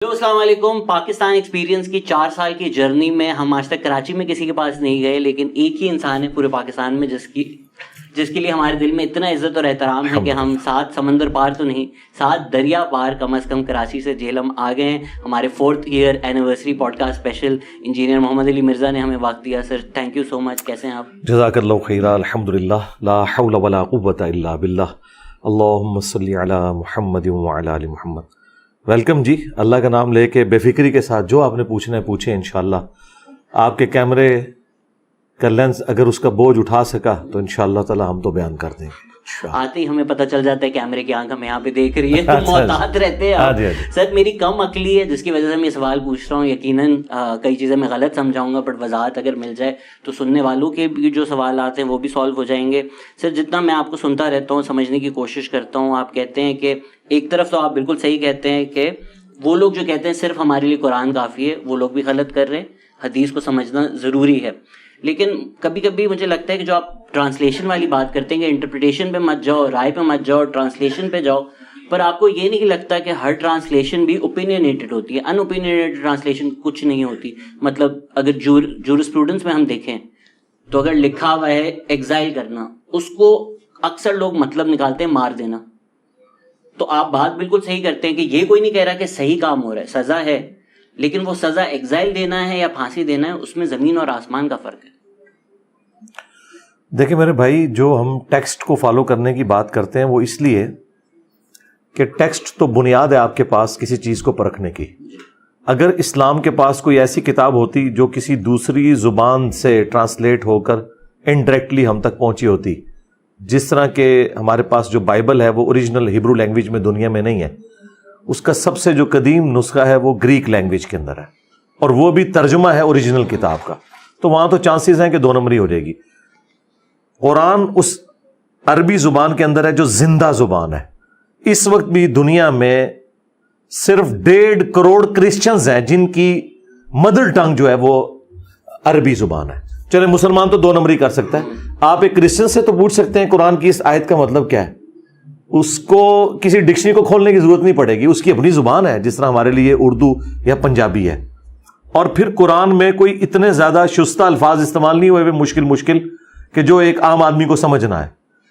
السلام علیکم. پاکستان ایکسپیرینس کی 4 سال کی جرنی میں ہم آج تک کراچی میں کسی کے پاس نہیں گئے, لیکن ایک ہی انسان ہے پورے پاکستان میں جس کے لیے ہمارے دل میں اتنا عزت اور احترام ہے کہ ہم 7 سمندر پار تو نہیں 7 دریا پار کم از کم کراچی سے جہلم آ گئے ہیں. ہمارے 4th year anniversary podcast special engineer Muhammad Ali Mirza نے ہمیں وقت دیا. Sir thank you so much. کیسے ہیں آپ؟ جزاک اللہ خیرا. الحمدللہ لا حول ولا قوت الا باللہ. اللہم صلی علی محمد وعلی آل محمد. ویلکم جی. اللہ کا نام لے کے بے فکری کے ساتھ جو آپ نے پوچھنا ہے پوچھیں. انشاءاللہ آپ کے کیمرے کا لینس اگر اس کا بوجھ اٹھا سکا تو انشاءاللہ تعالی ہم تو بیان کر دیں گے. آتے ہی ہمیں پتہ چل جاتا ہے کیمرے کی آنکھ ہم یہاں پہ دیکھ رہی ہے تو محتاط رہتے ہیں آپ. سر میری کم عقلی ہے جس کی وجہ سے میں یہ سوال پوچھ رہا ہوں. یقیناً کئی چیزیں میں غلط سمجھاؤں گا, بٹ وضاحت اگر مل جائے تو سننے والوں کے بھی جو سوالات ہیں وہ بھی سالو ہو جائیں گے. سر جتنا میں آپ کو سنتا رہتا ہوں سمجھنے کی کوشش کرتا ہوں, آپ کہتے ہیں کہ ایک طرف تو آپ بالکل صحیح کہتے ہیں کہ وہ لوگ جو کہتے ہیں صرف ہمارے لیے قرآن کافی ہے, وہ لوگ بھی غلط کر رہے ہیں. حدیث کو سمجھنا ضروری ہے, لیکن کبھی کبھی مجھے لگتا ہے کہ جو آپ ٹرانسلیشن والی بات کرتے ہیں کہ انٹرپریٹیشن پہ مت جاؤ, رائے پہ مت جاؤ, ٹرانسلیشن پہ جاؤ, پر آپ کو یہ نہیں لگتا کہ ہر ٹرانسلیشن بھی اوپینینیٹڈ ہوتی ہے. ان اوپینینیٹڈ ٹرانسلیشن کچھ نہیں ہوتی. مطلب اگر جورسپروڈنس میں ہم دیکھیں تو اگر لکھا ہوا ہے ایگزائل کرنا, اس کو اکثر لوگ مطلب نکالتے ہیں مار دینا. تو آپ بات بالکل صحیح کرتے ہیں کہ یہ کوئی نہیں کہہ رہا کہ صحیح کام ہو رہا ہے, سزا ہے, لیکن وہ سزا ایگزائل دینا ہے یا پھانسی دینا ہے, اس میں زمین اور آسمان کا فرق ہے. دیکھیں میرے بھائی, جو ہم ٹیکسٹ کو فالو کرنے کی بات کرتے ہیں وہ اس لیے کہ ٹیکسٹ تو بنیاد ہے آپ کے پاس کسی چیز کو پرکھنے کی. اگر اسلام کے پاس کوئی ایسی کتاب ہوتی جو کسی دوسری زبان سے ٹرانسلیٹ ہو کر انڈائریکٹلی ہم تک پہنچی ہوتی, جس طرح کہ ہمارے پاس جو بائبل ہے وہ اوریجنل ہیبرو لینگویج میں دنیا میں نہیں ہے, اس کا سب سے جو قدیم نسخہ ہے وہ گریک لینگویج کے اندر ہے, اور وہ بھی ترجمہ ہے اوریجنل کتاب کا, تو وہاں تو چانسز ہیں کہ 2 نمبری ہو جائے گی. قرآن اس عربی زبان کے اندر ہے جو زندہ زبان ہے. اس وقت بھی دنیا میں صرف 1.5 کروڑ کرسچنز ہیں جن کی مدر ٹنگ جو ہے وہ عربی زبان ہے. چلے مسلمان تو 2 نمبری کر سکتا ہے, آپ ایک کرسچن سے تو پوچھ سکتے ہیں قرآن کی اس آیت کا مطلب کیا ہے, اس کو کسی ڈکشنری کو کھولنے کی ضرورت نہیں پڑے گی, اس کی اپنی زبان ہے جس طرح ہمارے لیے اردو یا پنجابی ہے. اور پھر قرآن میں کوئی اتنے زیادہ شستہ الفاظ استعمال نہیں ہوئے مشکل کہ جو ایک عام آدمی کو سمجھنا ہے.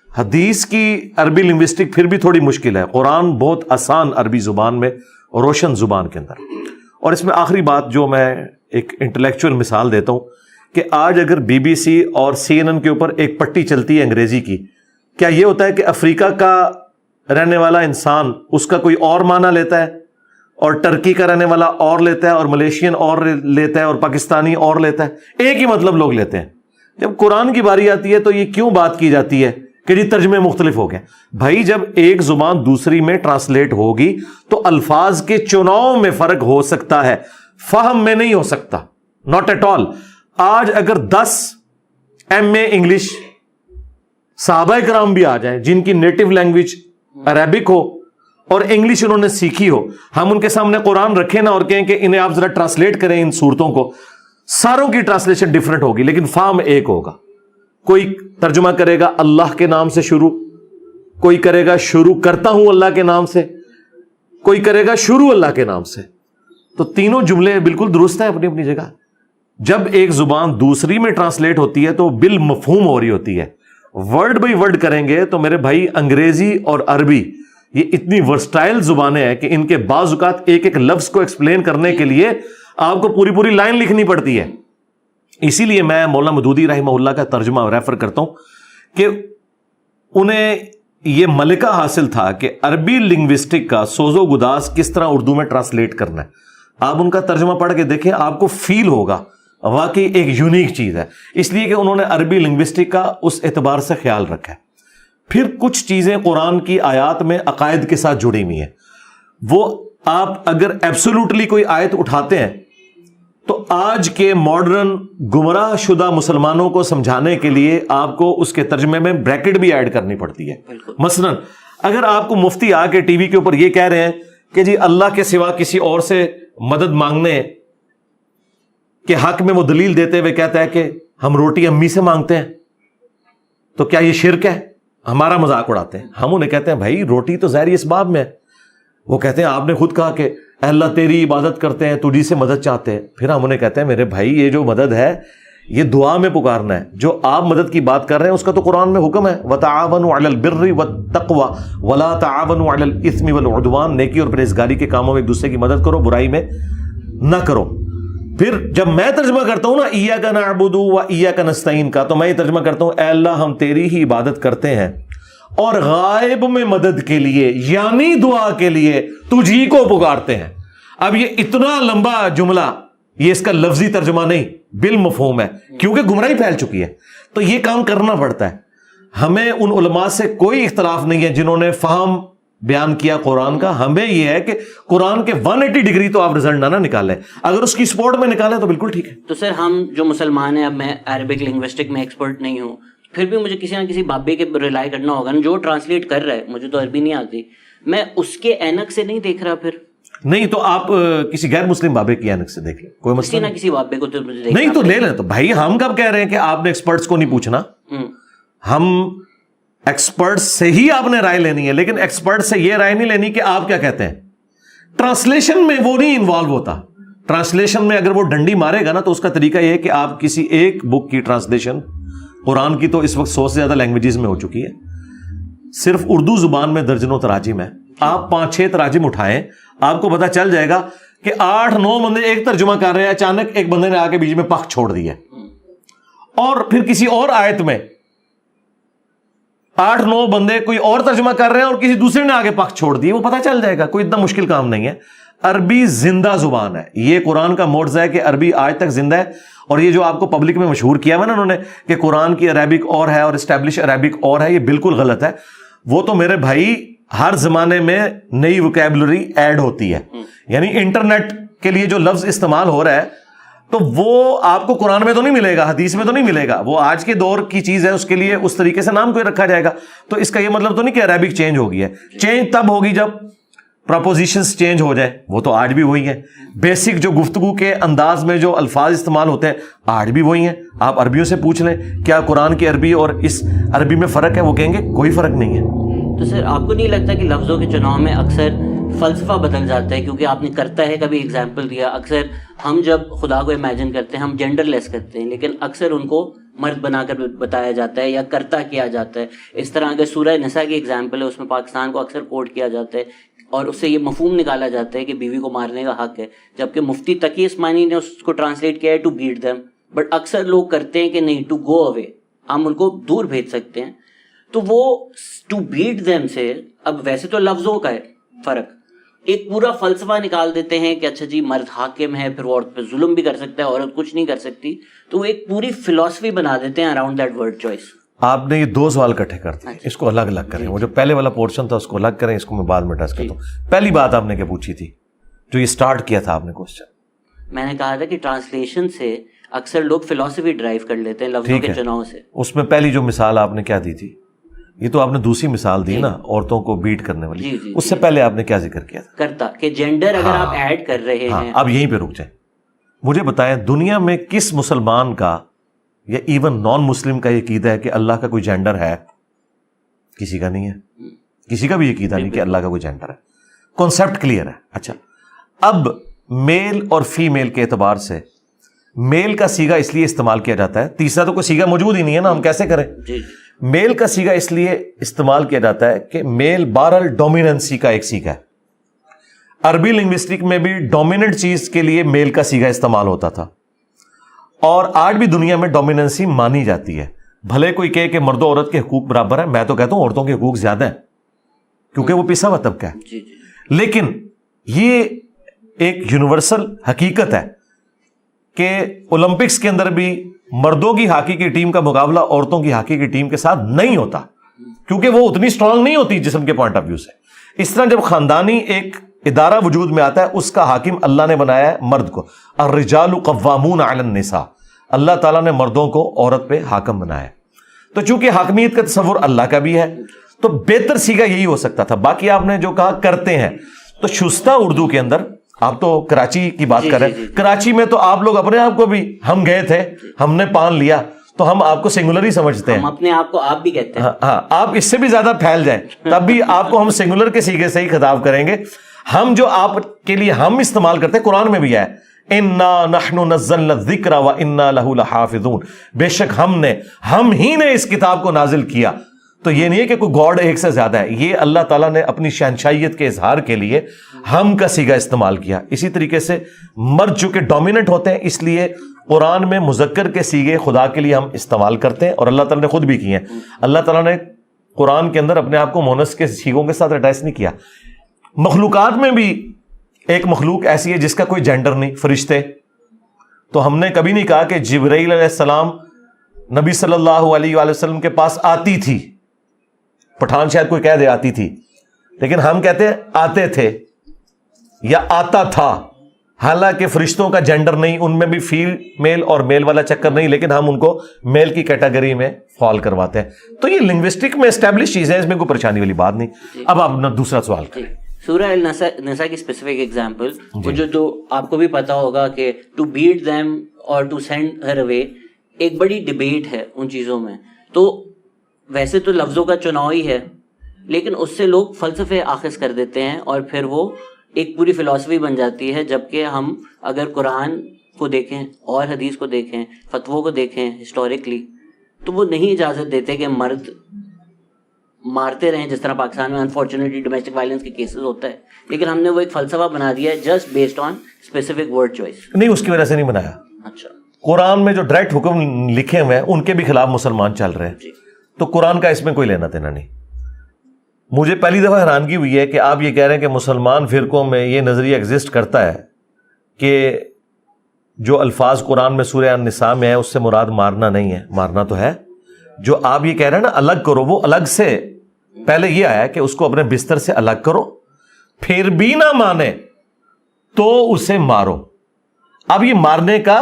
حدیث کی عربی لنگوسٹک پھر بھی تھوڑی مشکل ہے, قرآن بہت آسان عربی زبان میں روشن زبان کے اندر. اور اس میں آخری بات جو میں ایک انٹلیکچوئل مثال دیتا ہوں کہ آج اگر BBC اور CNN کے اوپر ایک پٹی چلتی ہے انگریزی کی, کیا یہ ہوتا ہے کہ افریقہ کا رہنے والا انسان اس کا کوئی اور معنی لیتا ہے, اور ٹرکی کا رہنے والا اور لیتا ہے, اور ملیشین اور لیتا ہے, اور پاکستانی اور لیتا ہے؟ ایک ہی مطلب لوگ لیتے ہیں. جب قرآن کی باری آتی ہے تو یہ کیوں بات کی جاتی ہے کہ جی ترجمے مختلف ہو گئے؟ بھائی جب ایک زبان دوسری میں ٹرانسلیٹ ہوگی تو الفاظ کے چناؤ میں فرق ہو سکتا ہے, فہم میں نہیں ہو سکتا. Not at all. آج اگر 10 MA انگلش صحابہ کرام بھی آ جائیں جن کی نیٹو لینگویج عربک ہو اور انگلش انہوں نے سیکھی ہو, ہم ان کے سامنے قرآن رکھیں نا اور کہیں کہ انہیں آپ ذرا ٹرانسلیٹ کریں ان صورتوں کو, ساروں کی ٹرانسلیشن ڈیفرنٹ ہوگی لیکن فہم ایک ہوگا. کوئی ترجمہ کرے گا اللہ کے نام سے شروع, کوئی کرے گا شروع کرتا ہوں اللہ کے نام سے, کوئی کرے گا شروع اللہ کے نام سے. تو تینوں جملے بالکل درست ہیں اپنی اپنی جگہ. جب ایک زبان دوسری میں ٹرانسلیٹ ہوتی ہے تو بالمفہوم ہو رہی ہوتی ہے. ورڈ بائی ورڈ کریں گے تو میرے بھائی انگریزی اور عربی یہ اتنی ورسٹائل زبانیں ہیں کہ ان کے بعض اوقات ایک لفظ کو ایکسپلین کرنے کے لیے آپ کو پوری لائن لکھنی پڑتی ہے. اسی لیے میں مولانا مودودی رحمہ اللہ کا ترجمہ ریفر کرتا ہوں کہ انہیں یہ ملکہ حاصل تھا کہ عربی لنگوسٹک کا سوز و گداز کس طرح اردو میں ٹرانسلیٹ کرنا ہے. آپ ان کا ترجمہ پڑھ کے دیکھیں, آپ کو فیل ہوگا واقعی ایک یونیک چیز ہے, اس لیے کہ انہوں نے عربی لنگوسٹک کا اس اعتبار سے خیال رکھا ہے. پھر کچھ چیزیں قرآن کی آیات میں عقائد کے ساتھ جڑی ہوئی ہیں, وہ آپ اگر ایبسولوٹلی کوئی آیت اٹھاتے ہیں تو آج کے ماڈرن گمراہ شدہ مسلمانوں کو سمجھانے کے لیے آپ کو اس کے ترجمے میں بریکٹ بھی ایڈ کرنی پڑتی ہے. مثلا اگر آپ کو مفتی آ کے TV کے اوپر یہ کہہ رہے ہیں کہ جی اللہ کے سوا کسی اور سے مدد مانگنے کے حق میں وہ دلیل دیتے ہوئے کہتا ہے کہ ہم روٹی امی سے مانگتے ہیں, تو کیا یہ شرک ہے؟ ہمارا مذاق اڑاتے ہیں. ہم انہیں کہتے ہیں بھائی روٹی تو ظاہری اسباب میں ہے. وہ کہتے ہیں آپ نے خود کہا کہ اے اللہ تیری عبادت کرتے ہیں, تجھی سے مدد چاہتے ہیں. پھر ہم انہیں کہتے ہیں میرے بھائی یہ جو مدد ہے یہ دعا میں پکارنا ہے. جو آپ مدد کی بات کر رہے ہیں اس کا تو قرآن میں حکم ہے, وَتَعَاوَنُوا عَلَى الْبِرِّ وَالتَّقْوَى وَلَا تَعَاوَنُوا عَلَى الْإِثْمِ وَالْعُدْوَانِ, نیکی اور پرہیزگاری کے کاموں میں ایک دوسرے کی مدد کرو, برائی میں نہ کرو. پھر جب میں ترجمہ کرتا ہوں نا ایاک نعبد و ایاک نستعین کا, تو میں یہ ترجمہ کرتا ہوں اے اللہ ہم تیری ہی عبادت کرتے ہیں اور غائب میں مدد کے لیے یعنی دعا کے لیے تجھی کو پکارتے ہیں. اب یہ اتنا لمبا جملہ, یہ اس کا لفظی ترجمہ نہیں بالمفہوم ہے, کیونکہ گمراہی پھیل چکی ہے. تو یہ کام کرنا پڑتا ہے. ہمیں ان علماء سے کوئی اختلاف نہیں ہے جنہوں نے فہم بیان کیا قرآن کا. ہمیں یہ ہے کہ قرآن کے 180 ڈگری تو آپ رزلٹ نہ نکالیں, اگر اس کی سپورٹ میں نکالیں تو بالکل ٹھیک ہے. تو سر ہم جو مسلمان ہیں, اب میں عربک لنگوسٹک میں ایکسپرٹ نہیں ہوں, پھر بھی مجھے کسی نہ کسی بابے کے ریلائی کرنا ہوگا نا, جو ٹرانسلیٹ کر رہا ہے, مجھے تو عربی نہیں آتی, میں اس کے اینک سے نہیں دیکھ رہا. پھر نہیں تو آپ کسی غیر مسلم بابے کی اینک سے دیکھ لیں, کوئی مسئلہ نہیں. کسی بابے کو تو نہیں تو لے لیں. تو بھائی ہم کب کہہ رہے ہیں کہ آپ نے ایکسپرٹس کو نہیں پوچھنا, ہم ایکسپرٹ سے ہی آپ نے رائے لینی ہے, لیکن ایکسپرٹ سے یہ رائے نہیں لینی کہ آپ کیا کہتے ہیں. ٹرانسلیشن میں وہ نہیں انوالو ہوتا. ٹرانسلیشن میں اگر وہ ڈنڈی مارے گا نا تو اس کا طریقہ یہ ہے کہ آپ کسی ایک بک کی ٹرانسلیشن, قرآن کی تو اس وقت 100 سے زیادہ لینگویجز میں ہو چکی ہے, صرف اردو زبان میں درجنوں تراجم ہے. آپ 5-6 تراجم اٹھائیں, آپ کو پتا چل جائے گا کہ 8-9 بندے ایک ترجمہ کر رہے ہیں, اچانک ایک بندے نے آ کے بیچ میں پخ چھوڑ دیا, اور پھر کسی اور آیت میں 8-9 بندے کوئی اور ترجمہ کر رہے ہیں اور کسی دوسرے نے آگے پخ چھوڑ دی. وہ پتہ چل جائے گا, کوئی اتنا مشکل کام نہیں ہے. عربی زندہ زبان ہے. یہ قرآن کا معجزہ ہے کہ عربی آج تک زندہ ہے. اور یہ جو آپ کو پبلک میں مشہور کیا ہوا نا انہوں نے کہ قرآن کی عربک اور ہے اور اسٹیبلش عربک اور ہے, یہ بالکل غلط ہے. وہ تو میرے بھائی ہر زمانے میں نئی وکیبلری ایڈ ہوتی ہے. یعنی انٹرنیٹ کے لیے جو لفظ استعمال ہو رہا ہے تو وہ آپ کو قرآن میں تو نہیں ملے گا, حدیث میں تو نہیں ملے گا, وہ آج کے دور کی چیز ہے, اس کے لیے اس طریقے سے نام کوئی رکھا جائے گا. تو اس کا یہ مطلب تو نہیں کہ عربک چینج ہوگی ہے. چینج تب ہوگی جب پراپوزیشنز چینج ہو جائے, وہ تو آج بھی وہی ہیں. بیسک جو گفتگو کے انداز میں جو الفاظ استعمال ہوتے ہیں آج بھی وہی ہیں. آپ عربیوں سے پوچھ لیں کیا قرآن کی عربی اور اس عربی میں فرق ہے, وہ کہیں گے کوئی فرق نہیں ہے. تو سر آپ کو نہیں لگتا کہ لفظوں کے چناؤ میں اکثر فلسفہ بدل جاتا ہے؟ کیونکہ آپ نے کرتا ہے کبھی اگزامپل دیا, اکثر ہم جب خدا کو امیجن کرتے ہیں ہم جینڈر لیس کرتے ہیں, لیکن اکثر ان کو مرد بنا کر بتایا جاتا ہے یا کرتا کیا جاتا ہے. اس طرح اگر سورہ نساء کی اگزامپل ہے, اس میں پاکستان کو اکثر کوٹ کیا جاتا ہے اور اس سے یہ مفہوم نکالا جاتا ہے کہ بیوی کو مارنے کا حق ہے, جبکہ مفتی تقی عثمانی نے اس کو ٹرانسلیٹ کیا ہے ٹو بیٹ دیم. بٹ اکثر لوگ کرتے ہیں کہ نہیں, ٹو گو اوے, ہم ان کو دور بھیج سکتے ہیں. تو وہ ٹو بیٹ دیم سے, اب ویسے تو لفظوں کا ہے فرق, ایک پورا فلسفہ نکال دیتے ہیں کہ اچھا جی مرد حاکم ہے, پھر وہ عورت پہ ظلم بھی کر سکتا ہے, عورت کچھ نہیں کر سکتی. تو وہ ایک پوری فلسفی بنا دیتے ہیں اراؤنڈ دیٹ ورڈ چوائس. آپ نے یہ 2 سوال اکٹھے کر دیے, اس کو الگ الگ کریں. وہ جو پہلے والا پورشن تھا اس کو الگ کریں, اس کو میں بعد میں ٹچ کرتا ہوں. پہلی بات آپ نے کیا پوچھی تھی, جو یہ سٹارٹ کیا تھا آپ نے کوسچن؟ میں نے کہا تھا کہ ٹرانسلیشن سے اکثر لوگ فلسفی ڈرائیو کر لیتے ہیں لفظوں کے چناؤ سے. اس میں پہلی جو مثال آپ نے کیا دی تھی, یہ تو آپ نے دوسری مثال دی نا عورتوں کو بیٹ کرنے والی, اس سے پہلے آپ نے کیا ذکر کیا تھا؟ کرتا کہ جینڈر اگر آپ ایڈ کر رہے ہیں. اب یہیں پہ رک جائیں, مجھے بتائیں دنیا میں کس مسلمان کا یا ایون نان مسلم کا یہ عقیدہ ہے کہ اللہ کا کوئی جینڈر ہے؟ کسی کا نہیں ہے. کسی کا بھی عقیدہ نہیں کہ اللہ کا کوئی جینڈر ہے. کانسیپٹ کلیئر ہے. اچھا, اب میل اور فیمیل کے اعتبار سے میل کا سیگا اس لیے استعمال کیا جاتا ہے, تیسرا تو کوئی سیگا موجود ہی نہیں ہے نا, ہم کیسے کریں؟ میل کا سیگا اس لیے استعمال کیا جاتا ہے کہ میل بہرحال ڈومیننسی کا ایک سیگا ہے. عربی لنگوسٹک میں بھی ڈومیننٹ چیز کے لیے میل کا سیگا استعمال ہوتا تھا, اور آج بھی دنیا میں ڈومیننسی مانی جاتی ہے. بھلے کوئی کہے کہ مرد و عورت کے حقوق برابر ہیں, میں تو کہتا ہوں عورتوں کے حقوق زیادہ ہیں کیونکہ وہ پسا ہوا طبقہ ہے. لیکن یہ ایک یونیورسل حقیقت ہے کہ اولمپکس کے اندر بھی مردوں کی ہاکی کی ٹیم کا مقابلہ عورتوں کی ہاکی کی ٹیم کے ساتھ نہیں ہوتا, کیونکہ وہ اتنی سٹرانگ نہیں ہوتی جسم کے پوائنٹ آف ویو سے. اس طرح جب خاندانی ایک ادارہ وجود میں آتا ہے, اس کا حاکم اللہ نے بنایا ہے مرد کو. الرجال قوامون علی النساء, اللہ تعالیٰ نے مردوں کو عورت پہ حاکم بنایا ہے. تو چونکہ حاکمیت کا تصور اللہ کا بھی ہے, تو بہتر سیگا یہی ہو سکتا تھا. باقی آپ نے جو کہا کرتے ہیں, تو شستہ اردو کے اندر آپ تو کراچی کی بات کر رہے ہیں, کراچی میں تو آپ لوگ اپنے آپ کو بھی, ہم گئے تھے ہم نے پان لیا, تو ہم آپ کو سنگولر ہی سمجھتے ہیں. ہم اپنے آپ کو آپ بھی کہتے ہیں. ہاں, آپ اس سے بھی زیادہ پھیل جائیں تب بھی آپ کو ہم سنگولر کے سیگے سے ہی خطاب کریں گے. ہم جو آپ کے لیے ہم استعمال کرتے ہیں قرآن میں بھی ہے انا نحن نزلنا الذکر وانا لہ لحافظون، بے شک ہم ہی نے اس کتاب کو نازل کیا. تو یہ نہیں ہے کہ کوئی گاڈ ایک سے زیادہ ہے، یہ اللہ تعالیٰ نے اپنی شہنشاہیت کے اظہار کے لیے ہم کا صیغہ استعمال کیا. اسی طریقے سے مرد چونکہ ڈومیننٹ ہوتے ہیں اس لیے قرآن میں مذکر کے صیغے خدا کے لیے ہم استعمال کرتے ہیں، اور اللہ تعالیٰ نے خود بھی کیے ہیں. اللہ تعالیٰ نے قرآن کے اندر اپنے آپ کو مونس کے صیغوں کے ساتھ اٹیچ نہیں کیا. مخلوقات میں بھی ایک مخلوق ایسی ہے جس کا کوئی جینڈر نہیں، فرشتے. تو ہم نے کبھی نہیں کہا کہ جبرائیل علیہ السلام نبی صلی اللہ علیہ وآلہ وسلم کے پاس آتی تھی. پٹھان شاید کوئی کہہ دے آتی تھی، لیکن ہم کہتے ہیں آتے تھے یا آتا تھا. حالانکہ فرشتوں کا جینڈر نہیں، ان میں بھی میل اور میل والا چکر نہیں، لیکن ہم ان کو میل کی کیٹیگری میں فال کرواتے ہیں. تو یہ لنگوسٹک میں اسٹیبلش چیز ہے، اس میں کوئی پریشانی والی بات نہیں. اب آپ دوسرا سوال کریں. سورہ النساء کی اسپیسیفک ایگزامپل جو آپ کو بھی پتا ہوگا کہ ٹو بیٹ دیم اور ٹو سینڈ ہر اوے ایک بڑی ڈبیٹ ہے ان چیزوں میں. تو ویسے تو لفظوں کا چناؤ ہی ہے، لیکن اس سے لوگ فلسفے آخذ کر دیتے ہیں اور پھر وہ ایک پوری فلسفی بن جاتی ہے. جبکہ ہم اگر قرآن کو دیکھیں اور حدیث کو دیکھیں، فتووں کو دیکھیں ہسٹوریکلی، تو وہ نہیں اجازت دیتے کہ مرد مارتے رہیں جس طرح پاکستان میں انفارچونیٹلی ڈومیسٹک وائلنس کے کیسز ہوتا ہے. لیکن ہم نے وہ ایک فلسفہ بنا دیا ہے just based on specific word choice. نہیں، اس کی وجہ سے نہیں بنایا. اچھا، قرآن میں جو ڈائریکٹ حکم لکھے ہوئے ہیں ان کے بھی خلاف مسلمان چل رہے ہیں. تو قرآن کا اس میں کوئی لینا دینا نہیں. مجھے پہلی دفعہ حیرانگی ہوئی ہے کہ آپ یہ کہہ رہے ہیں کہ مسلمان فرقوں میں یہ نظریہ ایگزسٹ کرتا ہے کہ جو الفاظ قرآن میں سورہ النساء میں ہے اس سے مراد مارنا نہیں ہے. مارنا تو ہے. جو آپ یہ کہہ رہے ہیں نا الگ کرو، وہ الگ سے پہلے یہ آیا کہ اس کو اپنے بستر سے الگ کرو، پھر بھی نہ مانے تو اسے مارو. اب یہ مارنے کا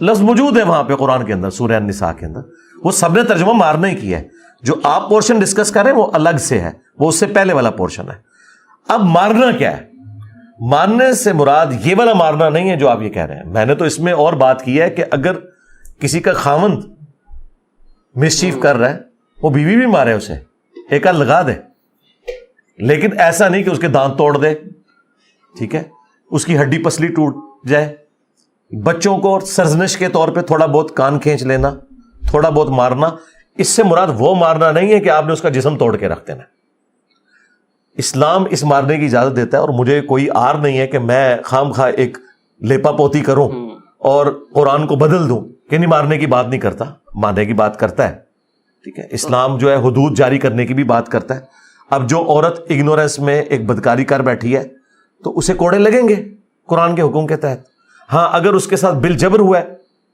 لفظ موجود ہے وہاں پہ قرآن کے اندر، سورہ النساء کے اندر. وہ سب نے ترجمہ مارنا ہی کیا ہے. جو آپ پورشن ڈسکس کر رہے ہیں وہ الگ سے ہے، وہ اس سے پہلے والا پورشن ہے. اب مارنا کیا ہے؟ مارنے سے مراد یہ والا مارنا نہیں ہے جو آپ یہ کہہ رہے ہیں. میں نے تو اس میں اور بات کی ہے کہ اگر کسی کا خاوند مسچیف کر رہا ہے، وہ بیوی بھی مارے اسے، ایک ہاتھ لگا دے، لیکن ایسا نہیں کہ اس کے دانت توڑ دے، ٹھیک ہے، اس کی ہڈی پسلی ٹوٹ جائے. بچوں کو سرزنش کے طور پہ تھوڑا بہت کان کھینچ لینا، تھوڑا بہت مارنا، اس سے مراد وہ مارنا نہیں ہے کہ آپ نے اس کا جسم توڑ کے رکھ دینا. اسلام اس مارنے کی اجازت دیتا ہے، اور مجھے کوئی آر نہیں ہے کہ میں خام خواہ ایک لیپا پوتی کروں اور قرآن کو بدل دوں کہ نہیں مارنے کی بات نہیں کرتا، مارنے کی بات کرتا ہے. ٹھیک ہے، اسلام جو ہے حدود جاری کرنے کی بھی بات کرتا ہے. اب جو عورت اگنورینس میں ایک بدکاری کر بیٹھی ہے تو اسے کوڑے لگیں گے قرآن کے حکم کے تحت. ہاں، اگر اس کے ساتھ بالجبر ہوا ہے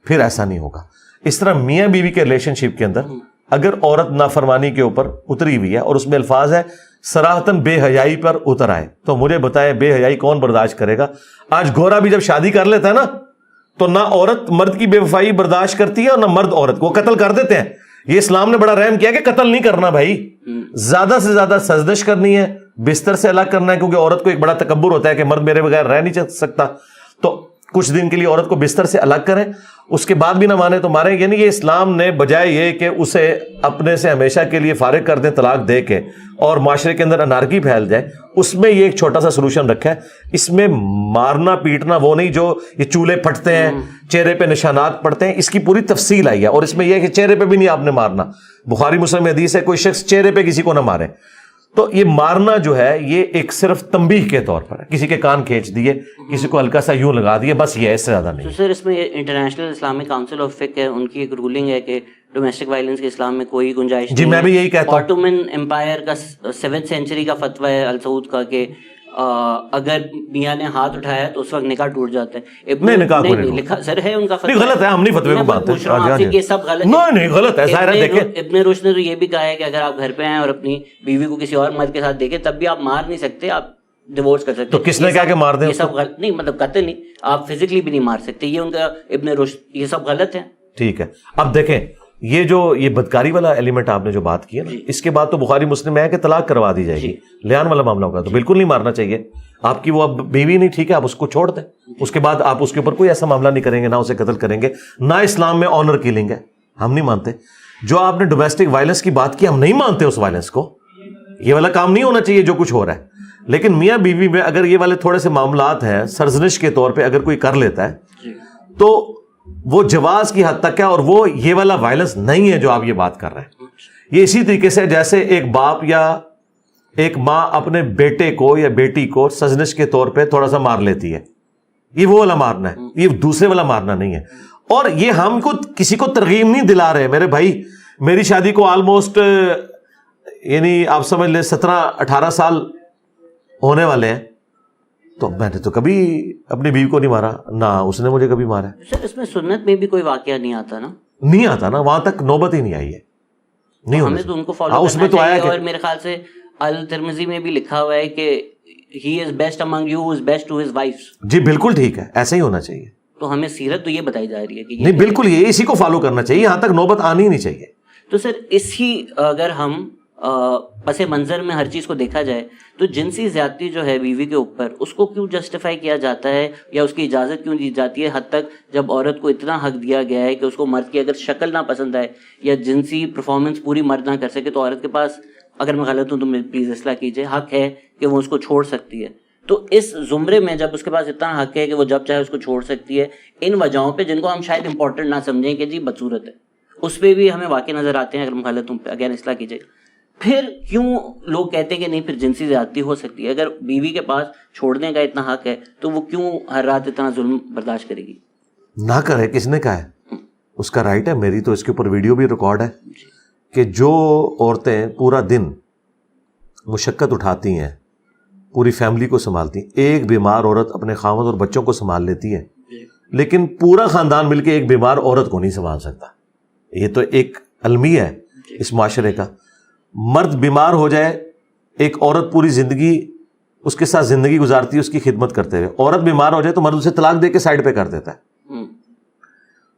پھر ایسا نہیں ہوگا. اس طرح میاں بیوی کے ریلیشن شپ کے اندر اگر عورت نافرمانی کے اوپر اتری ہوئی ہے اور اس میں الفاظ ہے صراحتاً بے حیائی پر اتر آئے، تو مجھے بتائیں بے حیائی کون برداشت کرے گا؟ آج گورا بھی جب شادی کر لیتا ہے نا تو نہ عورت مرد کی بے وفائی برداشت کرتی ہے اور نہ مرد عورت کو، قتل کر دیتے ہیں. یہ اسلام نے بڑا رحم کیا کہ قتل نہیں کرنا بھائی، زیادہ سے زیادہ سرزنش کرنی ہے، بستر سے الگ کرنا ہے، کیونکہ عورت کو ایک بڑا تکبر ہوتا ہے کہ مرد میرے بغیر رہ نہیں سکتا. تو کچھ دن کے لیے عورت کو بستر سے الگ کریں، اس کے بعد بھی نہ مانے تو ماریں. یعنی یہ اسلام نے بجائے یہ کہ اسے اپنے سے ہمیشہ کے لیے فارغ کر دیں طلاق دے کے اور معاشرے کے اندر انارکی پھیل جائے، اس میں یہ ایک چھوٹا سا سلوشن رکھا ہے. اس میں مارنا پیٹنا وہ نہیں جو یہ چولہے پھٹتے ہیں، چہرے پہ نشانات پڑتے ہیں، اس کی پوری تفصیل آئی ہے. اور اس میں یہ ہے کہ چہرے پہ بھی نہیں آپ نے مارنا. بخاری مسلم میں حدیث ہے کوئی شخص چہرے پہ کسی کو نہ مارے. تو یہ مارنا جو ہے یہ ایک صرف تنبیہ کے طور پر ہے، کسی کے کان کھینچ دیے، کسی کو ہلکا سا یوں لگا دیے، بس یہ ہے، اس سے زیادہ نہیں. سر اس میں انٹرنیشنل اسلامک کاؤنسل آف فقہ ہے، ان کی ایک رولنگ ہے کہ ڈومیسٹک وائلنس کے اسلام میں کوئی گنجائش نہیں. جی میں بھی یہی کہتا ہوں. آٹومن امپائر کا 7ویں سینچری کا فتویٰ ہے السعود کا کہ اگر میاں نے ہاتھ اٹھایا تو اس وقت نکاح ٹوٹ جاتا ہے. نہیں، نکاح کو نہیں لکھا سر ہے ان کا فتویٰ. غلط ہے، ہم نہیں فتوے کو مانتے. یہ سب غلط ہے. نہیں غلط ہے، ظاہر ہے. دیکھیں ابن رشد نے تو یہ بھی کہا ہے کہ اگر آپ گھر پہ آئیں اور اپنی بیوی کو کسی اور مرد کے ساتھ دیکھیں تب بھی آپ مار نہیں سکتے، آپ ڈیورس کر سکتے. تو کس نے کہا کہ مار دیں؟ یہ سب غلط نہیں، مطلب قتل نہیں، آپ فزیکلی بھی نہیں مار سکتے. یہ ان کا ابن رشد، یہ سب غلط ہے. ٹھیک ہے. اب دیکھیں یہ بدکاری والا ایلیمنٹ آپ نے جو بات کی ہے نا، اس کے بعد تو بخاری مسلم میں ہے کہ طلاق کروا دی جائے گی. لیان والا معاملہ ہوگا تو بالکل نہیں مارنا چاہیے. آپ کی وہ اب بیوی نہیں، ٹھیک ہے، آپ اس کو چھوڑ دیں. اس کے بعد آپ اس کے اوپر کوئی ایسا معاملہ نہیں کریں گے، نہ اسے قتل کریں گے، نہ اسلام میں آنر کلنگ ہے، ہم نہیں مانتے. جو آپ نے ڈومیسٹک وائلنس کی بات کی، ہم نہیں مانتے اس وائلنس کو. یہ والا کام نہیں ہونا چاہیے جو کچھ ہو رہا ہے. لیکن میاں بیوی میں اگر یہ والے تھوڑے سے معاملات ہیں سرزنش کے طور پہ اگر کوئی کر لیتا ہے تو وہ جواز کی حد تک ہے, اور وہ یہ والا وائلنس نہیں ہے جو آپ یہ بات کر رہے ہیں. یہ اسی طریقے سے جیسے ایک باپ یا ایک ماں اپنے بیٹے کو یا بیٹی کو سرزنش کے طور پہ تھوڑا سا مار لیتی ہے, یہ وہ والا مارنا ہے, یہ دوسرے والا مارنا نہیں ہے. اور یہ ہم کو کسی کو ترغیب نہیں دلا رہے میرے بھائی. میری شادی کو آلموسٹ یعنی آپ سمجھ لیں 17-18 سال ہونے والے ہیں, تو میں نے تو کبھی اپنی بیوی کو نہیں مارا, نہ اس نے مجھے کبھی مارا. سر اس میں سنت میں بھی کوئی واقعہ نہیں آتا نا؟ نہیں آتا نا, وہاں تک نوبت ہی نہیں آئی ہے. نہیں ہمیں تو ان کو فالو کرنا چاہیے. اور میرے خیال سے الترمذی میں بھی لکھا ہوا ہے کہ he is best among you who is best to his wives. جی بالکل ٹھیک ہے, ایسا ہی ہونا چاہیے. تو ہمیں سیرت تو یہ بتائی جا رہی ہے کہ نہیں بالکل یہ اسی کو فالو کرنا چاہیے, یہاں تک نوبت آنی نہیں چاہیے. تو سر اسی اگر ہم پس منظر میں ہر چیز کو دیکھا جائے تو جنسی زیادتی جو ہے بیوی کے اوپر اس کو کیوں جسٹیفائی کیا جاتا ہے یا اس کی اجازت کیوں دی جاتی ہے, حد تک جب عورت کو اتنا حق دیا گیا ہے کہ اس کو مرد کی اگر شکل نہ پسند آئے یا جنسی پرفارمنس پوری مرد نہ کر سکے تو عورت کے پاس, اگر میں غلط ہوں تو پلیز اصلاح کیجیے, حق ہے کہ وہ اس کو چھوڑ سکتی ہے. تو اس زمرے میں جب اس کے پاس اتنا حق ہے کہ وہ جب چاہے اس کو چھوڑ سکتی ہے, ان وجہوں پہ جن کو ہم شاید امپورٹنٹ نہ سمجھیں کہ جی بدصورت ہے, اس پہ بھی ہمیں واقع نظر آتے ہیں, اگر میں غلط ہوں اگین اصلاح کیجیے, پھر کیوں لوگ کہتے ہیں کہ نہیں پھر جنسی زیادتی ہو سکتی ہے؟ اگر بیوی کے پاس چھوڑنے کا اتنا حق ہے تو وہ کیوں ہر رات اتنا ظلم برداشت کرے گی؟ نہ کرے, کس نے کہا ہے, اس کا رائٹ ہے. میری تو اس کے اوپر ویڈیو بھی ریکارڈ ہے کہ جو عورتیں پورا دن مشقت اٹھاتی ہیں, پوری فیملی کو سنبھالتی ہیں, ایک بیمار عورت اپنے خاوند اور بچوں کو سنبھال لیتی ہے, لیکن پورا خاندان مل کے ایک بیمار عورت کو نہیں سنبھال سکتا. یہ تو ایک المیہ ہے اس معاشرے کا. مرد بیمار ہو جائے, ایک عورت پوری زندگی اس کے ساتھ زندگی گزارتی ہے اس کی خدمت کرتے ہوئے, عورت بیمار ہو جائے تو مرد اسے طلاق دے کے سائڈ پہ کر دیتا ہے.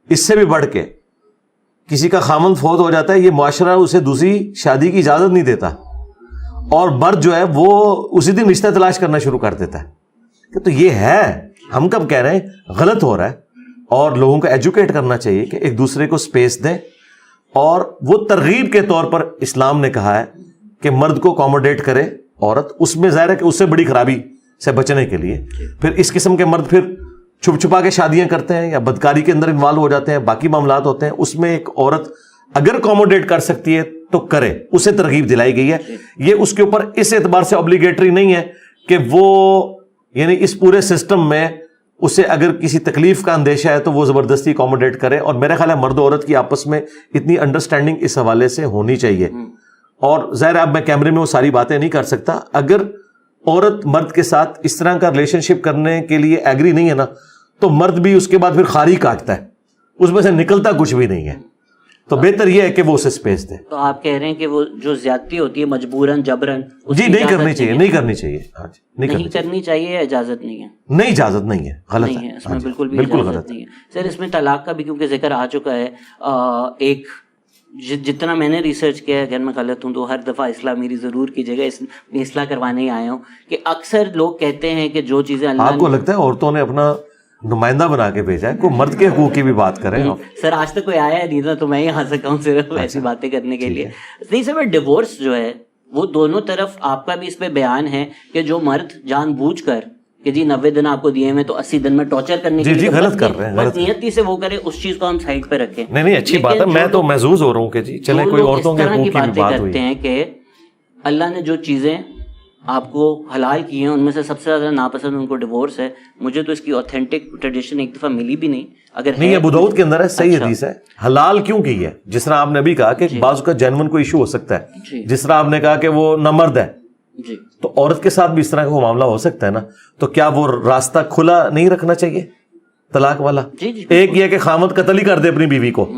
اس سے بھی بڑھ کے کسی کا خامند فوت ہو جاتا ہے, یہ معاشرہ اسے دوسری شادی کی اجازت نہیں دیتا, اور مرد جو ہے وہ اسی دن رشتہ تلاش کرنا شروع کر دیتا ہے. تو یہ ہے, ہم کب کہہ رہے ہیں غلط ہو رہا ہے, اور لوگوں کو ایجوکیٹ کرنا چاہیے کہ ایک دوسرے کو سپیس دیں. اور وہ ترغیب کے طور پر اسلام نے کہا ہے کہ مرد کو اکوموڈیٹ کرے عورت, اس میں ظاہر ہے کہ اس سے بڑی خرابی سے بچنے کے لیے. پھر اس قسم کے مرد پھر چھپ چھپا کے شادیاں کرتے ہیں یا بدکاری کے اندر انوالو ہو جاتے ہیں, باقی معاملات ہوتے ہیں. اس میں ایک عورت اگر اکوموڈیٹ کر سکتی ہے تو کرے, اسے ترغیب دلائی گئی ہے. یہ اس کے اوپر اس اعتبار سے obligatory نہیں ہے کہ وہ یعنی اس پورے سسٹم میں اسے اگر کسی تکلیف کا اندیشہ ہے تو وہ زبردستی اکوموڈیٹ کرے. اور میرا خیال ہے مرد و عورت کی آپس میں اتنی انڈرسٹینڈنگ اس حوالے سے ہونی چاہیے. اور ظاہر اب میں کیمرے میں وہ ساری باتیں نہیں کر سکتا. اگر عورت مرد کے ساتھ اس طرح کا ریلیشن شپ کرنے کے لیے ایگری نہیں ہے نا, تو مرد بھی اس کے بعد پھر خاری کاٹتا ہے, اس میں سے نکلتا کچھ بھی نہیں ہے. تو بہتر یہ ہے کہ وہ اسے سپیس دے. تو آپ کہہ رہے ہیں کہ وہ جو زیادتی ہوتی ہے مجبوراً جبراً, جی نہیں کرنی چاہیے, نہیں کرنی چاہیے, نہیں کرنی چاہیے, اجازت نہیں ہے, نہیں اجازت نہیں ہے, غلط ہے اس میں بالکل غلط نہیں ہے. سر اس میں طلاق کا بھی کیونکہ ذکر آ چکا ہے, ایک جتنا میں نے ریسرچ کیا ہے, اگر میں غلط ہوں تو ہر دفعہ اصلاح میری ضرور کیجیے گا, اس میں اصلاح کروانے ہی آیا ہوں, کہ اکثر لوگ کہتے ہیں کہ جو چیزیں اللہ, آپ کو لگتا ہے عورتوں نے اپنا نمائندہ بنا کے بھیجا ہے, کوئی مرد کے حقوق کی بھی بات کریں. سر آج تک کوئی آیا نہیں تھا تو میں یہاں سے کہوں صرف ایسی باتیں کرنے کے لیے. نہیں سر, ڈیورس جو ہے وہ دونوں طرف آپ کا بھی اس پہ بیان ہے کہ جو مرد جان بوجھ کر کہ جی 90 دن آپ کو دیے میں تو 80 دن میں ٹارچر کرنے کے لیے غلط کر رہے ہیں, بدنیتی سے وہ کرے, اس چیز کو ہم سائڈ پہ رکھیں. نہیں اچھی بات ہے, میں تو محظوظ ہو رہا ہوں کہ جی چلیں کوئی عورتوں کے حقوق کی بھی بات ہوئی کرتے ہیں کہ اللہ نے جو چیزیں آپ کو حلال کی ہیں ان میں سے سب سے زیادہ ناپسند ان کو ڈیورس ہے. مجھے تو اس کی اوتھینٹک ٹریڈیشن ایک دفعہ ملی بھی نہیں. اگر نہیں, ابو داؤد کے اندر ہے, صحیح حدیث ہے. حلال کیوں کی ہے, جس طرح آپ نے ابھی کہا کہ بعض کا جینون کو ایشو ہو سکتا ہے, جس طرح آپ نے کہا کہ وہ نامرد ہے, تو عورت کے ساتھ بھی اس طرح کا معاملہ ہو سکتا ہے نا. تو کیا وہ راستہ کھلا نہیں رکھنا چاہیے طلاق والا؟ ایک یہ ہے کہ خامد قتل ہی کر دے اپنی بیوی کو,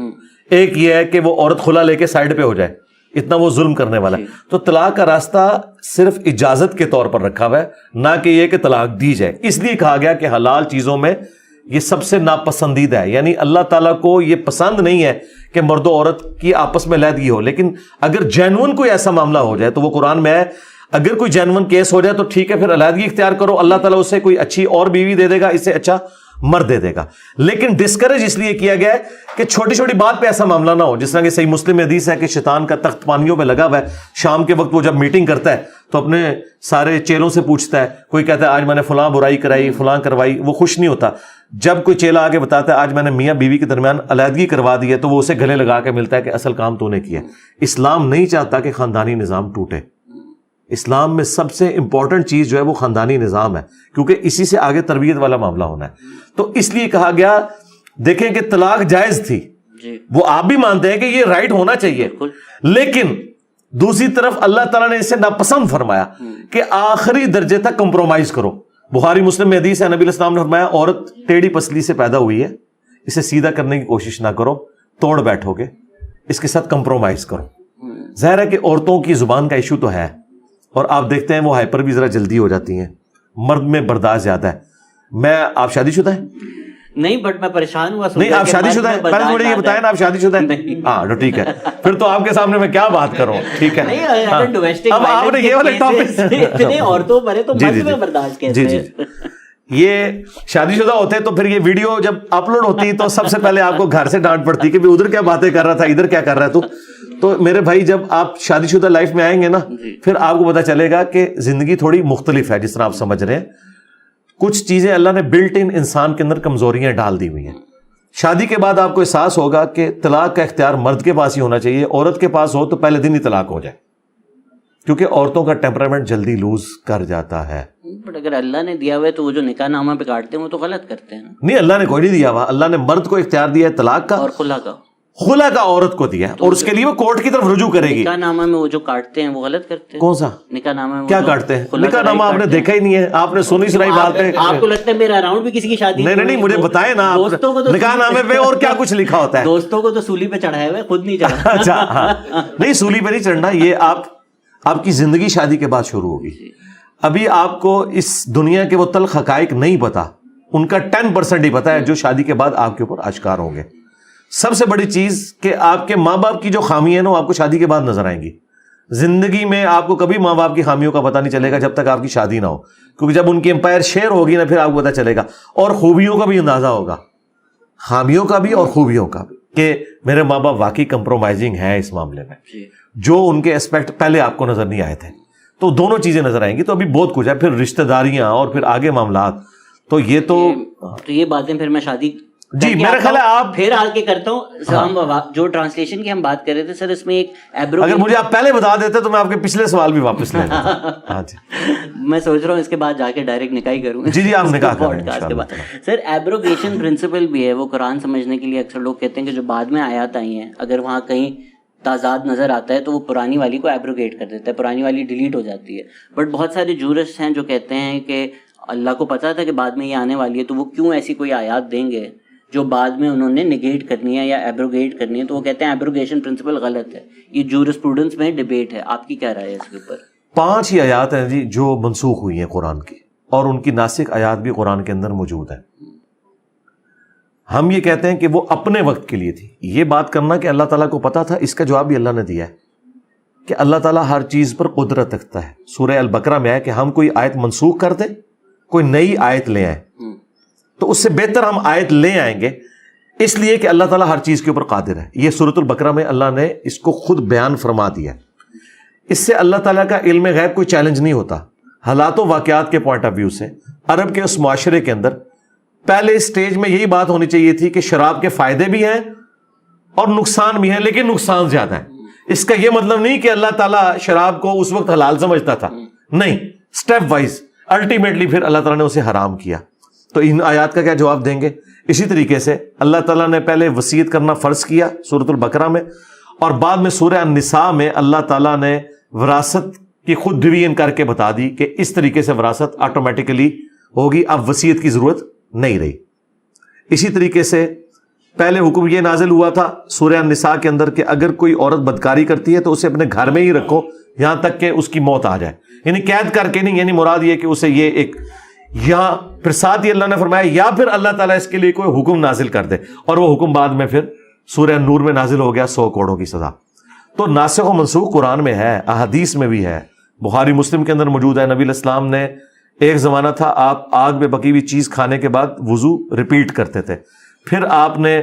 ایک یہ ہے کہ وہ عورت کھلا لے کے سائڈ پہ ہو جائے, اتنا وہ ظلم کرنے والا ہے. تو طلاق کا راستہ صرف اجازت کے طور پر رکھا ہوا ہے, نہ کہ یہ کہ طلاق دی جائے. اس لیے کہا گیا کہ حلال چیزوں میں یہ سب سے ناپسندیدہ ہے, یعنی اللہ تعالیٰ کو یہ پسند نہیں ہے کہ مرد و عورت کی آپس میں علیحدگی ہو. لیکن اگر جینون کوئی ایسا معاملہ ہو جائے تو وہ قرآن میں ہے, اگر کوئی جینون کیس ہو جائے تو ٹھیک ہے, پھر علیحدگی اختیار کرو, اللہ تعالیٰ اسے کوئی اچھی اور بیوی دے دے گا, اس سے اچھا مرد دے دے گا. لیکن ڈسکریج اس لیے کیا گیا ہے کہ چھوٹی چھوٹی بات پہ ایسا معاملہ نہ ہو. جس طرح کہ صحیح مسلم میں حدیث ہے کہ شیطان کا تخت پانیوں پہ لگا ہوا ہے, شام کے وقت وہ جب میٹنگ کرتا ہے تو اپنے سارے چیلوں سے پوچھتا ہے, کوئی کہتا ہے آج میں نے فلاں برائی کرائی, فلاں کروائی, وہ خوش نہیں ہوتا. جب کوئی چیلا آگے بتاتا ہے آج میں نے میاں بیوی کے درمیان علیحدگی کروا دی ہے, تو وہ اسے گلے لگا کے ملتا ہے کہ اصل کام تو نے کیا. اسلام نہیں چاہتا کہ خاندانی نظام ٹوٹے. اسلام میں سب سے امپورٹنٹ چیز جو ہے وہ خاندانی نظام ہے, کیونکہ اسی سے آگے تربیت والا معاملہ ہونا ہے. تو اس لیے کہا گیا, دیکھیں کہ طلاق جائز تھی, وہ آپ بھی مانتے ہیں کہ یہ رائٹ ہونا چاہیے, لیکن دوسری طرف اللہ تعالیٰ نے اسے ناپسند فرمایا کہ آخری درجے تک کمپرومائز کرو. بخاری مسلم میں حدیث ہے, نبی علیہ السلام نے فرمایا عورت ٹیڑھی پسلی سے پیدا ہوئی ہے, اسے سیدھا کرنے کی کوشش نہ کرو, توڑ بیٹھو گے, اس کے ساتھ کمپرومائز کرو. ظاہر ہے کہ عورتوں کی زبان کا ایشو تو ہے, اور آپ دیکھتے ہیں وہ ہائپر بھی ذرا جلدی ہو جاتی ہیں, مرد میں برداشت زیادہ ہے. آپ شادی شدہ ہیں؟ نہیں, بٹ میں پریشان ہوا. نہیں, آپ شادی شدہ ہیں؟ پہلے مجھے یہ بتائیں نا, آپ شادی شدہ ہیں؟ ہاں تو ٹھیک ہے, پھر تو آپ کے سامنے میں کیا بات کروں. ٹھیک ہے, اب آپ نے یہ والے ٹاپک عورتوں پر تو مرد میں برداشت کیسے ہے. یہ شادی شدہ ہوتے تو پھر یہ ویڈیو جب اپلوڈ ہوتی تو سب سے پہلے آپ کو گھر سے ڈانٹ پڑتی کہ ادھر کیا باتیں کر رہا تھا, ادھر کیا کر رہا ہے. تو میرے بھائی جب آپ شادی شدہ لائف میں آئیں گے نا, پھر آپ کو پتا چلے گا کہ زندگی تھوڑی مختلف ہے. جس طرح آپ سمجھ رہے ہیں, کچھ چیزیں اللہ نے بلٹ ان انسان کے اندر کمزوریاں ڈال دی ہوئی ہیں. شادی کے بعد آپ کو احساس ہوگا کہ طلاق کا اختیار مرد کے پاس ہی ہونا چاہیے. عورت کے پاس ہو تو پہلے دن ہی طلاق ہو جائے, کیونکہ عورتوں کا ٹیمپرامنٹ جلدی لوز کر جاتا ہے. بٹ اگر اللہ نے دیا ہوا ہے تو وہ جو نکاح نامہ پہ کاٹتے ہیں وہ تو غلط کرتے ہیں. نہیں, اللہ نے کوئی نہیں دیا ہوا. اللہ نے مرد کو اختیار دیا ہے طلاق کا, اور خلا کا. خلا کا عورت کو دیا ہے, اور اس کے لیے وہ کورٹ کی طرف رجوع کرے گی. نکاح نامہ میں وہ جو کاٹتے ہیں وہ غلط کرتے ہیں. کون سا نکاح نامہ میں کیا کاٹتے ہیں؟ نکاح نامہ آپ نے دیکھا ہی نہیں ہے, آپ نے سنی سنائی باتیں. آپ کو لگتا ہے میرا اراؤنڈ بھی کسی کی شادی نہیں, مجھے بتائیں نا نکاح نامے پہ اور کیا کچھ لکھا ہوتا ہے. دوستوں کو تو سولی پہ چڑھایا ہوا ہے, خود نہیں چڑھا. اچھا, نہیں سولی پہ نہیں چڑھنا, یہ آپ کی زندگی شادی کے بعد شروع ہوگی. ابھی آپ کو اس دنیا کے وہ تلخ حقائق نہیں پتا, ان کا 10% ہی پتا ہے جو شادی کے بعد آپ کے اوپر اشکار ہوں گے. سب سے بڑی چیز کہ آپ کے ماں باپ کی جو خامی ہے نا, وہ آپ کو شادی کے بعد نظر آئیں گی. زندگی میں آپ کو کبھی ماں باپ کی خامیوں کا پتہ نہیں چلے گا جب تک آپ کی شادی نہ ہو, کیونکہ جب ان کی امپائر شیئر ہوگی نا, پھر آپ کو پتہ چلے گا. اور خوبیوں کا بھی اندازہ ہوگا, خامیوں کا بھی اور خوبیوں کا بھی, کہ میرے ماں باپ واقعی کمپرومائزنگ ہیں اس معاملے میں, جو ان کے اسپیکٹ پہلے آپ کو نظر نہیں آئے تھے. تو دونوں چیزیں نظر آئیں گی. تو ابھی بہت کچھ ہے, پھر رشتہ داریاں اور پھر آگے معاملات. تو یہ باتیں پھر میں شادی جی میرا خیال ہے آپ پھر آ کے کرتا ہوں. جو ٹرانسلیشن کی ہم بات کر رہے تھے سر, اس میں ایک اگر مجھے آپ پہلے بتا دیتے تو میں آپ کے پچھلے سوال بھی واپس لے لیتا. میں سوچ رہا ہوں اس کے بعد جا کے ڈائریکٹ نکاح ہی کروں. جی آپ نکاح کریں کے بعد. سر ایبروگیشن پرنسپل بھی ہے, وہ قرآن سمجھنے کے لیے اکثر لوگ کہتے ہیں کہ جو بعد میں آیات آئی ہیں, اگر وہاں کہیں تضاد نظر آتا ہے تو وہ پرانی والی کو ایبروگیٹ کر دیتا ہے, پرانی والی ڈیلیٹ ہو جاتی ہے. بٹ بہت سارے جورسٹ ہیں جو کہتے ہیں کہ اللہ کو پتا تھا کہ بعد میں یہ آنے والی ہے, تو وہ کیوں ایسی کوئی آیات دیں گے جو بعد میں انہوں نے نگیٹ کرنی ہے یا ایبروگیٹ کرنی ہے. تو وہ کہتے ہیں ایبروگیشن پرنسپل غلط ہے. یہ جورسپروڈنس میں ڈیبیٹ ہے, آپ کی کیا رائے ہے اس کے اوپر؟ 5 ہی آیات ہیں جی جو منسوخ ہوئی ہیں قرآن کی, اور ان کی ناسخ آیات بھی قرآن کے اندر موجود ہیں. ہم یہ کہتے ہیں کہ وہ اپنے وقت کے لیے تھی. یہ بات کرنا کہ اللہ تعالیٰ کو پتا تھا, اس کا جواب بھی اللہ نے دیا ہے کہ اللہ تعالیٰ ہر چیز پر قدرت رکھتا ہے. سورہ البقرہ میں ہے کہ ہم کوئی آیت منسوخ کر دیں, کوئی نئی آیت لے آئیں, تو اس سے بہتر ہم آیت لے آئیں گے, اس لیے کہ اللہ تعالیٰ ہر چیز کے اوپر قادر ہے. یہ سورۃ البقرہ میں اللہ نے اس کو خود بیان فرما دیا. اس سے اللہ تعالیٰ کا علم غیب کوئی چیلنج نہیں ہوتا. حالات و واقعات کے پوائنٹ آف ویو سے عرب کے اس معاشرے کے اندر پہلے اسٹیج میں یہی بات ہونی چاہیے تھی کہ شراب کے فائدے بھی ہیں اور نقصان بھی ہیں, لیکن نقصان زیادہ ہے. اس کا یہ مطلب نہیں کہ اللہ تعالیٰ شراب کو اس وقت حلال سمجھتا تھا, نہیں, اسٹیپ وائز الٹیمیٹلی پھر اللہ تعالیٰ نے اسے حرام کیا. تو ان آیات کا کیا جواب دیں گے؟ اسی طریقے سے اللہ تعالیٰ نے پہلے وصیت کرنا فرض کیا سورۃ البقرہ میں, اور بعد میں سورہ النساء میں اللہ تعالیٰ نے وراثت کی خود ڈویژن کر کے بتا دی کہ اس طریقے سے وراثت آٹومیٹیکلی ہوگی, اب وصیت کی ضرورت نہیں رہی. اسی طریقے سے پہلے حکم یہ نازل ہوا تھا سورہ النساء کے اندر کہ اگر کوئی عورت بدکاری کرتی ہے تو اسے اپنے گھر میں ہی رکھو یہاں تک کہ اس کی موت آ جائے, یعنی قید کر کے نہیں, یعنی مراد یہ کہ اسے یہ ایک, یا پھر ساتھ ہی اللہ نے فرمایا یا پھر اللہ تعالیٰ اس کے لیے کوئی حکم نازل کر دے, اور وہ حکم بعد میں پھر سورہ نور میں نازل ہو گیا 100 کوڑوں کی سزا. تو ناسخ و منسوخ قرآن میں ہے, احادیث میں بھی ہے, بخاری مسلم کے اندر موجود ہے. نبی علیہ السلام نے ایک زمانہ تھا آپ آگ میں پکی ہوئی چیز کھانے کے بعد وضو ریپیٹ کرتے تھے. پھر آپ نے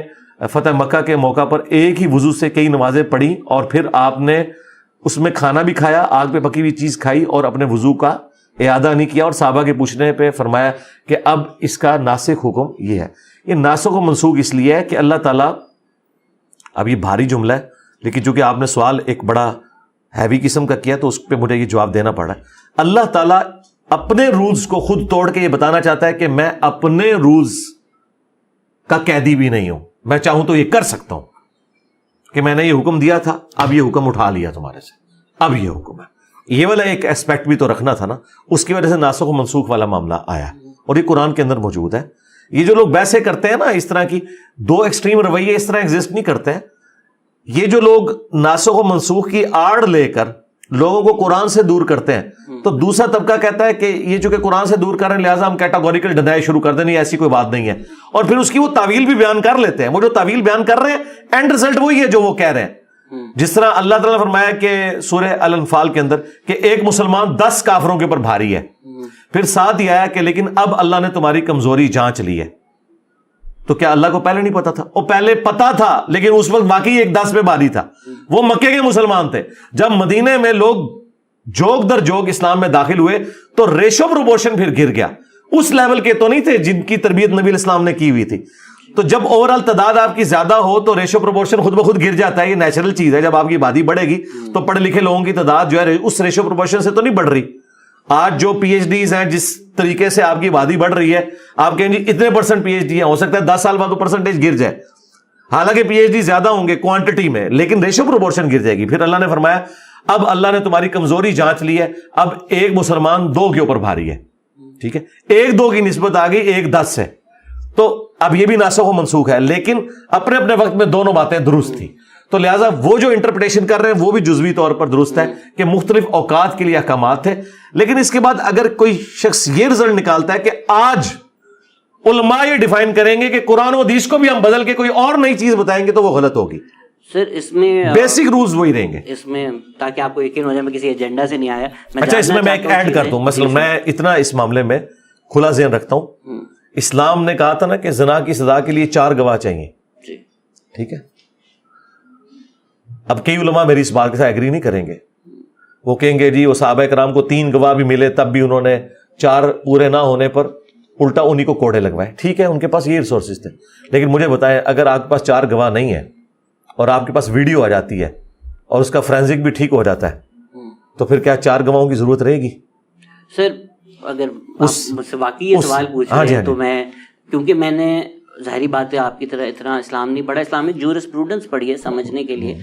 فتح مکہ کے موقع پر ایک ہی وضو سے کئی نمازیں پڑھی اور پھر آپ نے اس میں کھانا بھی کھایا, آگ پہ پکی ہوئی چیز کھائی اور اپنے وضو کا اعادہ نہیں کیا, اور صحابہ کے پوچھنے پہ فرمایا کہ اب اس کا ناسخ حکم یہ ہے. یہ ناسخ و منسوخ اس لیے ہے کہ اللہ تعالیٰ, اب یہ بھاری جملہ ہے لیکن چونکہ آپ نے سوال ایک بڑا ہیوی قسم کا کیا تو اس پہ مجھے یہ جواب دینا پڑا ہے. اللہ تعالیٰ اپنے رولز کو خود توڑ کے یہ بتانا چاہتا ہے کہ میں اپنے رولز کا قیدی بھی نہیں ہوں, میں چاہوں تو یہ کر سکتا ہوں کہ میں نے یہ حکم دیا تھا, اب یہ حکم اٹھا لیا تمہارے سے, اب یہ حکم ہے. یہ والا ایک اسپیکٹ بھی تو رکھنا تھا نا, اس کی وجہ سے ناسخ و منسوخ والا معاملہ آیا اور یہ قرآن کے اندر موجود ہے. یہ جو لوگ بحثیں کرتے ہیں نا, اس طرح کی دو ایکسٹریم رویے اس طرح ایگزسٹ نہیں کرتے ہیں. یہ جو لوگ ناسخ و منسوخ کی آڑ لے کر لوگوں کو قرآن سے دور کرتے ہیں, تو دوسرا طبقہ کہتا ہے کہ یہ چونکہ قرآن سے دور کر رہے ہیں لہٰذا ہم کیٹاگوریکل ڈینائی شروع کر دیں, نہیں ایسی کوئی بات نہیں ہے, اور پھر اس کی وہ تعویل بھی بیان کر لیتے ہیں. وہ جو تعویل بیان کر رہے ہیں اینڈ رزلٹ وہی ہے جو وہ کہہ رہے ہیں. جس طرح اللہ تعالیٰ نے فرمایا کہ سورہ الانفال کے اندر کہ ایک مسلمان 10 کافروں کے اوپر بھاری ہے, پھر ساتھ یہ آیا کہ لیکن اب اللہ نے تمہاری کمزوری جانچ لی ہے. تو کیا اللہ کو پہلے نہیں پتا تھا؟ وہ پہلے پتا تھا لیکن اس وقت واقعی ایک 10 پہ بھاری تھا. وہ مکے کے مسلمان تھے. جب مدینے میں لوگ جوگ در جوگ اسلام میں داخل ہوئے تو ریشو پروپورشن پھر گر گیا. اس لیول کے تو نہیں تھے جن کی تربیت نبی الاسلام نے کی ہوئی تھی. تو جب اوور آل تعداد آپ کی زیادہ ہو تو ریشو پروپورشن خود بخود گر جاتا ہے. یہ نیچرل چیز ہے. جب آپ کی آبادی بڑھے گی تو پڑھے لکھے لوگوں کی تعداد جو ہے اس ریشو پروپورشن سے تو نہیں بڑھ رہی. آج جو پی ایچ ڈیز ہیں, جس طریقے سے آپ کی آبادی بڑھ رہی ہے, آپ کہیں جی اتنے % پی ایچ ڈی ہیں, ہو سکتا ہے 10 سال بعد وہ پرسنٹیج گر جائے. حالانکہ پی ایچ ڈی زیادہ ہوں گے کوانٹٹی میں, لیکن ریشو پروپورشن گر جائے گی. پھر اللہ نے فرمایا اب اللہ نے تمہاری کمزوری جانچ لی ہے, اب ایک مسلمان 2 کے اوپر بھاری ہے. ٹھیک ہے, 1-2 کی نسبت آ گئی 1-10 سے. تو اب یہ بھی ناسخ و منسوخ ہے, لیکن اپنے اپنے وقت میں دونوں باتیں درست تھی. تو لہٰذا وہ جو انٹرپریٹیشن کر رہے ہیں وہ بھی جزوی طور پر درست ہے کہ مختلف اوقات کے لیے احکامات تھے. لیکن اس کے بعد اگر کوئی شخص یہ رزلٹ نکالتا ہے کہ آج علماء یہ ڈیفائن کریں گے کہ قرآن و حدیث کو بھی ہم بدل کے کوئی اور نئی چیز بتائیں گے, تو وہ غلط ہوگی. سر اس میں بیسک رولز وہی رہیں گے. اس میں تاکہ آپ کو یقین ہو جائے میں کسی ایجنڈا سے نہیں آیا. اچھا, اس میں میں ایک ایڈ کرتا ہوں. مثلا میں اتنا اس معاملے میں کھلا ذہن رکھتا ہوں. اسلام نے کہا تھا نا کہ زنا کی سزا کے لیے 4 گواہ چاہیے. ٹھیک ہے, اب کئی علماء میری اس بات کے ساتھ ایگری نہیں کریں گے. وہ کہیں گے جی وہ صحابہ کرام کو 3 گواہ بھی ملے تب بھی انہوں نے 4 پورے نہ ہونے پر الٹا انہی کو کوڑے لگوائے. ٹھیک ہے, ان کے پاس یہ ریسورسز تھے. لیکن مجھے بتائیں اگر آپ کے پاس 4 گواہ نہیں ہے اور آپ کے پاس ویڈیو آ جاتی ہے اور اس کا فرینزک بھی ٹھیک ہو جاتا ہے, تو پھر کیا 4 گواہوں کی ضرورت رہے گی؟ سر اگر مجھ سے واقعی یہ سوال پوچھ رہے ہیں تو میں, کیونکہ میں نے ظاہری بات ہے آپ کی طرح اتنا اسلام نہیں پڑھا, اسلامک جورسپروڈنس پڑھی ہے سمجھنے کے لیے.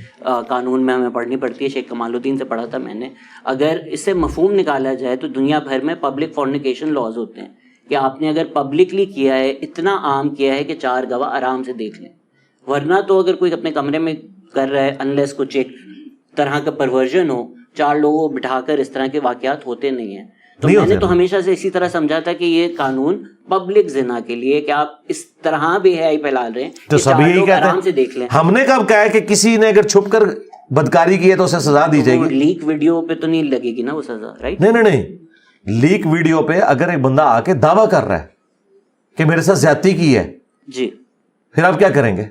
قانون میں ہمیں پڑھنی پڑتی ہے, شیخ کمال الدین سے پڑھا تھا میں نے. اگر اس سے مفہوم نکالا جائے تو دنیا بھر میں پبلک فورنیکیشن لاز ہوتے ہیں کہ آپ نے اگر پبلکلی کیا ہے, اتنا عام کیا ہے کہ 4 گواہ آرام سے دیکھ لیں. ورنہ تو اگر کوئی اپنے کمرے میں کر رہا ہے, انلیس کچھ ایک طرح کا پرورژن ہو, 4 لوگوں کو بٹھا کر اس طرح کے واقعات ہوتے نہیں ہیں. تو میں نے تو ہمیشہ سے اسی طرح سمجھا تھا کہ یہ قانون پبلک زنا کے لیے کہ آپ اس طرح بے حیائی پھیلا رہے ہیں تو سب یہی کہتے آرام سے دیکھ لیں. ہم نے کب کہا ہے کہ کسی نے اگر چھپ کر بدکاری کی ہے تو اسے سزا دی جائے گی؟ لیک ویڈیو پہ تو نہیں لگے گی نا وہ سزا, رائٹ؟ نہیں, لیک ویڈیو پہ اگر ایک بندہ آ کے دعویٰ کر رہا ہے کہ میرے ساتھ زیادتی کی ہے جی, پھر آپ کیا کریں گے؟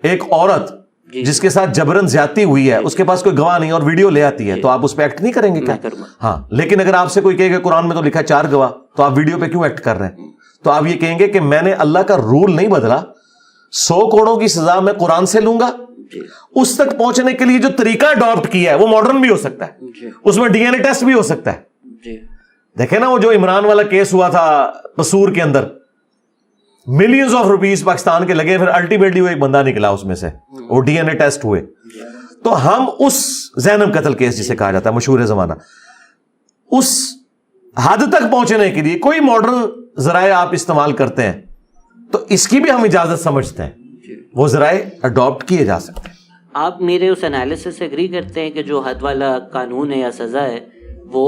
ایک عورت جس کے ساتھ جبرن زیادتی ہوئی ہے اس کے پاس کوئی گواہ نہیں اور ویڈیو لے آتی ہے, تو آپ اس پہ ایکٹ نہیں کریں گے کیا؟ ہاں, لیکن اگر آپ سے کوئی کہے کہ قرآن میں تو لکھا 4 گواہ, تو آپ ویڈیو پہ کیوں ایکٹ کر رہے ہیں؟ تو آپ یہ کہیں گے کہ میں نے اللہ کا رول نہیں بدلا, 100 کروڑوں کی سزا میں قرآن سے لوں گا. اس تک پہنچنے کے لیے جو طریقہ اڈاپٹ کیا ہے وہ ماڈرن بھی ہو سکتا ہے, اس میں ڈی این اے ٹیسٹ بھی ہو سکتا ہے. دیکھیں نا وہ جو عمران والا کیس ہوا تھا قصور کے اندر, ملینز آف روپیز پاکستان کے لگے, پھر الٹیمیٹلی وہ ایک بندہ نکلا اس میں سے, وہ ڈی این اے ٹیسٹ ہوئے. تو ہم اس زینب قتل کیس جسے کہا جاتا ہے مشہور زمانہ, اس حد تک پہنچنے کے لیے کوئی ماڈرن ذرائع آپ استعمال کرتے ہیں تو اس کی بھی ہم اجازت سمجھتے ہیں, وہ ذرائع اڈاپٹ کیے جا سکتے ہیں. آپ میرے اس انالیسس سے اگری کرتے ہیں کہ جو حد والا قانون ہے یا سزا ہے وہ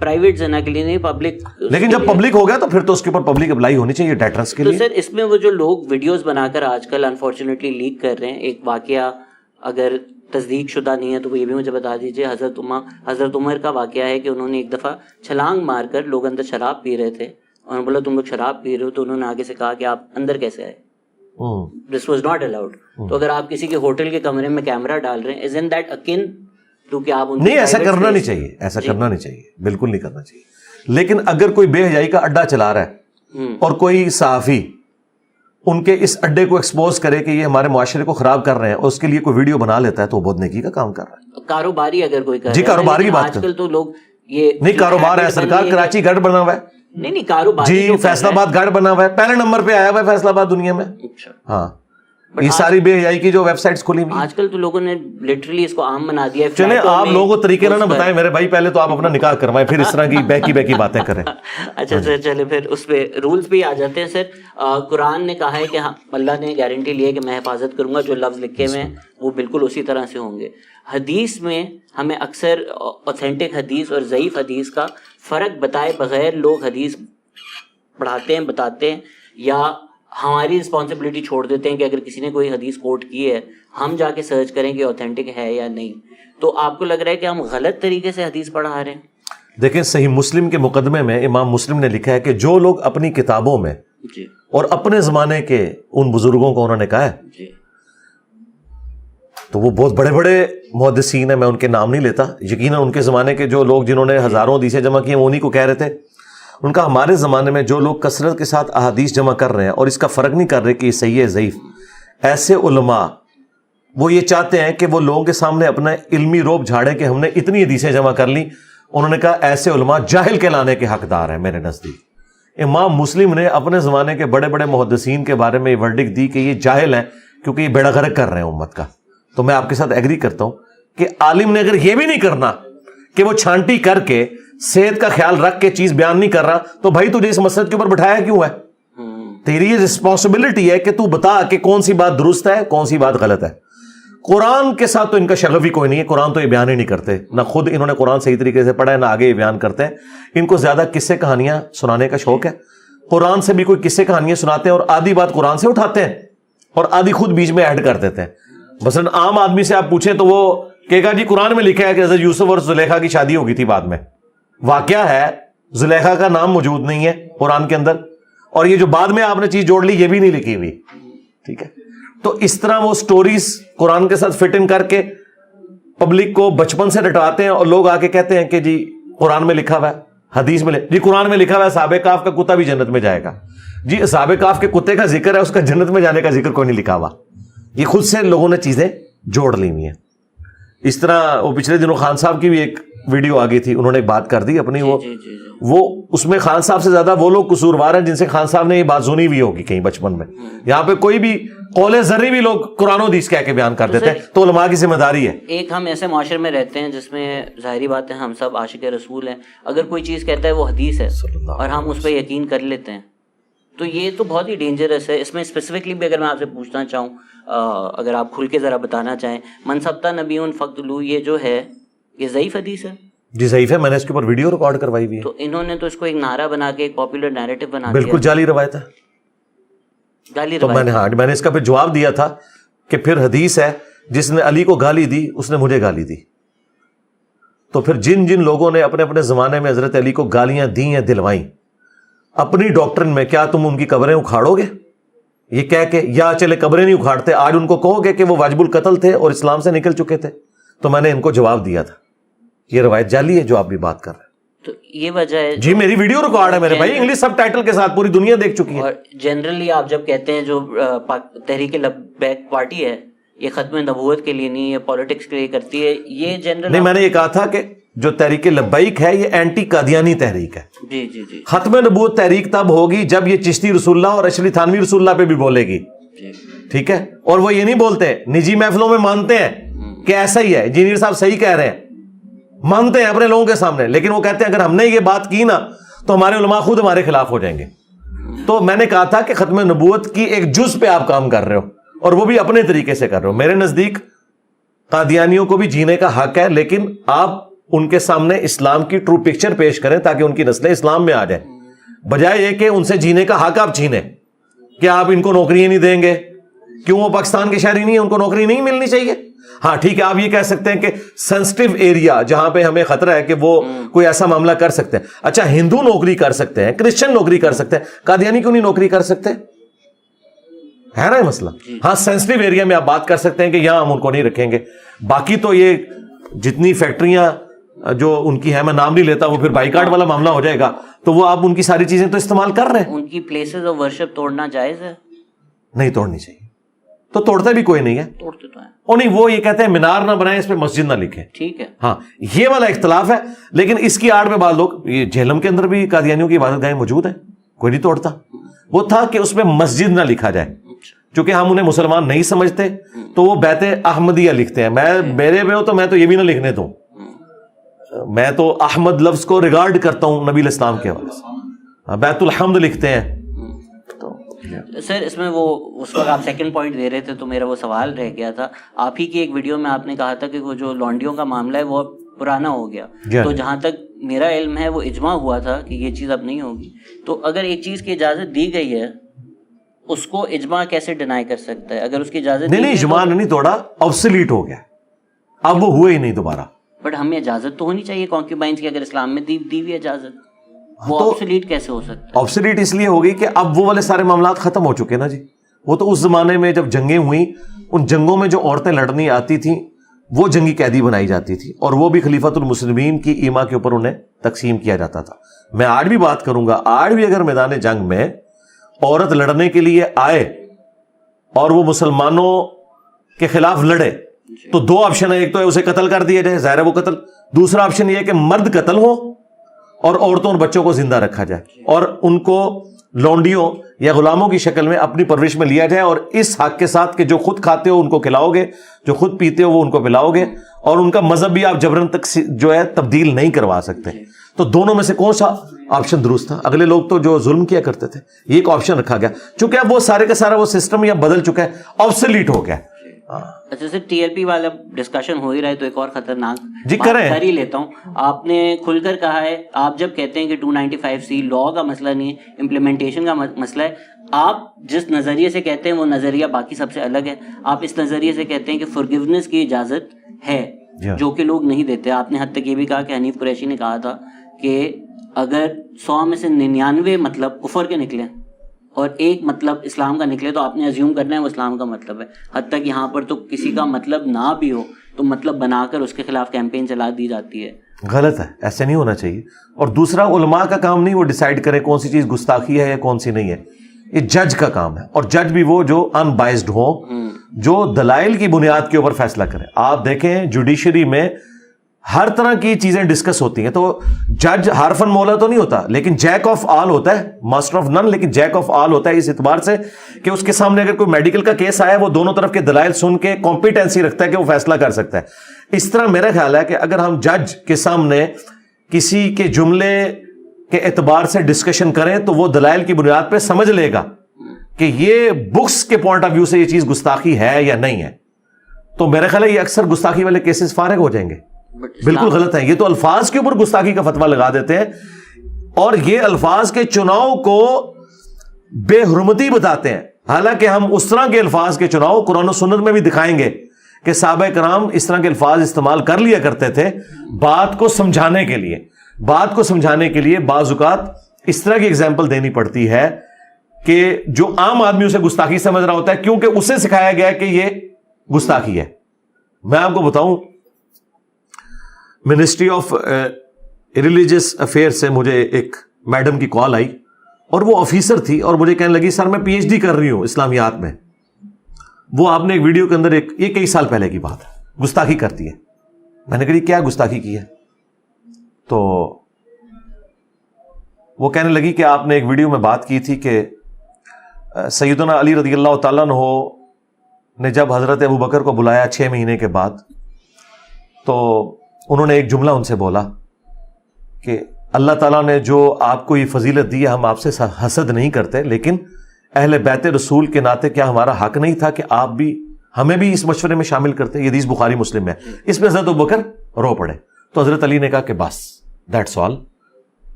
پرائیویٹ زنا کے لیے نہیں, پبلک, لیکن جب پبلک ہو گیا تو پھر تو اس کے اوپر پبلک اپلائی ہونی چاہیے ڈیٹرنس کے لیے. تو سر اس میں وہ جو لوگ ویڈیوز بنا کر آج کل انفارچونیٹلی لیک کر رہے ہیں, ایک واقعہ اگر تصدیق شدہ نہیں ہے تو وہ یہ بھی مجھے بتا دیجیے. حضرت عمر کا واقعہ ہے کہ انہوں نے ایک دفعہ چھلانگ مار کر لوگ اندر شراب پی رہے تھے اور بولا تم لوگ شراب پی رہے ہو, تو انہوں نے آگے سے کہا کہ آپ اندر کیسے آئے. This was not allowed. تو اگر آپ کسی کے ہوٹل کے کمرے میں کیمرہ ڈال رہے ہیں, isn't that akin to کہ آپ نہیں, ایسا کرنا نہیں چاہیے, ایسا کرنا نہیں چاہیے, بالکل نہیں کرنا چاہیے. لیکن اگر کوئی بے حیائی کا اڈا چلا رہا ہے اور کوئی صحافی ان کے اس اڈے کو ایکسپوز کرے کہ یہ ہمارے معاشرے کو خراب کر رہے ہیں اور اس کے لیے کوئی ویڈیو بنا لیتا ہے تو وہ بہت نیکی کا کام کر رہا ہے. کاروباری اگر کوئی کر جی, کاروبار کی بات آج کل تو لوگ یہ نہیں, کاروبار ہے سرکار. کراچی گڑھ بنا ہوا ہے, نہیں کاروبار جی, فیصلہ آباد گڑھ بنا ہوا ہے, پہلے نمبر پہ آیا ہوا ہے فیصلہ آباد دنیا میں. ہاں, یہ ساری بے حیائی کی جو ویب سائٹس کھلی ہوئی آج کل تو لوگوں نے لٹرلی اس کو عام بنا دیا ہے. چلیں آپ لوگوں کو طریقے نہ بتائیں میرے بھائی, پہلے تو آپ اپنا نکاح کروائیں پھر اس طرح کی بہکی باتیں کریں. اچھا سر, چلے پھر اس پہ رولز بھی آ جاتے ہیں. سر قرآن نے کہا ہے کہ اللہ نے گارنٹی لی ہے کہ میں حفاظت کروں گا, جو لفظ لکھے ہوئے ہیں وہ بالکل اسی طرح سے ہوں گے. حدیث میں ہمیں اکثر اوتھینٹک حدیث اور ضعیف حدیث کا فرق بتائے بغیر لوگ حدیث پڑھاتے ہیں, بتاتے ہیں, یا ہماری رسپانسبلٹی چھوڑ دیتے ہیں کہ اگر کسی نے کوئی حدیث کوٹ کی ہے ہم جا کے سرچ کریں کہ اوتھینٹک ہے یا نہیں. تو آپ کو لگ رہا ہے کہ ہم غلط طریقے سے حدیث پڑھا رہے ہیں؟ دیکھیں, صحیح مسلم کے مقدمے میں امام مسلم نے لکھا ہے کہ جو لوگ اپنی کتابوں میں اور اپنے زمانے کے ان بزرگوں کو انہوں نے کہا ہے, تو وہ بہت بڑے بڑے محدثین ہیں, میں ان کے نام نہیں لیتا, یقیناً ان کے زمانے کے جو لوگ جنہوں نے ہزاروں حدیثیں جمع کی ہیں وہ انہی کو کہہ رہے تھے. ان کا ہمارے زمانے میں جو لوگ کثرت کے ساتھ احادیث جمع کر رہے ہیں اور اس کا فرق نہیں کر رہے کہ یہ صحیح ہے ضعیف, ایسے علماء وہ یہ چاہتے ہیں کہ وہ لوگوں کے سامنے اپنا علمی روب جھاڑیں کہ ہم نے اتنی حدیثیں جمع کر لی. انہوں نے کہا ایسے علماء جاہل کہلانے کے حقدار ہیں میرے نزدیک. امام مسلم نے اپنے زمانے کے بڑے بڑے محدثین کے بارے میں یہ ورڈکٹ دی کہ یہ جاہل ہیں کیونکہ یہ بیڑا غرق کر رہے ہیں امت کا. تو میں آپ کے ساتھ ایگری کرتا ہوں کہ عالم نے اگر یہ بھی نہیں کرنا کہ وہ چھانٹی کر کے صحت کا خیال رکھ کے چیز بیان نہیں کر رہا, تو بھائی تجھے اس مسجد کے اوپر بٹھایا کیوں ہے؟ تیری یہ رسپانسبلٹی ہے کہ تو بتا کہ کون سی بات درست ہے کون سی بات غلط ہے. قرآن کے ساتھ تو ان کا شغف ہی کوئی نہیں ہے, قرآن تو یہ بیان ہی نہیں کرتے, نہ خود انہوں نے قرآن صحیح طریقے سے پڑھا ہے نہ آگے یہ بیان کرتے ہیں. ان کو زیادہ قصے کہانیاں سنانے کا شوق ہے, قرآن سے بھی کوئی قصے کہانیاں سناتے ہیں اور آدھی بات قرآن سے اٹھاتے ہیں اور آدھی خود بیچ میں ایڈ کر دیتے ہیں. مثلاً عام آدمی سے آپ پوچھیں تو وہ کہے گا جی قرآن میں لکھا ہے کہ حضرت یوسف اور زلیخا کی شادی ہوگی تھی بعد میں. واقعہ ہے, زلیخا کا نام موجود نہیں ہے قرآن کے اندر, اور یہ جو بعد میں آپ نے چیز جوڑ لی یہ بھی نہیں لکھی ہوئی. ٹھیک ہے, تو اس طرح وہ سٹوریز قرآن کے ساتھ فٹ ان کر کے پبلک کو بچپن سے رٹواتے ہیں اور لوگ آ کے کہتے ہیں کہ جی قرآن میں لکھا ہوا ہے, حدیث میں جی قرآن میں لکھا ہوا ہے اصحاب کہف کا کتا بھی جنت میں جائے گا. جی اصحاب کہف کے کتے کا ذکر ہے, اس کا جنت میں جانے کا ذکر کوئی نہیں لکھا ہوا. یہ خود سے لوگوں نے چیزیں جوڑ لی ہوئی ہیں. اس طرح وہ پچھلے دنوں خان صاحب کی بھی ایک ویڈیو آ گئی تھی, انہوں نے ایک بات کر دی اپنی, وہ اس میں خان صاحب سے زیادہ وہ لوگ قصوروار ہیں جن سے خان صاحب نے یہ بات سنی ہوئی ہوگی کہیں بچپن میں. یہاں پہ کوئی بھی قول ذرے بھی لوگ قرآن و حدیث کہہ کے بیان کر دیتے ہیں, تو علماء کی ذمہ داری ہے. ایک ہم ایسے معاشرے میں رہتے ہیں جس میں ظاہری بات ہے ہم سب عاشق رسول ہیں, اگر کوئی چیز کہتا ہے وہ حدیث ہے اور ہم اس پہ یقین کر لیتے ہیں, تو یہ تو بہت ہی ڈینجرس ہے. اس میں اسپیسیفکلی بھی اگر میں آپ سے پوچھنا چاہوں, اگر آپ کھل کے ذرا بتانا چاہیں, منصبتا نبی فقتلو یہ جو ہے یہ ضعیف حدیث ہے؟ جی ضعیف ہے, میں نے اس کے اوپر ویڈیو ریکارڈ کروائی ہوئی ہے. تو انہوں نے تو اس کو ایک نعرہ بنا کے ایک پاپولر نیریٹو بنا دیا. بالکل جعلی روایت ہے, گالی تو میں نے اس کا پھر جواب دیا تھا کہ پھر حدیث ہے جس نے علی کو گالی دی اس نے مجھے گالی دی. تو پھر جن جن لوگوں نے اپنے اپنے زمانے میں حضرت علی کو گالیاں دی ہیں دلوائیں, اپنی ڈاکٹرن میں کیا تم ان کی قبریں اکھاڑو گے یہ کہہ کے, یا چلے قبریں نہیں اکھاڑتے آج ان کو کہو گے کہ وہ واجب القتل تھے اور اسلام سے نکل چکے تھے؟ تو میں نے ان کو جواب دیا تھا یہ روایت جعلی ہے جو آپ بھی بات کر رہے ہیں. تو یہ وجہ ہے جی, میری ویڈیو ریکارڈ ہے میرے بھائی, انگلش سب ٹائٹل کے ساتھ, پوری دنیا دیکھ چکی ہے. اور جنرلی آپ جب کہتے ہیں جو تحریک لبیک پارٹی ہے یہ ختم نبوت کے لیے نہیں, یہ پالیٹکس کے لیے کرتی ہے, یہ جنرل نہیں, میں نے یہ کہا تھا کہ جو تحریک لبیک ہے یہ اینٹی قادیانی تحریک ہے. جی جی جی, ختم نبوت تحریک تب ہوگی جب یہ چشتی رسول اللہ اور اشری تھانوی رسول اللہ پہ بھی بولے گی. ٹھیک ہے, اور وہ یہ نہیں بولتے, نجی محفلوں میں مانتے ہیں کہ ایسا ہی ہے, انجینئر صاحب صحیح کہہ رہے ہیں, مانتے ہیں اپنے لوگوں کے سامنے, لیکن وہ کہتے ہیں اگر ہم نے یہ بات کی نا تو ہمارے علماء خود ہمارے خلاف ہو جائیں گے. تو میں نے کہا تھا کہ ختم نبوت کی ایک جز پہ آپ کام کر رہے ہو اور وہ بھی اپنے طریقے سے کر رہے ہو. میرے نزدیک قادیانیوں کو بھی جینے کا حق ہے, لیکن آپ ان کے سامنے اسلام کی ٹرو پکچر پیش کریں تاکہ ان کی نسلیں اسلام میں آ جائیں, بجائے یہ کہ ان سے جینے کا حق آپ چھینیں کہ آپ ان کو نوکریاں نہیں دیں گے. کیوں وہ پاکستان کے شہری نہیں ہیں, ان کو نوکری نہیں ملنی چاہیے؟ ہاں ٹھیک ہے, آپ یہ کہہ سکتے ہیں کہ سینسٹیو ایریا جہاں پہ ہمیں خطرہ ہے کہ وہ کوئی ایسا معاملہ کر سکتے ہیں. اچھا, ہندو نوکری کر سکتے ہیں, کرسچن نوکری کر سکتے ہیں, قادیانی کیوں نہیں نوکری کر سکتے؟ ہے نا یہ مسئلہ. ہاں سینسٹیو ایریا میں آپ بات کر سکتے ہیں کہ یہاں ہم ان کو نہیں رکھیں گے. باقی تو یہ جتنی فیکٹریاں جو ان کی ہیں, میں نام نہیں لیتا, وہ پھر بائیکاٹ والا معاملہ ہو جائے گا, تو وہ آپ ان کی ساری چیزیں تو استعمال کر رہے ہیں. ان کی پلیسز آف ورشپ توڑنا جائز ہے؟ نہیں توڑنی چاہیے. تو توڑتا بھی کوئی نہیں ہے. توڑتے تو ہیں. او نہیں, وہ یہ کہتے ہیں مینار نہ بنائیں, اس پہ مسجد نہ لکھیں. ٹھیک ہے, ہاں یہ والا اختلاف ہے. لیکن اس کی آڑ میں بعض لوگ, یہ جہلم کے اندر بھی قادیانیوں کی عبادت گاہیں موجود ہیں, کوئی نہیں توڑتا. وہ تھا کہ اس میں مسجد نہ لکھا جائے, چونکہ ہم انہیں مسلمان نہیں سمجھتے تو وہ بیت احمدیہ لکھتے ہیں. میں میرے میں ہو تو میں تو یہ بھی نہ لکھنے دوں, میں تو احمد لفظ کو ریگارڈ کرتا ہوں نبی الاسلام کے حوالے سے. بیت الحمد لکھتے ہیں. سر اس میں وہ اس وقت آپ سیکنڈ پوائنٹ دے رہے تھے تو میرا وہ سوال رہ گیا تھا. آپ ہی کی ایک ویڈیو میں آپ نے کہا تھا کہ وہ جو لانڈیوں کا معاملہ ہے وہ پرانا ہو گیا. تو جہاں تک میرا علم ہے وہ اجماع ہوا تھا کہ یہ چیز اب نہیں ہوگی. تو اگر ایک چیز کی اجازت دی گئی ہے اس کو اجماع کیسے ڈینائی کر سکتا ہے؟ اگر اس کی اجازت نہیں, اجماع نہیں توڑا, آبسلیٹ ہو گیا, اب وہ ہوئے ہی نہیں دوبارہ. بٹ ہمیں اجازت تو ہونی چاہیے کانکیوبائنس کی, اگر اسلام میں دی ہوئی اجازت, وہ آبسلیٹ کیسے ہو سکتا ہے؟ آبسلیٹ اس لیے ہوگی کہ اب وہ والے سارے معاملات ختم ہو چکے نا جی. وہ تو اس زمانے میں جب جنگیں ہوئیں, ان جنگوں میں جو عورتیں لڑنی آتی تھیں وہ جنگی قیدی بنائی جاتی تھی, اور وہ بھی خلیفۃ المسلمین کی ایما کے اوپر انہیں تقسیم کیا جاتا تھا. میں آج بھی بات کروں گا, آج بھی اگر میدان جنگ میں عورت لڑنے کے لیے آئے اور وہ مسلمانوں کے خلاف لڑے تو دو آپشن ہے, ایک تو ہے اسے قتل کر دیا جائے, ظاہر ہے وہ قتل. دوسرا آپشن یہ ہے کہ مرد قتل ہو اور عورتوں اور بچوں کو زندہ رکھا جائے اور ان کو لونڈیوں یا غلاموں کی شکل میں اپنی پرورش میں لیا جائے, اور اس حق کے ساتھ کہ جو خود کھاتے ہو ان کو کھلاؤ گے, جو خود پیتے ہو وہ ان کو پلاؤ گے, اور ان کا مذہب بھی آپ جبرن تک جو ہے تبدیل نہیں کروا سکتے. تو دونوں میں سے کون سا آپشن درست تھا؟ اگلے لوگ تو جو ظلم کیا کرتے تھے, یہ ایک آپشن رکھا گیا. چونکہ اب وہ سارے کا سارا وہ سسٹم یا بدل چکا ہے, آبسلیٹ ہو گیا. اچھا سر, ٹی ایل پی والا ڈسکشن ہو ہی رہا ہے تو ایک اور خطرناک جی کریں کر ہی لیتا ہوں. آپ نے کھل کر کہا ہے, آپ جب کہتے ہیں کہ 295C لا کا مسئلہ نہیں ہے, امپلیمنٹیشن کا مسئلہ ہے, آپ جس نظریے سے کہتے ہیں وہ نظریہ باقی سب سے الگ ہے. آپ اس نظریے سے کہتے ہیں کہ فورگیونیس کی اجازت ہے, جو کہ لوگ نہیں دیتے. آپ نے حد تک یہ بھی کہا کہ حنیف قریشی نے کہا تھا کہ اگر 100 میں سے 99 مطلب کفر کے نکلے اور ایک مطلب اسلام کا نکلے تو آپ نے ازیوم کرنا ہے وہ اسلام کا مطلب ہے. حد تک یہاں پر تو کسی کا مطلب نہ بھی ہو تو مطلب بنا کر اس کے خلاف کیمپین چلا دی جاتی ہے. غلط ہے, ایسے نہیں ہونا چاہیے. اور دوسرا, علماء کا کام نہیں وہ ڈیسائیڈ کرے کون سی چیز گستاخی ہے یا کون سی نہیں ہے, یہ جج کا کام ہے. اور جج بھی وہ جو ان بائزڈ ہو, جو دلائل کی بنیاد کے اوپر فیصلہ کرے. آپ دیکھیں جوڈیشری میں ہر طرح کی چیزیں ڈسکس ہوتی ہیں, تو جج حرفن مولا تو نہیں ہوتا لیکن جیک آف آل ہوتا ہے, ماسٹر آف نن لیکن جیک آف آل ہوتا ہے, اس اعتبار سے کہ اس کے سامنے اگر کوئی میڈیکل کا کیس آیا وہ دونوں طرف کے دلائل سن کے کمپیٹنسی رکھتا ہے کہ وہ فیصلہ کر سکتا ہے. اس طرح میرا خیال ہے کہ اگر ہم جج کے سامنے کسی کے جملے کے اعتبار سے ڈسکشن کریں تو وہ دلائل کی بنیاد پہ سمجھ لے گا کہ یہ بکس کے پوائنٹ آف ویو سے یہ چیز گستاخی ہے یا نہیں ہے. تو میرا خیال ہے یہ اکثر گستاخی والے کیسز فارغ ہو جائیں گے. بالکل غلط ہے, یہ تو الفاظ کے اوپر گستاخی کا فتویٰ لگا دیتے ہیں اور یہ الفاظ کے چناؤ کو بے حرمتی بتاتے ہیں. حالانکہ ہم اس طرح کے الفاظ کے چناؤ قرآن و سنت میں بھی دکھائیں گے کہ صحابہ کرام اس طرح کے الفاظ استعمال کر لیا کرتے تھے بات کو سمجھانے کے لیے. بات کو سمجھانے کے لیے بعض اوقات اس طرح کی ایگزامپل دینی پڑتی ہے کہ جو عام آدمی اسے گستاخی سمجھ رہا ہوتا ہے کیونکہ اسے سکھایا گیا کہ یہ گستاخی ہے. میں آپ کو بتاؤں, منسٹری آف ریلیجس افیئر سے مجھے ایک میڈم کی کال آئی اور وہ آفیسر تھی اور مجھے کہنے لگی سر میں پی ایچ ڈی کر رہی ہوں اسلامیات میں. وہ آپ نے ایک ویڈیو کے اندر یہ کئی سال پہلے کی بات ہے, گستاخی کرتی ہے. میں نے کہا کیا گستاخی کی ہے؟ تو وہ کہنے لگی کہ آپ نے ایک ویڈیو میں بات کی تھی کہ سیدنا علی رضی اللہ تعالیٰ عنہ نے جب حضرت ابو بکر کو بلایا 6 مہینے کے بعد تو انہوں نے ایک جملہ ان سے بولا کہ اللہ تعالیٰ نے جو آپ کو یہ فضیلت دی ہے ہم آپ سے حسد نہیں کرتے, لیکن اہل بیت رسول کے ناطے کیا ہمارا حق نہیں تھا کہ آپ بھی ہمیں بھی اس مشورے میں شامل کرتے؟ یہ حدیث بخاری مسلم میں. اس میں حضرت ابوبکر رو پڑے. تو حضرت علی نے کہا کہ بس دیٹس آل,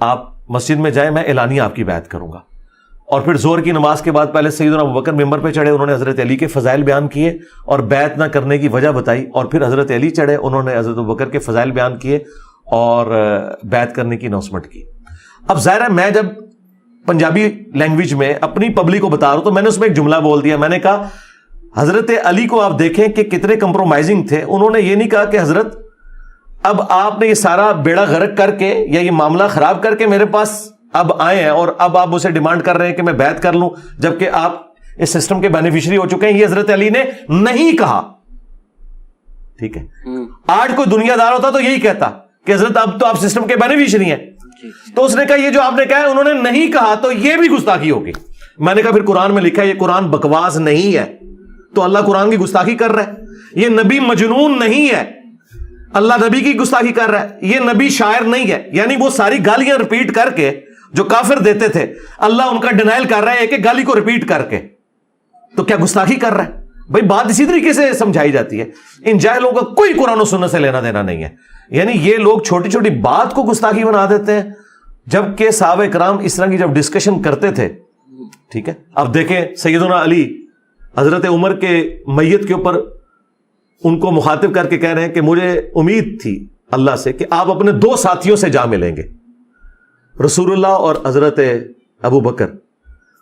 آپ مسجد میں جائیں, میں اعلانیہ آپ کی بیعت کروں گا. اور پھر زور کی نماز کے بعد پہلے سیدنا ابوبکر ممبر پہ چڑھے, انہوں نے حضرت علی کے فضائل بیان کیے اور بیعت نہ کرنے کی وجہ بتائی, اور پھر حضرت علی چڑھے, انہوں نے حضرت ابوبکر کے فضائل بیان کیے اور بیعت کرنے کی اناؤنسمنٹ کی. اب ظاہر ہے میں جب پنجابی لینگویج میں اپنی پبلک کو بتا رہا ہوں تو میں نے اس میں ایک جملہ بول دیا, میں نے کہا حضرت علی کو آپ دیکھیں کہ کتنے کمپرومائزنگ تھے. انہوں نے یہ نہیں کہا کہ حضرت اب آپ نے یہ سارا بیڑا غرق کر کے یا یہ معاملہ خراب کر کے میرے پاس اب آئے ہیں اور اب آپ اسے ڈیمانڈ کر رہے ہیں کہ میں بیعت کر لوں, جبکہ آپ اس سسٹم کے بینیفیشری ہو چکے ہیں. یہ حضرت علی نے نہیں کہا. ٹھیک ہے, آج کوئی دنیا دار ہوتا تو یہی کہتا کہ حضرت اب تو آپ سسٹم کے بینیفیشری ہیں. تو اس نے کہا یہ جو آپ نے کہا ہے انہوں نے نہیں کہا, تو یہ بھی گستاخی ہوگی. میں نے کہا پھر قرآن میں لکھا ہے یہ قرآن بکواس نہیں ہے, تو اللہ قرآن کی گستاخی کر رہا ہے. یہ نبی مجنون نہیں ہے, اللہ نبی کی گستاخی کر رہا ہے. یہ نبی شاعر نہیں ہے, یعنی وہ ساری گالیاں ریپیٹ کر کے جو کافر دیتے تھے اللہ ان کا ڈینائل کر رہا ہے ایک ایک گالی کو ریپیٹ کر کے. تو کیا گستاخی کر رہا ہے بھائی؟ بات اسی طریقے سے سمجھائی جاتی ہے. ان جاہلوں کا کوئی قرآن و سنت سے لینا دینا نہیں ہے. یعنی یہ لوگ چھوٹی چھوٹی بات کو گستاخی بنا دیتے ہیں, جبکہ صحابہ کرام اس طرح کی جب ڈسکشن کرتے تھے. ٹھیک ہے, اب دیکھیں سیدنا علی حضرت عمر کے میت کے اوپر ان کو مخاطب کر کے کہہ رہے ہیں کہ مجھے امید تھی اللہ سے کہ آپ اپنے 2 ساتھیوں سے جا ملیں گے, رسول اللہ اور حضرت ابو بکر.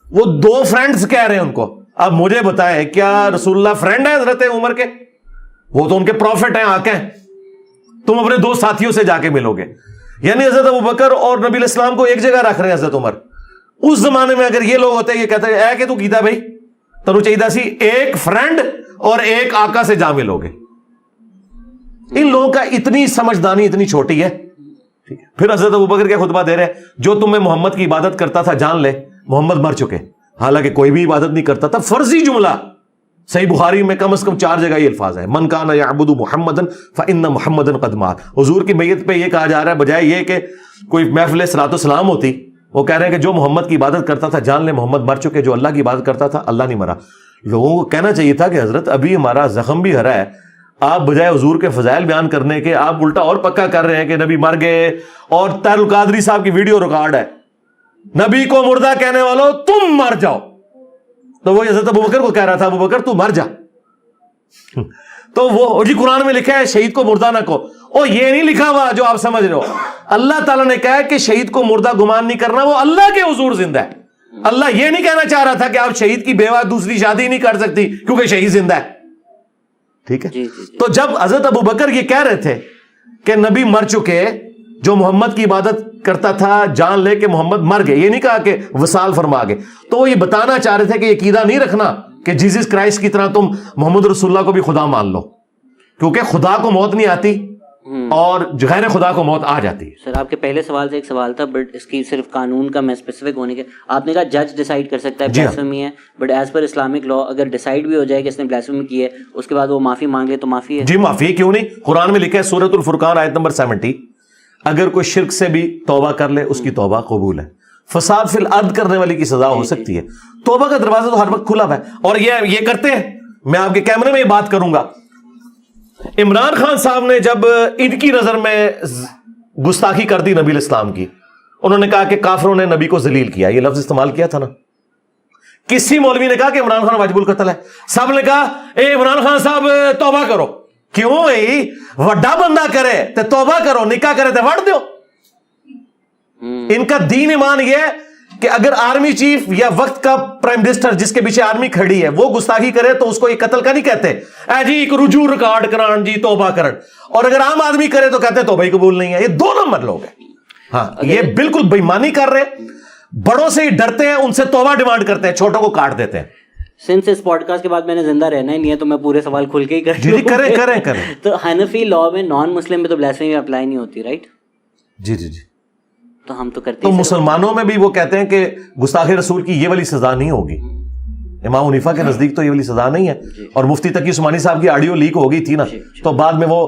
وہ 2 فرینڈز کہہ رہے ہیں ان کو. اب مجھے بتائیں کیا رسول اللہ فرینڈ ہے حضرت عمر کے؟ وہ تو ان کے پروفٹ ہیں, آقا ہیں. تم اپنے 2 ساتھیوں سے جا کے ملو گے. یعنی حضرت ابو بکر اور نبی علیہ السلام کو ایک جگہ رکھ رہے ہیں حضرت عمر. اس زمانے میں اگر یہ لوگ ہوتے یہ کہتے ہیں اے کہ تو کیتا بھائی تنو چاہیے سی ایک فرینڈ اور ایک آقا سے جا ملو گے. ان لوگوں کا اتنی سمجھدانی اتنی چھوٹی ہے. پھر حضرت ابوبکر کیا خطبہ دے رہے ہیں, جو تم میں محمد کی عبادت کرتا تھا جان لے محمد مر چکے. حالانکہ کوئی بھی عبادت نہیں کرتا تھا. فرضی جملہ صحیح بخاری میں کم از کم 4 جگہ یہ الفاظ ہے, من کان یعبد محمدا فان محمدا قد مات. حضور کی میت پہ یہ کہا جا رہا ہے بجائے یہ کہ کوئی محفل صلاۃ والسلام ہوتی. وہ کہہ رہے ہیں کہ جو محمد کی عبادت کرتا تھا جان لے محمد مر چکے, جو اللہ کی عبادت کرتا تھا اللہ نہیں مرا. لوگوں کو کہنا چاہیے تھا کہ حضرت ابھی ہمارا زخم بھی ہرا ہے, آپ بجائے حضور کے فضائل بیان کرنے کے آپ الٹا اور پکا کر رہے ہیں کہ نبی مر گئے. اور طاہر القادری صاحب کی ویڈیو ریکارڈ ہے, نبی کو مردہ کہنے والوں تم مر جاؤ. تو وہ حضرت ابوبکر کو کہہ رہا تھا ابوبکر تو مر جا. تو وہ جی قرآن میں لکھا ہے شہید کو مردہ نہ کہو. او یہ نہیں لکھا ہوا جو آپ سمجھ رہے ہو. اللہ تعالیٰ نے کہا ہے کہ شہید کو مردہ گمان نہیں کرنا, وہ اللہ کے حضور زندہ ہے. اللہ یہ نہیں کہنا چاہ رہا تھا کہ آپ شہید کی بیوہ دوسری شادی نہیں کر سکتی کیونکہ شہید زندہ ہے. ٹھیک ہے, تو جب حضرت ابوبکر یہ کہہ رہے تھے کہ نبی مر چکے, جو محمد کی عبادت کرتا تھا جان لے کہ محمد مر گئے, یہ نہیں کہا کہ وصال فرما گئے. تو وہ یہ بتانا چاہ رہے تھے کہ یہ عقیدہ نہیں رکھنا کہ جیسس کرائسٹ کی طرح تم محمد رسول اللہ کو بھی خدا مان لو, کیونکہ خدا کو موت نہیں آتی اور غیر خدا کو موت آ جاتی ہے. سر آپ کے پہلے سوال سے ایک سوال تھا, بٹ اس کی صرف قانون کا میں اسپیسیفک ہونے کے, آپ نے کہا جج ڈیسائیڈ کر سکتا ہے بلاسفیمی ہے, but as per Islamic law اگر ڈیسائیڈ بھی ہو جائے کہ اس نے بلاسفیمی کی ہے اس کے بعد وہ معافی مانگ لے تو معافی ہے؟ جی معافی ہے, کیوں نہیں. قرآن میں لکھا ہے سورۃ الفرقان آیت نمبر 70, اگر کوئی شرک سے بھی توبہ کر لے اس کی توبہ قبول ہے. فساد فی الارض کرنے والی کی سزا ہو سکتی ہے. توبہ کا دروازہ تو ہر وقت کھلا ہوا ہے, اور یہ کرتے ہیں. میں آپ کے کیمرے میں یہ بات کروں گا, عمران خان صاحب نے جب ان کی نظر میں گستاخی کر دی نبی علیہ السلام کی, انہوں نے کہا کہ کافروں نے نبی کو ذلیل کیا, یہ لفظ استعمال کیا تھا نا. کسی مولوی نے کہا کہ عمران خان واجب القتل ہے, سب نے کہا اے عمران خان صاحب توبہ کرو. کیوں بھائی, وڈا بندہ کرے تو توبہ کرو, نکاح کرے تو وڑ دو. ان کا دین ایمان یہ ہے کہ اگر آرمی چیف یا وقت کا پرائم منسٹر جس کے پیچھے آرمی کھڑی ہے وہ گستاخی کرے تو اس کو یہ قتل کا نہیں کہتے, اے جی ایک رجوع ریکارڈ کران جی توبہ کرن. اور اگر عام آدمی کرے تو کہتے توبہ ہی قبول نہیں ہے. یہ 2 نمبر لوگ ہیں. ہاں یہ بالکل بےایمانی کر رہے, بڑوں سے ہی ڈرتے ہیں, ان سے توبہ ڈیمانڈ کرتے ہیں, چھوٹوں کو کاٹ دیتے ہیں. سنس اس پوڈ کاسٹ کے بعد میں نے زندہ رہنا ہی نہیں ہے تو میں پورے سوال کھل کے ہی کریں. تو حنفی لا میں نان مسلم پہ تو بلاسفیمی اپلائی نہیں ہوتی, رائٹ؟ جی. تو ہم تو کرتے تو مسلمانوں میں بھی وہ کہتے ہیں کہ گستاخی رسول کی یہ والی سزا نہیں ہوگی. امام حنیفہ کے نزدیک تو یہ والی سزا نہیں ہے. اور مفتی تقی عثمانی صاحب کی آڈیو لیک ہو گئی تھی نا, تو بعد میں وہ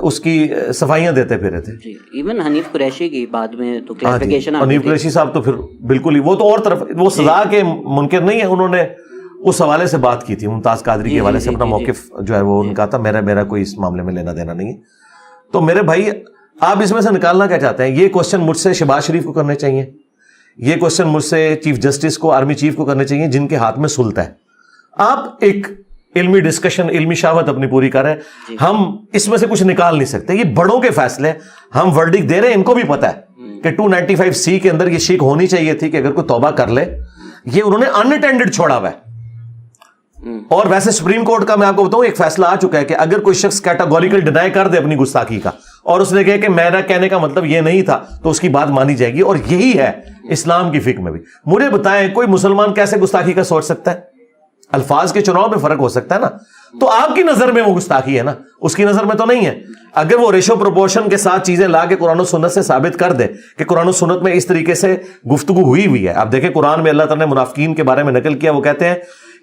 اس کی صفائیاں دیتے پھرے تھے. ایون حنیف قریشی کی بعد میں تو کلیریفیکیشن. حنیف قریشی صاحب تو پھر بالکل ہی وہ تو اور طرف, وہ سزا کے منکر نہیں ہے. انہوں نے اس حوالے سے بات کی تھی, ممتاز قادری کے حوالے سے اپنا موقف جو ہے وہ ان کا تھا. میرا کوئی اس معاملے میں لینا دینا نہیں ہے. تو میرے بھائی آپ اس میں سے نکالنا کیا چاہتے ہیں؟ یہ کوشچن مجھ سے شہباز شریف کو کرنے چاہیے, یہ کوشچن مجھ سے چیف جسٹس کو، آرمی چیف کو کرنے چاہیے جن کے ہاتھ میں سلطہ ہے. آپ ایک علمی ڈسکشن، علمی شاوت اپنی پوری کر رہے ہیں، ہم اس میں سے کچھ نکال نہیں سکتے. یہ بڑوں کے فیصلے، ہم ورڈکٹ دے رہے ہیں، ان کو بھی پتا ہے کہ 295C کے اندر یہ شیک ہونی چاہیے تھی کہ اگر کوئی توبہ کر لے. یہ انہوں نے انٹینڈڈ چھوڑا ہوا ہے. اور ویسے سپریم کورٹ کا میں آپ کو بتاؤں ایک فیصلہ آ چکا ہے کہ اگر کوئی شخص کیٹاگوریکل ڈینائی کر دے اپنی گستاخی کا، اور اس نے کہا کہ میرا کہنے کا مطلب یہ نہیں تھا، تو اس کی بات مانی جائے گی. اور یہی ہے اسلام کی فقہ میں بھی. مجھے بتائیں کوئی مسلمان کیسے گستاخی کا سوچ سکتا ہے؟ الفاظ کے چناؤ میں فرق ہو سکتا ہے نا. تو آپ کی نظر میں وہ گستاخی ہے نا، اس کی نظر میں تو نہیں ہے. اگر وہ ریشو پروپورشن کے ساتھ چیزیں لا کے قرآن و سنت سے ثابت کر دے کہ قرآن و سنت میں اس طریقے سے گفتگو ہوئی ہے. آپ دیکھیں قرآن میں اللہ تعالیٰ نے منافقین کے بارے میں نقل کیا، وہ کہتے ہیں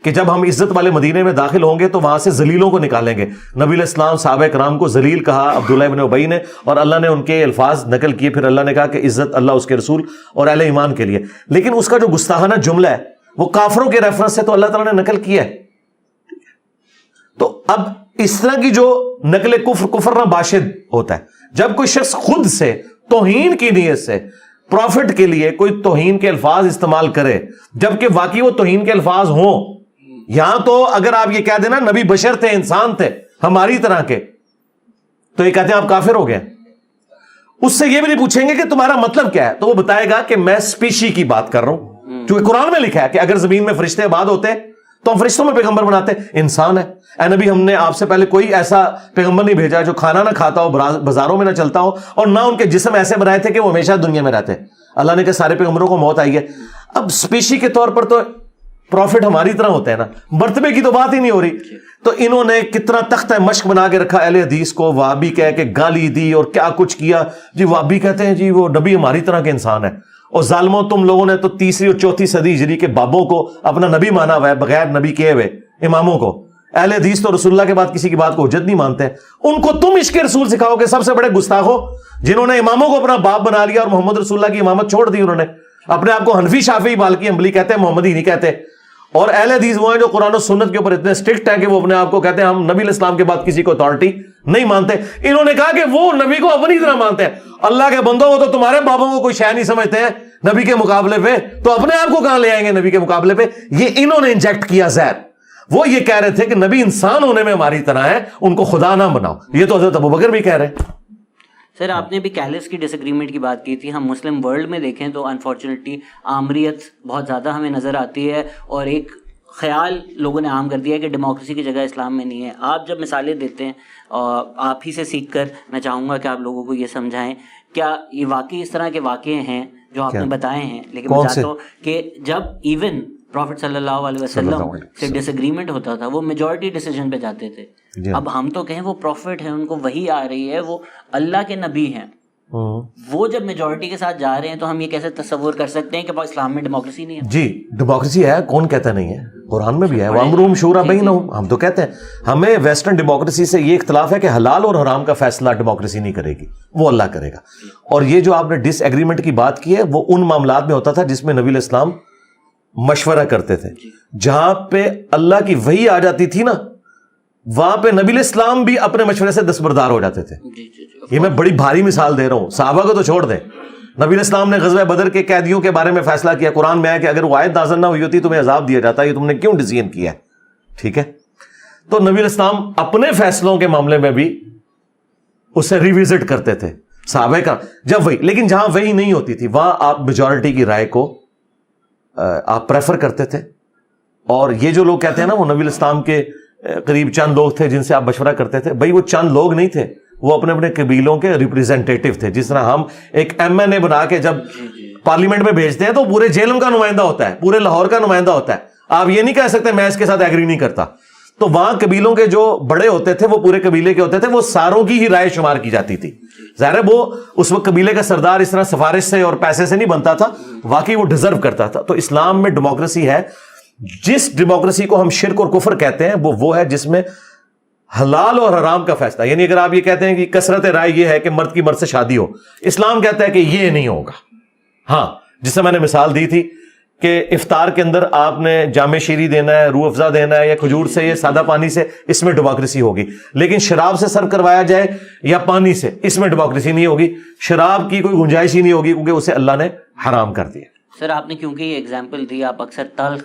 کہ جب ہم عزت والے مدینے میں داخل ہوں گے تو وہاں سے ذلیلوں کو نکالیں گے. نبی علیہ السلام صحابہ کرام کو ذلیل کہا عبداللہ ابن ابی نے، اور اللہ نے ان کے الفاظ نقل کیے. پھر اللہ نے کہا کہ عزت اللہ، اس کے رسول اور اہل ایمان کے لیے. لیکن اس کا جو گستاخانہ جملہ ہے وہ کافروں کے ریفرنس سے تو اللہ تعالیٰ نے نقل کیا ہے. تو اب اس طرح کی جو نقل کفر نہ باشد ہوتا ہے. جب کوئی شخص خود سے توہین کی نیت سے پروفٹ کے لیے کوئی توہین کے الفاظ استعمال کرے، جبکہ واقعی وہ توہین کے الفاظ ہوں. یہاں تو اگر آپ یہ کہہ دینا نبی بشر تھے، انسان تھے ہماری طرح کے، تو یہ کہتے ہیں آپ کافر ہو گئے. اس سے یہ بھی نہیں پوچھیں گے کہ تمہارا مطلب کیا ہے، تو وہ بتائے گا کہ میں اسپیشی کی بات کر رہا ہوں. چونکہ قرآن میں لکھا ہے کہ اگر زمین میں فرشتے آباد ہوتے تو ہم فرشتوں میں پیغمبر بناتے. انسان ہے. اے نبی، ہم نے آپ سے پہلے کوئی ایسا پیغمبر نہیں بھیجا جو کھانا نہ کھاتا ہو، بازاروں میں نہ چلتا ہو، اور نہ ان کے جسم ایسے بنائے تھے کہ وہ ہمیشہ دنیا میں رہتے. اللہ نے کہا سارے پیغمبروں کو موت آئی ہے. اب اسپیشی کے طور پر تو پروفٹ ہماری طرح ہوتے ہیں نا، مرتبے کی تو بات ہی نہیں ہو رہی. تو انہوں نے کتنا تختہ مشق بنا کے رکھا اہل حدیث کو، وہابی کہہ کے گالی دی اور کیا کچھ کیا. جی وہابی کہتے ہیں جی وہ نبی ہماری طرح کے انسان ہے. اور ظالموں تم لوگوں نے تو 3 اور 4 صدی ہجری کے بابوں کو اپنا نبی مانا ہوا ہے، بغیر نبی کیے ہوئے اماموں کو. اہل حدیث تو رسول اللہ کے بعد کسی کی بات کو حجت نہیں مانتے. ان کو تم عشق رسول سکھاؤ گے. سب سے بڑے گستاخ ہو جنہوں نے اماموں کو اپنا باپ بنا لیا اور محمد رسول اللہ کی امامت چھوڑ دی. انہوں نے اپنے آپ کو حنفی، شافعی، مالکی، حنبلی کہتے ہیں، محمدی نہیں کہتے. اور اہل حدیث وہ ہیں جو قرآن و سنت کے اوپر اتنے اسٹرکٹ ہیں کہ وہ اپنے آپ کو کہتے ہیں ہم نبی علیہ السلام کے بعد کسی کو اتھارٹی نہیں مانتے. انہوں نے کہا کہ وہ نبی کو اپنی طرح مانتے ہیں. اللہ کے بندوں، وہ تو تمہارے بابوں کو کوئی شے نہیں سمجھتے ہیں نبی کے مقابلے پہ، تو اپنے آپ کو کہاں لے آئیں گے نبی کے مقابلے پہ؟ یہ انہوں نے انجیکٹ کیا زہر. وہ یہ کہہ رہے تھے کہ نبی انسان ہونے میں ہماری طرح ہے، ان کو خدا نہ بناؤ. یہ تو حضرت ابوبکر بھی کہہ رہے ہیں. سر آپ نے بھی کیلس کی ڈس ایگریمنٹ کی بات کی تھی. ہم مسلم ورلڈ میں دیکھیں تو انفارچونیٹلی آمریت بہت زیادہ ہمیں نظر آتی ہے، اور ایک خیال لوگوں نے عام کر دیا ہے کہ ڈیموکریسی کی جگہ اسلام میں نہیں ہے. آپ جب مثالیں دیتے ہیں، آپ ہی سے سیکھ کر میں چاہوں گا کہ آپ لوگوں کو یہ سمجھائیں، کیا یہ واقعی اس طرح کے واقعے ہیں جو آپ نے بتائے ہیں؟ لیکن میں چاہتا ہوں کہ جب ایون پروفٹ صلی اللہ علیہ وسلم سے ڈس ایگریمنٹ ہوتا تھا وہ میجورٹی ڈیسیجن پہ جاتے تھے. اب ہم تو کہیں وہ پروفٹ ہیں، ان کو وحی آ رہی ہے، وہ اللہ کے نبی ہیں، وہ جب میجورٹی کے ساتھ جا رہے ہیں تو ہم یہ کیسے تصور کر سکتے ہیں کہ اسلام میں ڈیموکریسی نہیں ہے؟ جی ڈیموکریسی ہے، کون کہتا نہیں ہے؟ قرآن میں بھی ہے، وَأَمْرُهُمْ شُورَىٰ بَيْنَهُمْ. ہم تو کہتے ہیں ہمیں ویسٹرن ڈیموکریسی سے یہ اختلاف ہے کہ حلال اور حرام کا فیصلہ ڈیموکریسی نہیں کرے گی، وہ اللہ کرے گا. اور یہ جو آپ نے ڈس ایگریمنٹ کی بات کی ہے وہ ان معاملات میں ہوتا تھا جس میں نبی علیہ السلام مشورہ کرتے تھے. جہاں پہ اللہ کی وحی آ جاتی تھی نا، وہاں پہ نبی علیہ السلام بھی اپنے مشورے سے دستبردار ہو جاتے تھے. یہ میں بڑی بھاری مثال دے رہا ہوں، صحابہ کو تو چھوڑ دیں. نبی علیہ السلام نے غزوہ بدر کے قیدیوں کے بارے میں فیصلہ کیا. قرآن میں ہے کہ اگر وہ آیت نازل نہ ہوئی ہوتی تمہیں عذاب دیا جاتا، یہ تم نے کیوں ڈیسیژن کیا ہے؟ ٹھیک ہے، تو نبی علیہ السلام اپنے فیصلوں کے معاملے میں بھی اسے ریوزٹ کرتے تھے صحابہ کا جب وہی. لیکن جہاں وہی نہیں ہوتی تھی وہاں آپ میجورٹی کی رائے کو آپ پریفر کرتے تھے. اور یہ جو لوگ کہتے ہیں نا وہ نبی علیہ السلام کے قریب چند لوگ تھے جن سے آپ مشورہ کرتے تھے، بھائی وہ چند لوگ نہیں تھے، وہ اپنے اپنے قبیلوں کے ریپریزنٹیٹیو تھے. جس طرح ہم ایک MNA بنا کے جب پارلیمنٹ میں بھیجتے ہیں تو پورے جیلم کا نمائندہ ہوتا ہے، پورے لاہور کا نمائندہ ہوتا ہے. آپ یہ نہیں کہہ سکتے میں اس کے ساتھ ایگری نہیں کرتا. تو وہاں قبیلوں کے جو بڑے ہوتے تھے وہ پورے قبیلے کے ہوتے تھے، وہ ساروں کی ہی رائے شمار کی جاتی تھی. ظاہر ہے وہ اس وقت قبیلے کا سردار اس طرح سفارش سے اور پیسے سے نہیں بنتا تھا، واقعی وہ ڈیزرو کرتا تھا. تو اسلام میں ڈیموکریسی ہے. جس ڈیموکریسی کو ہم شرک اور کفر کہتے ہیں وہ ہے جس میں حلال اور حرام کا فیصلہ. یعنی اگر آپ یہ کہتے ہیں کہ کثرت رائے یہ ہے کہ مرد کی مرد سے شادی ہو، اسلام کہتا ہے کہ یہ نہیں ہوگا. ہاں جس سے میں نے مثال دی تھی کہ افطار کے اندر آپ نے جامع شیری دینا ہے، روح افزا دینا ہے، یا کھجور سے یا سادہ پانی سے، اس میں ڈیموکریسی ہوگی. لیکن شراب سے سرو کروایا جائے یا پانی سے، اس میں ڈیموکریسی نہیں ہوگی. شراب کی کوئی گنجائش ہی نہیں ہوگی کیونکہ اسے اللہ نے حرام کر دیا. سر آپ نے کیونکہ یہ ایگزامپل دی, آپ اکثر تلخ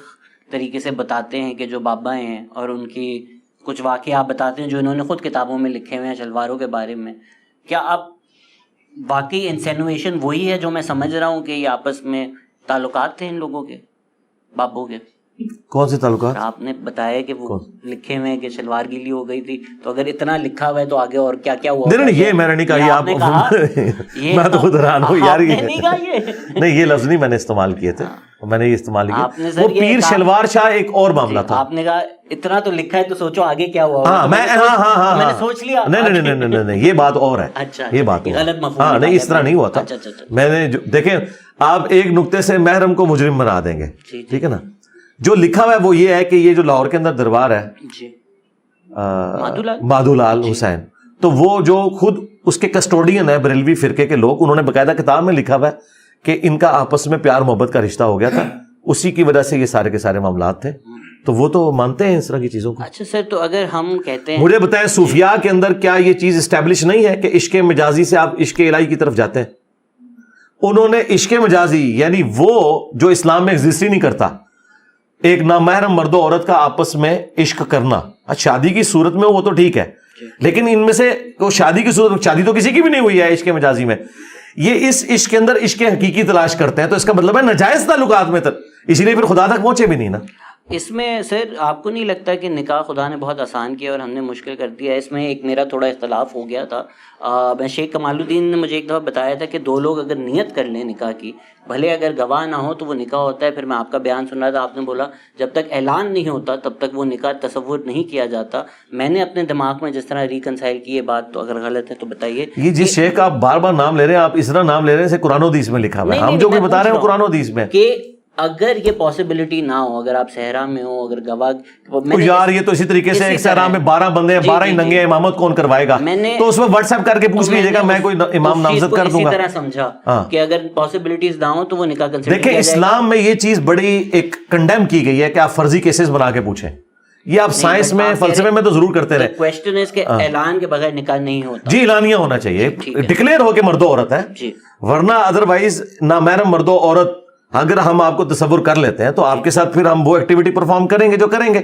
طریقے سے بتاتے ہیں کہ جو بابا ہیں اور ان کی کچھ واقعے آپ بتاتے ہیں جو انہوں نے خود کتابوں میں لکھے ہوئے ہیں شلواروں کے بارے میں, کیا آپ واقعی انسینویشن وہی ہے جو میں سمجھ رہا ہوں کہ یہ آپس میں تعلقات تھے ان لوگوں کے, بابوں کے؟ کون سے تعلقات؟ آپ نے بتایا کہ وہ لکھے ہوئے ہیں کہ شلوار گیلی ہو گئی تھی, تو اگر اتنا لکھا ہوا ہے تو آگے اور کیا کیا ہوا؟ نہیں یہ میں نے نہیں کہا, یہ آپ میں تو خود حیران ہوں یار, نہیں یہ لفظ نہیں میں نے استعمال کیے تھے, میں نے یہ استعمال کیا وہ پیر شلوار شاہ ایک اور معاملہ تھا. آپ نے کہا اتنا تو لکھا ہے تو سوچو آگے کیا ہوا. ہاں میں نے سوچ لیا نہیں یہ بات اور ہے, یہ بات غلط مفہوم, ہاں نہیں اس طرح نہیں ہوا تھا. میں نے دیکھیں آپ ایک نقطے سے محرم کو مجرم بنا دیں گے, ٹھیک ہے نا, جو لکھا ہوا ہے وہ یہ ہے کہ یہ جو لاہور کے اندر دربار ہے مادھو لال حسین, تو وہ جو خود اس کے کسٹوڈین ہے بریلوی فرقے کے لوگ, انہوں نے باقاعدہ کتاب میں لکھا ہوا ہے کہ ان کا آپس میں پیار محبت کا رشتہ ہو گیا تھا, اسی کی وجہ سے یہ سارے کے سارے معاملات تھے, تو وہ تو مانتے ہیں اس طرح کی چیزوں کو. اچھا سر, تو اگر ہم کہتے ہیں, مجھے بتائیں صوفیاء کے اندر کیا یہ چیز اسٹیبلش نہیں ہے کہ عشق مجازی سے آپ عشق الہی کی طرف جاتے ہیں؟ انہوں نے عشق مجازی یعنی وہ جو اسلام میں ایگزسٹ ہی نہیں کرتا, ایک نامحرم مرد و عورت کا آپس میں عشق کرنا, شادی کی صورت میں وہ تو ٹھیک ہے, لیکن ان میں سے شادی کی صورت, شادی تو کسی کی بھی نہیں ہوئی ہے عشق مجازی میں, یہ اس عشق کے اندر عشق حقیقی تلاش کرتے ہیں, تو اس کا مطلب ہے ناجائز تعلقات میں اسی لیے پھر خدا تک پہنچے بھی نہیں نا. اس میں سر آپ کو نہیں لگتا کہ نکاح خدا نے بہت آسان کیا اور ہم نے مشکل کر دیا؟ اس میں ایک میرا تھوڑا اختلاف ہو گیا تھا. میں شیخ کمال الدین نے مجھے ایک دفعہ بتایا تھا کہ دو لوگ اگر نیت کر لیں نکاح کی, بھلے اگر گواہ نہ ہو تو وہ نکاح ہوتا ہے. پھر میں آپ کا بیان سن رہا تھا, آپ نے بولا جب تک اعلان نہیں ہوتا تب تک وہ نکاح تصور نہیں کیا جاتا. میں نے اپنے دماغ میں جس طرح ریکنسائل کی یہ بات, تو اگر غلط ہے تو بتائیے. یہ جس شیخ آپ بار بار نام لے رہے ہیں, آپ اس طرح نام لے رہے ہیں جیسے قرآن و حدیث میں لکھا ہوا ہے, ہم جو بتا رہے ہیں قرآن و حدیث میں, کہ اگر یہ پاسبلٹی نہ ہو, اگر آپ صحرا میں ہو, اگر گواہ یار یہ تو اسی طریقے سے ایک صحرا میں 12 بندے ہیں, 12 ہی ننگے ہیں, امامت کون کروائے گا؟ تو اس میں واٹس ایپ کر کے پوچھ لیجیے گا, میں کوئی امام نامزد کر دوں گا. اسی طرح سمجھا کہ اگر پاسبلٹیز نہ ہو تو وہ نکاح کنسیڈر. دیکھیں اسلام میں یہ چیز بڑی ایک کنڈیم کی گئی ہے کہ آپ فرضی کیسز بنا کے پوچھیں, یہ آپ سائنس میں فلسفے میں تو ضرور کرتے رہے. کویسچن ہے کہ اعلان کے بغیر نکاح نہیں ہوتا. جی اعلانیہ ہونا چاہیے, ڈکلیئر ہو کے مرد و عورت ہے, ورنہ ادروائز نامحرم مرد و عورت اگر ہم آپ کو تصور کر لیتے ہیں تو آپ کے ساتھ پھر ہم وہ ایکٹیویٹی پرفارم کریں گے جو کریں گے,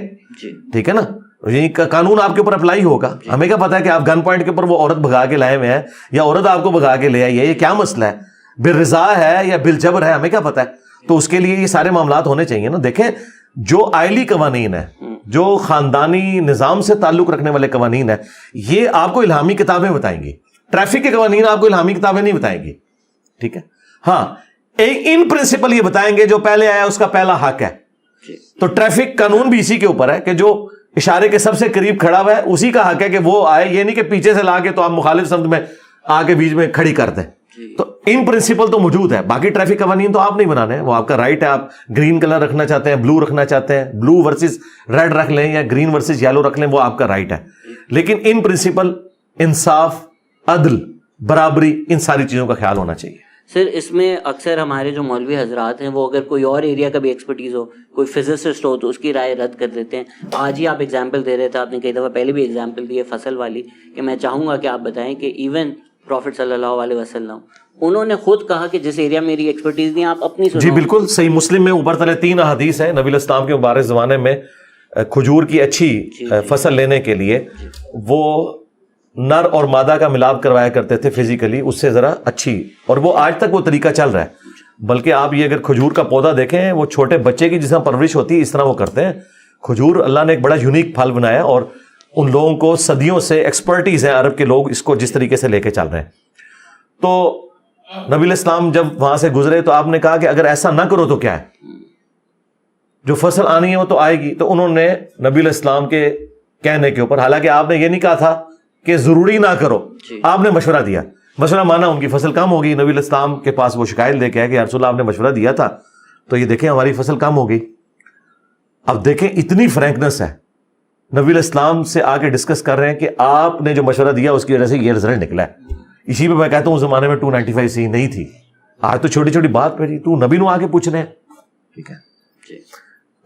ٹھیک ہے نا. یہی قانون آپ کے اوپر اپلائی ہوگا. ہمیں کیا پتا ہے کہ آپ گن پوائنٹ کے اوپر وہ عورت بھگا کے لائے ہوئے ہیں یا عورت آپ کو بھگا کے لے آئی ہے, یہ کیا مسئلہ ہے, بالرضا ہے یا بالجبر ہے, ہمیں کیا پتا ہے. تو اس کے لیے یہ سارے معاملات ہونے چاہیے نا. دیکھیں جو آئلی قوانین ہے, جو خاندانی نظام سے تعلق رکھنے والے قوانین ہیں, یہ آپ کو الہامی کتابیں بتائیں گی. ٹریفک کے قوانین آپ کو الہامی کتابیں نہیں بتائیں گی, ٹھیک ہے. ہاں ان پرنسپل یہ بتائیں گے جو پہلے آیا اس کا پہلا حق ہے. تو ٹریفک قانون بھی اسی کے اوپر ہے کہ جو اشارے کے سب سے قریب کھڑا ہوا ہے اسی کا حق ہے کہ وہ آئے, یہ نہیں کہ پیچھے سے لا کے تو آپ مخالف سمت میں آ کے بیچ میں کھڑی کر دیں. تو ان پرنسپل تو موجود ہے, باقی ٹریفک قوانین تو آپ نہیں بنانے ہیں, وہ آپ کا رائٹ ہے. آپ گرین کلر رکھنا چاہتے ہیں, بلو رکھنا چاہتے ہیں, بلو ورسز ریڈ رکھ لیں یا گرین ورسز یلو رکھ لیں, وہ آپ کا رائٹ ہے. لیکن ان پرنسپل انصاف, عدل, برابری, ان ساری چیزوں کا خیال ہونا چاہیے. سر اس میں اکثر ہمارے جو مولوی حضرات ہیں وہ اگر کوئی اور ایریا کا بھی ایکسپرٹیز ہو, کوئی فزسسٹ ہو, تو اس کی رائے رد کر دیتے ہیں. آج ہی آپ ایگزامپل دے رہے تھے, آپ نے کئی دفعہ پہلے بھی ایگزامپل دی ہے فصل والی, کہ میں چاہوں گا کہ آپ بتائیں کہ ایون پروفٹ صلی اللہ علیہ وسلم انہوں نے خود کہا کہ جس ایریا میں میری ایکسپرٹیز نہیں, آپ اپنی سنو. جی بالکل صحیح. مسلم میں اوپر تلے 3 احادیث ہیں نبی الاسلام کے مبارک زمانے میں کھجور کی اچھی فصل لینے کے لیے وہ نر اور مادہ کا ملاپ کروایا کرتے تھے فزیکلی, اس سے ذرا اچھی, اور وہ آج تک وہ طریقہ چل رہا ہے. بلکہ آپ یہ اگر کھجور کا پودا دیکھیں, وہ چھوٹے بچے کی جس طرح پرورش ہوتی ہے اس طرح وہ کرتے ہیں. کھجور اللہ نے ایک بڑا یونیک پھل بنایا, اور ان لوگوں کو صدیوں سے ایکسپرٹیز ہیں عرب کے لوگ اس کو جس طریقے سے لے کے چل رہے ہیں. تو نبی الاسلام جب وہاں سے گزرے تو آپ نے کہا کہ اگر ایسا نہ کرو تو کیا ہے, جو فصل آنی ہے وہ تو آئے گی. تو انہوں نے نبی الاسلام کے کہنے کے اوپر, حالانکہ آپ نے یہ نہیں کہا تھا کہ ضروری نہ کرو, آپ نے مشورہ دیا, مشورہ مانا, ان کی فصل کم ہوگی. نبی الاسلام کے پاس وہ شکایت لے کے آئے کہ یا رسول اللہ آپ نے مشورہ دیا تھا تو یہ دیکھیں ہماری فصل کم ہوگی. اب دیکھیں اتنی فرینکنس ہے, نبی الاسلام سے آ کے ڈسکس کر رہے ہیں کہ آپ نے جو مشورہ دیا اس کی وجہ سے یہ رزلٹ نکلا ہے. اسی پہ میں کہتا ہوں اس زمانے میں 295C نہیں تھی, آج تو چھوٹی چھوٹی بات پہ تو نبی نو آ کے پوچھ رہے ہیں, ٹھیک ہے.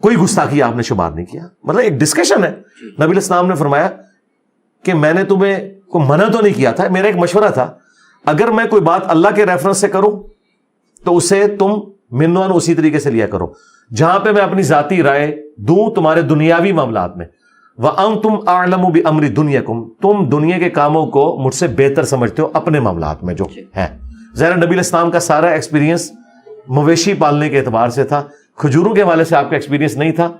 کوئی گستاخی آپ نے شمار نہیں کیا, مطلب ایک ڈسکشن ہے. نبی الاسلام نے فرمایا کہ میں نے تمہیں کو منع تو نہیں کیا تھا, میرا ایک مشورہ تھا, اگر میں کوئی بات اللہ کے ریفرنس سے کروں تو اسے تم منوان اسی طریقے سے لیا کرو. جہاں پہ میں اپنی ذاتی رائے دوں تمہارے دنیاوی معاملات میں, وَأَنْتُمْ أَعْلَمُ بِأَمْرِ دُنْيَكُمْ, تم دنیا کے کاموں کو مجھ سے بہتر سمجھتے ہو اپنے معاملات میں جو ہے. ظاہر نبی علیہ السلام کا سارا ایکسپیرینس مویشی پالنے کے اعتبار سے تھا, کھجوروں کے حوالے سے آپ کا ایکسپیرینس نہیں تھا.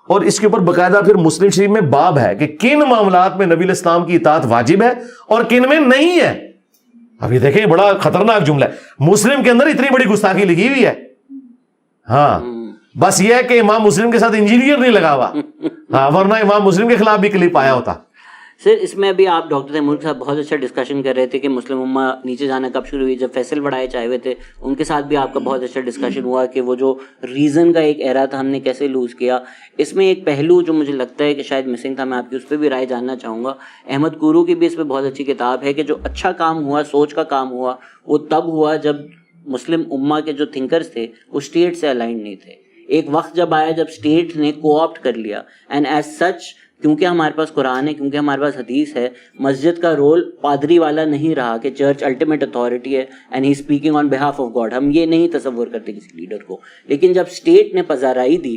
اور اس کے اوپر باقاعدہ پھر مسلم شریف میں باب ہے کہ کن معاملات میں نبی علیہ السلام کی اطاعت واجب ہے اور کن میں نہیں ہے. اب یہ دیکھیں بڑا خطرناک جملہ ہے, مسلم کے اندر اتنی بڑی گستاخی لکھی ہوئی ہے. ہاں بس یہ ہے کہ امام مسلم کے ساتھ انجینئر نہیں لگا ہوا, ہاں ورنہ امام مسلم کے خلاف بھی کلپ آیا ہوتا. سر اس میں ابھی آپ ڈاکٹر تیمور صاحب بہت اچھا ڈسکشن کر رہے تھے کہ مسلم امہ نیچے جانا کب شروع ہوئی, جب فیصل بڑھائے چاہے ہوئے تھے ان کے ساتھ بھی آپ کا بہت اچھا ڈسکشن ہوا کہ وہ جو ریزن کا ایک ایرا تھا ہم نے کیسے لوز کیا. اس میں ایک پہلو جو مجھے لگتا ہے کہ شاید مسنگ تھا, میں آپ کی اس پہ بھی رائے جاننا چاہوں گا. احمد کورو کی بھی اس پہ بہت اچھی کتاب ہے کہ جو اچھا کام ہوا, سوچ کا کام ہوا, وہ تب ہوا جب مسلم امہ کے جو تھنکرز تھے وہ اسٹیٹ سے الائنڈ نہیں تھے. ایک وقت جب آیا جب اسٹیٹ نے کو آپٹ کر لیا, اینڈ ایز سچ کیونکہ ہمارے پاس قرآن ہے, کیونکہ ہمارے پاس حدیث ہے, مسجد کا رول پادری والا نہیں رہا کہ چرچ الٹیمیٹ اتھارٹی ہے and he speaking on behalf of God. ہم یہ نہیں تصور کرتے کسی لیڈر کو. لیکن جب اسٹیٹ نے پذیرائی دی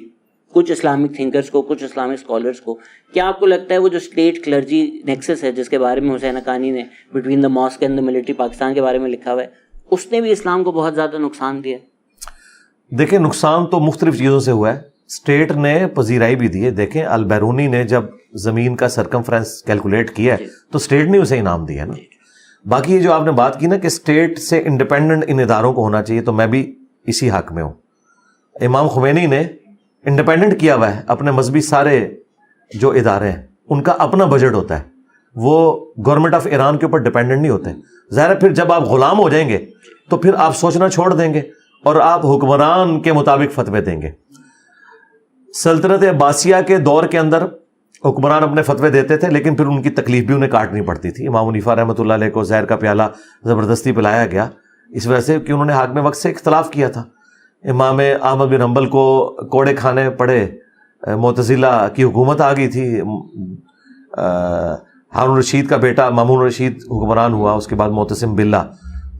کچھ اسلامک تھنکرز کو, کچھ اسلامک اسکالرس کو, کیا آپ کو لگتا ہے وہ جو اسٹیٹ کلرجی نیکسس ہے جس کے بارے میں حسین حقانی نے between the mosque and the military Pakistan کے بارے میں لکھا ہوا ہے, اس نے بھی اسلام کو بہت زیادہ نقصان دیا؟ دیکھیں نقصان تو مختلف چیزوں سے ہوا ہے. اسٹیٹ نے پذیرائی بھی دی ہے. دیکھیں البیرونی نے جب زمین کا سرکمفرنس کیلکولیٹ کیا ہے تو اسٹیٹ نے اسے انعام دیا نا. باقی یہ جو آپ نے بات کی نا کہ اسٹیٹ سے انڈیپینڈنٹ ان اداروں کو ہونا چاہیے, تو میں بھی اسی حق میں ہوں. امام خمینی نے انڈیپینڈنٹ کیا ہوا ہے اپنے مذہبی سارے جو ادارے ہیں, ان کا اپنا بجٹ ہوتا ہے, وہ گورنمنٹ آف ایران کے اوپر ڈیپینڈنٹ نہیں ہوتے. ظاہر ہے پھر جب آپ غلام ہو جائیں گے تو پھر آپ سوچنا چھوڑ دیں گے اور آپ حکمران کے مطابق فتوے دیں گے. سلطنت عباسیہ کے دور کے اندر حکمران اپنے فتوے دیتے تھے, لیکن پھر ان کی تکلیف بھی انہیں کاٹنی پڑتی تھی. امام حنیفہ رحمۃ اللہ علیہ کو زہر کا پیالہ زبردستی پلایا گیا اس وجہ سے کہ انہوں نے حاکم وقت سے اختلاف کیا تھا. امام احمد بن حنبل کو کوڑے کھانے پڑے, معتزلہ کی حکومت آ گئی تھی, ہارون رشید کا بیٹا مامون رشید حکمران ہوا, اس کے بعد معتصم باللہ,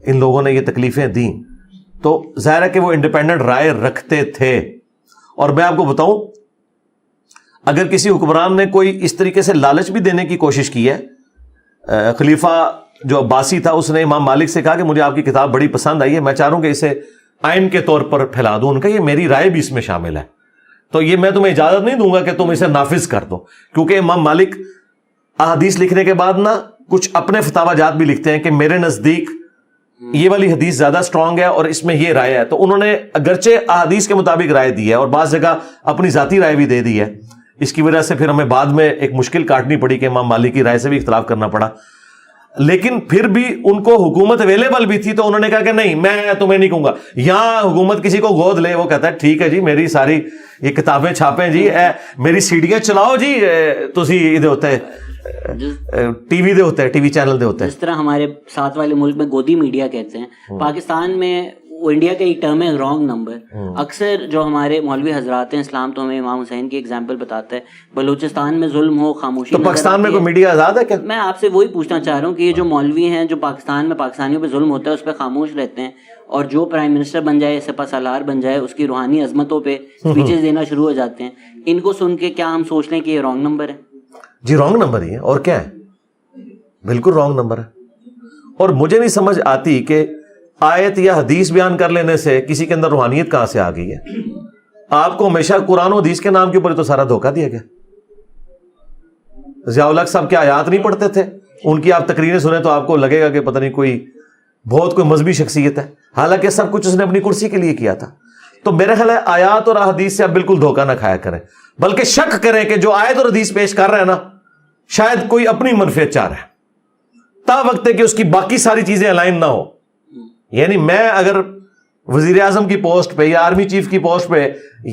ان لوگوں نے یہ تکلیفیں دیں. تو ظاہر ہے کہ وہ انڈیپینڈنٹ رائے رکھتے تھے. اور میں آپ کو بتاؤں, اگر کسی حکمران نے کوئی اس طریقے سے لالچ بھی دینے کی کوشش کی ہے, خلیفہ جو عباسی تھا اس نے امام مالک سے کہا کہ مجھے آپ کی کتاب بڑی پسند آئی ہے, میں چاہ رہا ہوں کہ اسے آئین کے طور پر پھیلا دوں. ان کا یہ میری رائے بھی اس میں شامل ہے, تو یہ میں تمہیں اجازت نہیں دوں گا کہ تم اسے نافذ کر دو. کیونکہ امام مالک احادیث لکھنے کے بعد نا کچھ اپنے فتاوی جات بھی لکھتے ہیں کہ میرے نزدیک یہ والی حدیث زیادہ سٹرونگ ہے اور اس میں یہ رائے ہے. تو انہوں نے اگرچہ احادیث کے مطابق رائے دی ہے اور بعض جگہ اپنی ذاتی رائے بھی دے دی ہے. اس کی وجہ سے پھر ہمیں بعد میں ایک مشکل کاٹنی پڑی کہ امام مالک کی رائے سے بھی اختلاف کرنا پڑا. لیکن پھر بھی ان کو حکومت اویلیبل بھی تھی, تو انہوں نے کہا کہ نہیں میں تمہیں نہیں کہوں گا. یہاں حکومت کسی کو گود لے, وہ کہتا ہے ٹھیک ہے جی میری ساری یہ کتابیں چھاپیں جی, میری سیڑھیاں چلاؤ جی, تسی یہ ہوتا ہے ٹی وی دے ہوتا ہے, ٹی وی چینل دے ہوتا ہے. جس طرح ہمارے ساتھ والے ملک میں گودی میڈیا کہتے ہیں, پاکستان میں وہ انڈیا کا ایک ٹرم ہے رانگ نمبر. اکثر جو ہمارے مولوی حضرات ہیں, اسلام تو ہمیں امام حسین کی ایگزامپل بتاتا ہے, بلوچستان میں ظلم ہو خاموشی. تو پاکستان میں کوئی میڈیا آزاد ہے کیا؟ میں آپ سے وہی پوچھنا چاہ رہا ہوں کہ یہ جو مولوی ہیں جو پاکستان میں پاکستانیوں پہ ظلم ہوتا ہے اس پہ خاموش رہتے ہیں, اور جو پرائم منسٹر بن جائے, سپہ سالار بن جائے, اس کی روحانی عظمتوں پہ اسپیچز دینا شروع ہو جاتے ہیں, ان کو سن کے کیا ہم سوچ لیں کہ یہ رانگ نمبر ہے؟ جی رانگ نمبر ہی ہے, اور کیا ہے, بالکل رانگ نمبر ہے. اور مجھے نہیں سمجھ آتی کہ آیت یا حدیث بیان کر لینے سے کسی کے اندر روحانیت کہاں سے آ گئی ہے. آپ کو ہمیشہ قرآن و حدیث کے نام کے اوپر تو سارا دھوکہ دیا گیا. ضیاء الحق صاحب کیا آیات نہیں پڑھتے تھے, ان کی آپ تقریریں سنیں تو آپ کو لگے گا کہ پتہ نہیں کوئی بہت کوئی مذہبی شخصیت ہے, حالانکہ سب کچھ اس نے اپنی کرسی کے لیے کیا تھا. تو میرا خیال ہے آیات اور حدیث سے آپ بالکل دھوکہ نہ کھایا کریں, بلکہ شک کریں کہ جو آیت اور حدیث پیش کر رہے ہیں نا شاید کوئی اپنی منفعت چاہ رہا ہے, تا وقت ہے کہ اس کی باقی ساری چیزیں الائن نہ ہو. یعنی میں اگر وزیر اعظم کی پوسٹ پہ یا آرمی چیف کی پوسٹ پہ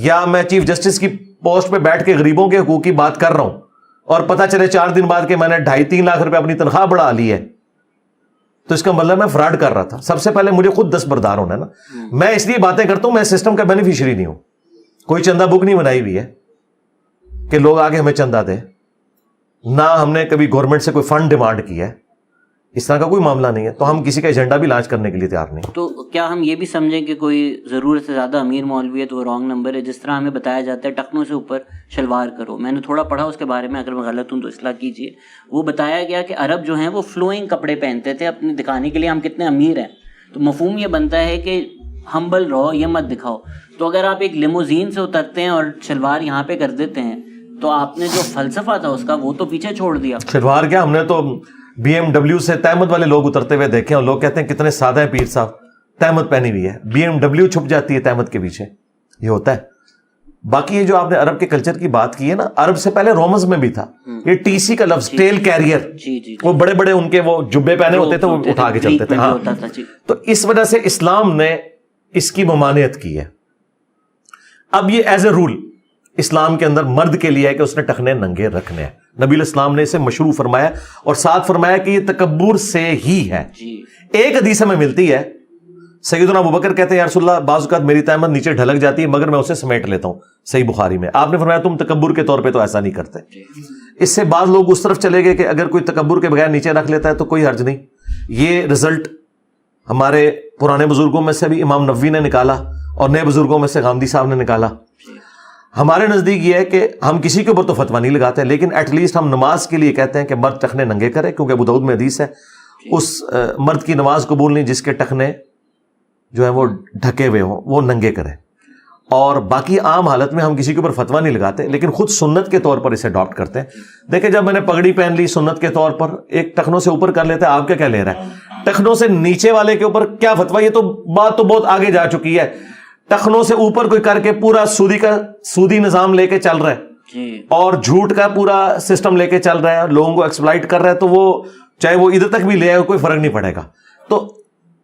یا میں چیف جسٹس کی پوسٹ پہ بیٹھ کے غریبوں کے حقوق کی بات کر رہا ہوں اور پتہ چلے 4 دن بعد کہ میں نے 2.5-3 لاکھ روپے اپنی تنخواہ بڑھا لی ہے, تو اس کا مطلب میں فراڈ کر رہا تھا. سب سے پہلے مجھے خود دستبردار ہونا ہے نا. میں اس لیے باتیں کرتا ہوں, میں سسٹم کا بینیفیشری نہیں ہوں. کوئی چندہ بک نہیں بنائی ہوئی ہے کہ لوگ آگے ہمیں چندہ دیں, نہ ہم نے کبھی گورنمنٹ سے کوئی فنڈ ڈیمانڈ کیا ہے, اس طرح کا کوئی معاملہ نہیں ہے. تو ہم کسی کا ایجنڈا بھی لانچ کرنے کے لیے تیار نہیں. تو کیا ہم یہ بھی سمجھیں کہ کوئی ضرورت سے زیادہ امیر مولوی ہے تو وہ رانگ نمبر ہے؟ جس طرح ہمیں بتایا جاتا ہے ٹخنوں سے اوپر شلوار کرو، میں نے تھوڑا پڑھا اس کے بارے میں، اگر میں غلط ہوں تو اصلاح کیجیے. وہ بتایا گیا کہ عرب جو ہیں وہ فلوئنگ کپڑے پہنتے تھے اپنے دکھانے کے لیے ہم کتنے امیر ہیں. تو مفہوم یہ بنتا ہے کہ ہمبل رہو، یہ مت دکھاؤ. تو اگر آپ ایک لیموزین سے اترتے ہیں اور شلوار یہاں پہ کر دیتے ہیں تو آپ نے جو فلسفہ تھا اس کا وہ تو پیچھے چھوڑ دیا. شلوار کیا، ہم نے تو بی ایم ڈبلیو سے تہمت والے لوگ اترتے ہوئے دیکھے ہیں، لوگ کہتے ہیں کتنے سادہ ہیں پیر صاحب، تہمت پہنی ہوئی ہے، بی ایم ڈبلیو چھپ جاتی ہے تہمت کے پیچھے. یہ ہوتا ہے. باقی یہ جو آپ نے عرب کے کلچر کی بات کی ہے نا، عرب سے پہلے رومنز میں بھی تھا یہ ٹی سی کا لفظ، ٹیل کیریئر. وہ بڑے بڑے ان کے وہ جبے پہنے ہوتے تھے، وہ اٹھا کے چلتے تھے. ہاں، تو اس وجہ سے اسلام نے اس کی ممانعت کی ہے. اب یہ ایز اے رول اسلام کے اندر مرد کے لیے ہے کہ اس نے ٹخنے ننگے رکھنے ہیں. نبی الاسلام نے اسے مشروع فرمایا اور ساتھ فرمایا کہ یہ تکبر سے ہی ہے. ایک حدیث میں ملتی ہے، سیدنا ابوبکر کہتے ہیں یا رسول اللہ بعض اوقات میری تہمت نیچے ڈھلک جاتی ہے مگر میں اسے سمیٹ لیتا ہوں، صحیح بخاری میں. آپ نے فرمایا تم تکبر کے طور پہ تو ایسا نہیں کرتے. اس سے بعض لوگ اس طرف چلے گئے کہ اگر کوئی تکبر کے بغیر نیچے رکھ لیتا ہے تو کوئی حرج نہیں. یہ رزلٹ ہمارے پرانے بزرگوں میں سے بھی امام نووی نے نکالا اور نئے بزرگوں میں سے غامدی صاحب نے نکالا. ہمارے نزدیک یہ ہے کہ ہم کسی کے اوپر تو فتویٰ نہیں لگاتے، لیکن ایٹ لیسٹ ہم نماز کے لیے کہتے ہیں کہ مرد ٹخنے ننگے کرے، کیونکہ ابو داؤد میں حدیث ہے اس مرد کی نماز قبول نہیں جس کے ٹخنے جو ہیں وہ ڈھکے ہوئے ہوں، وہ ننگے کرے. اور باقی عام حالت میں ہم کسی کے اوپر فتویٰ نہیں لگاتے، لیکن خود سنت کے طور پر اسے اڈاپٹ کرتے ہیں. دیکھیں جب میں نے پگڑی پہن لی سنت کے طور پر، ایک ٹخنوں سے اوپر کر لیتا ہے، آپ کیا لے رہا ہے؟ ٹخنوں سے نیچے والے کے اوپر کیا فتویٰ؟ یہ تو بات تو بہت آگے جا چکی ہے. ٹخنوں سے اوپر کوئی کر کے پورا سودی نظام لے کے چل رہا ہے اور جھوٹ کا پورا سسٹم لے کے چل رہا ہے، لوگوں کو ایکسپلائٹ کر رہا ہے، تو وہ چاہے وہ ادھر تک بھی لے آئے کوئی فرق نہیں پڑے گا. تو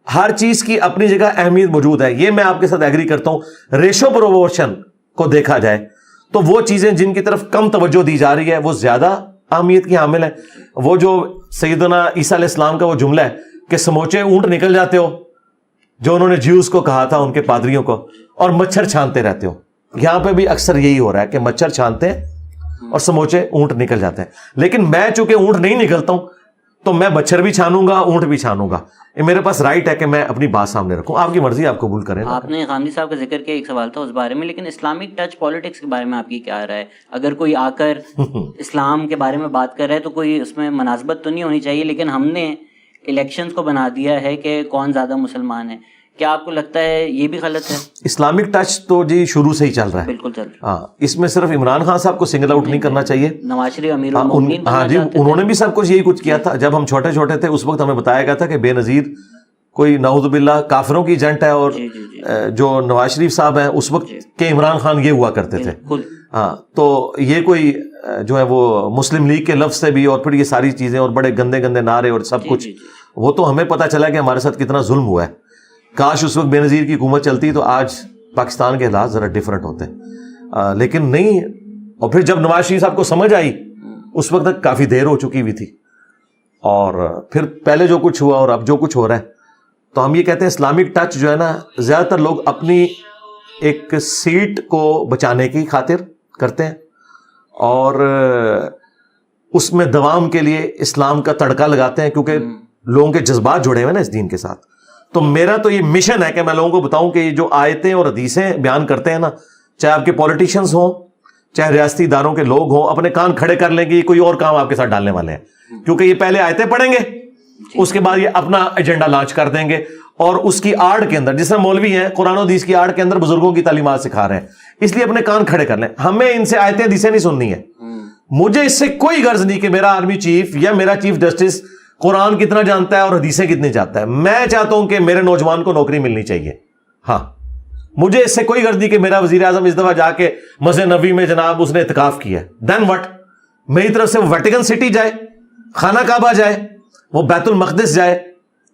ہر چیز کی اپنی جگہ اہمیت موجود ہے. یہ میں آپ کے ساتھ ایگری کرتا ہوں. ریشو پروپورشن کو دیکھا جائے تو وہ چیزیں جن کی طرف کم توجہ دی جا رہی ہے وہ زیادہ اہمیت کی حامل ہے. وہ جو سیدنا عیسیٰ علیہ السلام کا وہ جملہ ہے کہ سموچے اونٹ نکل جاتے ہو، جو انہوں نے جیوز کو کہا تھا ان کے پادریوں کو، اور مچھر چھانتے رہتے ہو. یہاں پہ بھی اکثر یہی ہو رہا ہے کہ مچھر چھانتے ہیں اور سموچے اونٹ نکل جاتے ہیں. لیکن میں چونکہ اونٹ نہیں نکلتا ہوں تو میں مچھر بھی چھانوں گا، اونٹ بھی چھانوں گا. میرے پاس رائٹ ہے کہ میں اپنی بات سامنے رکھوں. آپ کی مرضی، آپ قبول کریں. آپ نے غامدی صاحب کا ذکر کیا، ایک سوال تھا اس بارے میں، لیکن اسلامک ٹچ پالیٹکس کے بارے میں آپ کی کیا رائے ہے؟ اگر کوئی آ کر اسلام کے بارے میں بات کر رہا ہے تو کوئی اس میں مناسبت تو نہیں ہونی چاہیے، لیکن ہم نے الیکشنز کو بنا دیا ہے کہ کون زیادہ مسلمان ہے. کیا آپ کو لگتا ہے یہ بھی غلط ہے؟ اسلامک ٹچ تو جی شروع سے ہی چل رہا ہے. بالکل چل رہا ہے. ہاں، اس میں صرف عمران خان صاحب کو سنگل آؤٹ نہیں کرنا چاہیے. نواز شریف امیر المومنین، ہاں جی، انہوں نے بھی سب کچھ یہی کچھ کیا تھا. جب ہم چھوٹے چھوٹے تھے اس وقت ہمیں بتایا گیا تھا کہ بے نظیر کوئی نعوذ باللہ کافروں کی ایجنٹ ہے، اور جو نواز شریف صاحب ہیں اس وقت کے عمران خان یہ ہوا کرتے تھے. ہاں، تو یہ کوئی جو ہے وہ مسلم لیگ کے لفظ سے بھی، اور پھر یہ ساری چیزیں اور بڑے گندے گندے نعرے اور سب کچھ، وہ تو ہمیں پتہ چلا کہ ہمارے ساتھ کتنا ظلم ہوا ہے. کاش اس وقت بے نظیر کی حکومت چلتی تو آج پاکستان کے حالات ذرا ڈیفرنٹ ہوتے، لیکن نہیں. اور پھر جب نواز شریف صاحب کو سمجھ آئی اس وقت تک کافی دیر ہو چکی ہوئی تھی، اور پھر پہلے جو کچھ ہوا اور اب جو کچھ ہو رہا ہے. تو ہم یہ کہتے ہیں اسلامک ٹچ جو ہے نا، زیادہ تر لوگ اپنی ایک سیٹ کو بچانے کی خاطر کرتے ہیں، اور اس میں دوام کے لیے اسلام کا تڑکا لگاتے ہیں، کیونکہ لوگوں کے جذبات جڑے ہوئے نا اس دین کے ساتھ. تو میرا تو یہ مشن ہے کہ میں لوگوں کو بتاؤں کہ یہ جو آیتیں اور حدیثیں بیان کرتے ہیں نا، چاہے آپ کے پولیٹیشینز ہوں چاہے ریاستی اداروں کے لوگ ہوں، اپنے کان کھڑے کر لیں کہ کوئی اور کام آپ کے ساتھ ڈالنے والے ہیں. کیونکہ یہ پہلے آیتیں پڑھیں گے، اس کے بعد یہ اپنا ایجنڈا لانچ کر دیں گے، اور اس کی آڑ کے اندر، جس طرح مولوی ہیں قرآن و حدیث کی آڑ کے اندر بزرگوں کی تعلیمات سکھا رہے ہیں، اس لیے اپنے کان کھڑے کر لیں. ہمیں ان سے آیتیں حدیثیں نہیں سننی ہے. مجھے اس سے کوئی غرض نہیں کہ میرا آرمی چیف یا میرا چیف جسٹس قرآن کتنا جانتا ہے اور حدیثیں کتنی جانتا ہے. میں چاہتا ہوں کہ میرے نوجوان کو نوکری ملنی چاہیے. ہاں، مجھے اس سے کوئی غرض نہیں کہ میرا وزیر اعظم اس دفعہ جا کے مسجد نبوی میں جناب اس نے اعتکاف کیا. Then what? میری طرف سے وہ ویٹیکن سٹی جائے، خانہ کعبہ جائے، وہ بیت المقدس جائے،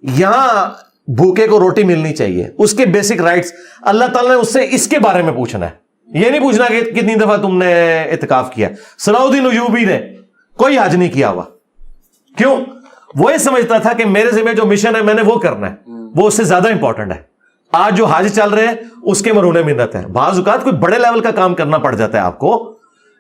یہاں بھوکے کو روٹی ملنی چاہیے. اس کے بیسک رائٹس اللہ تعالیٰ نے اس سے اس کے بارے میں پوچھنا ہے. یہ نہیں پوچھنا کہ کتنی دفعہ تم نے اعتکاف کیا. صلاح الدین ایوبی نے کوئی حج نہیں کیا ہوا. کیوں؟ وہ یہ سمجھتا تھا کہ میرے ذمہ جو مشن ہے میں نے وہ کرنا ہے، وہ اس سے زیادہ امپورٹنٹ ہے. آج جو حج چل رہے ہیں اس کے مرہون منت ہیں. بعض اوقات کوئی بڑے لیول کا کام کرنا پڑ جاتا ہے آپ کو،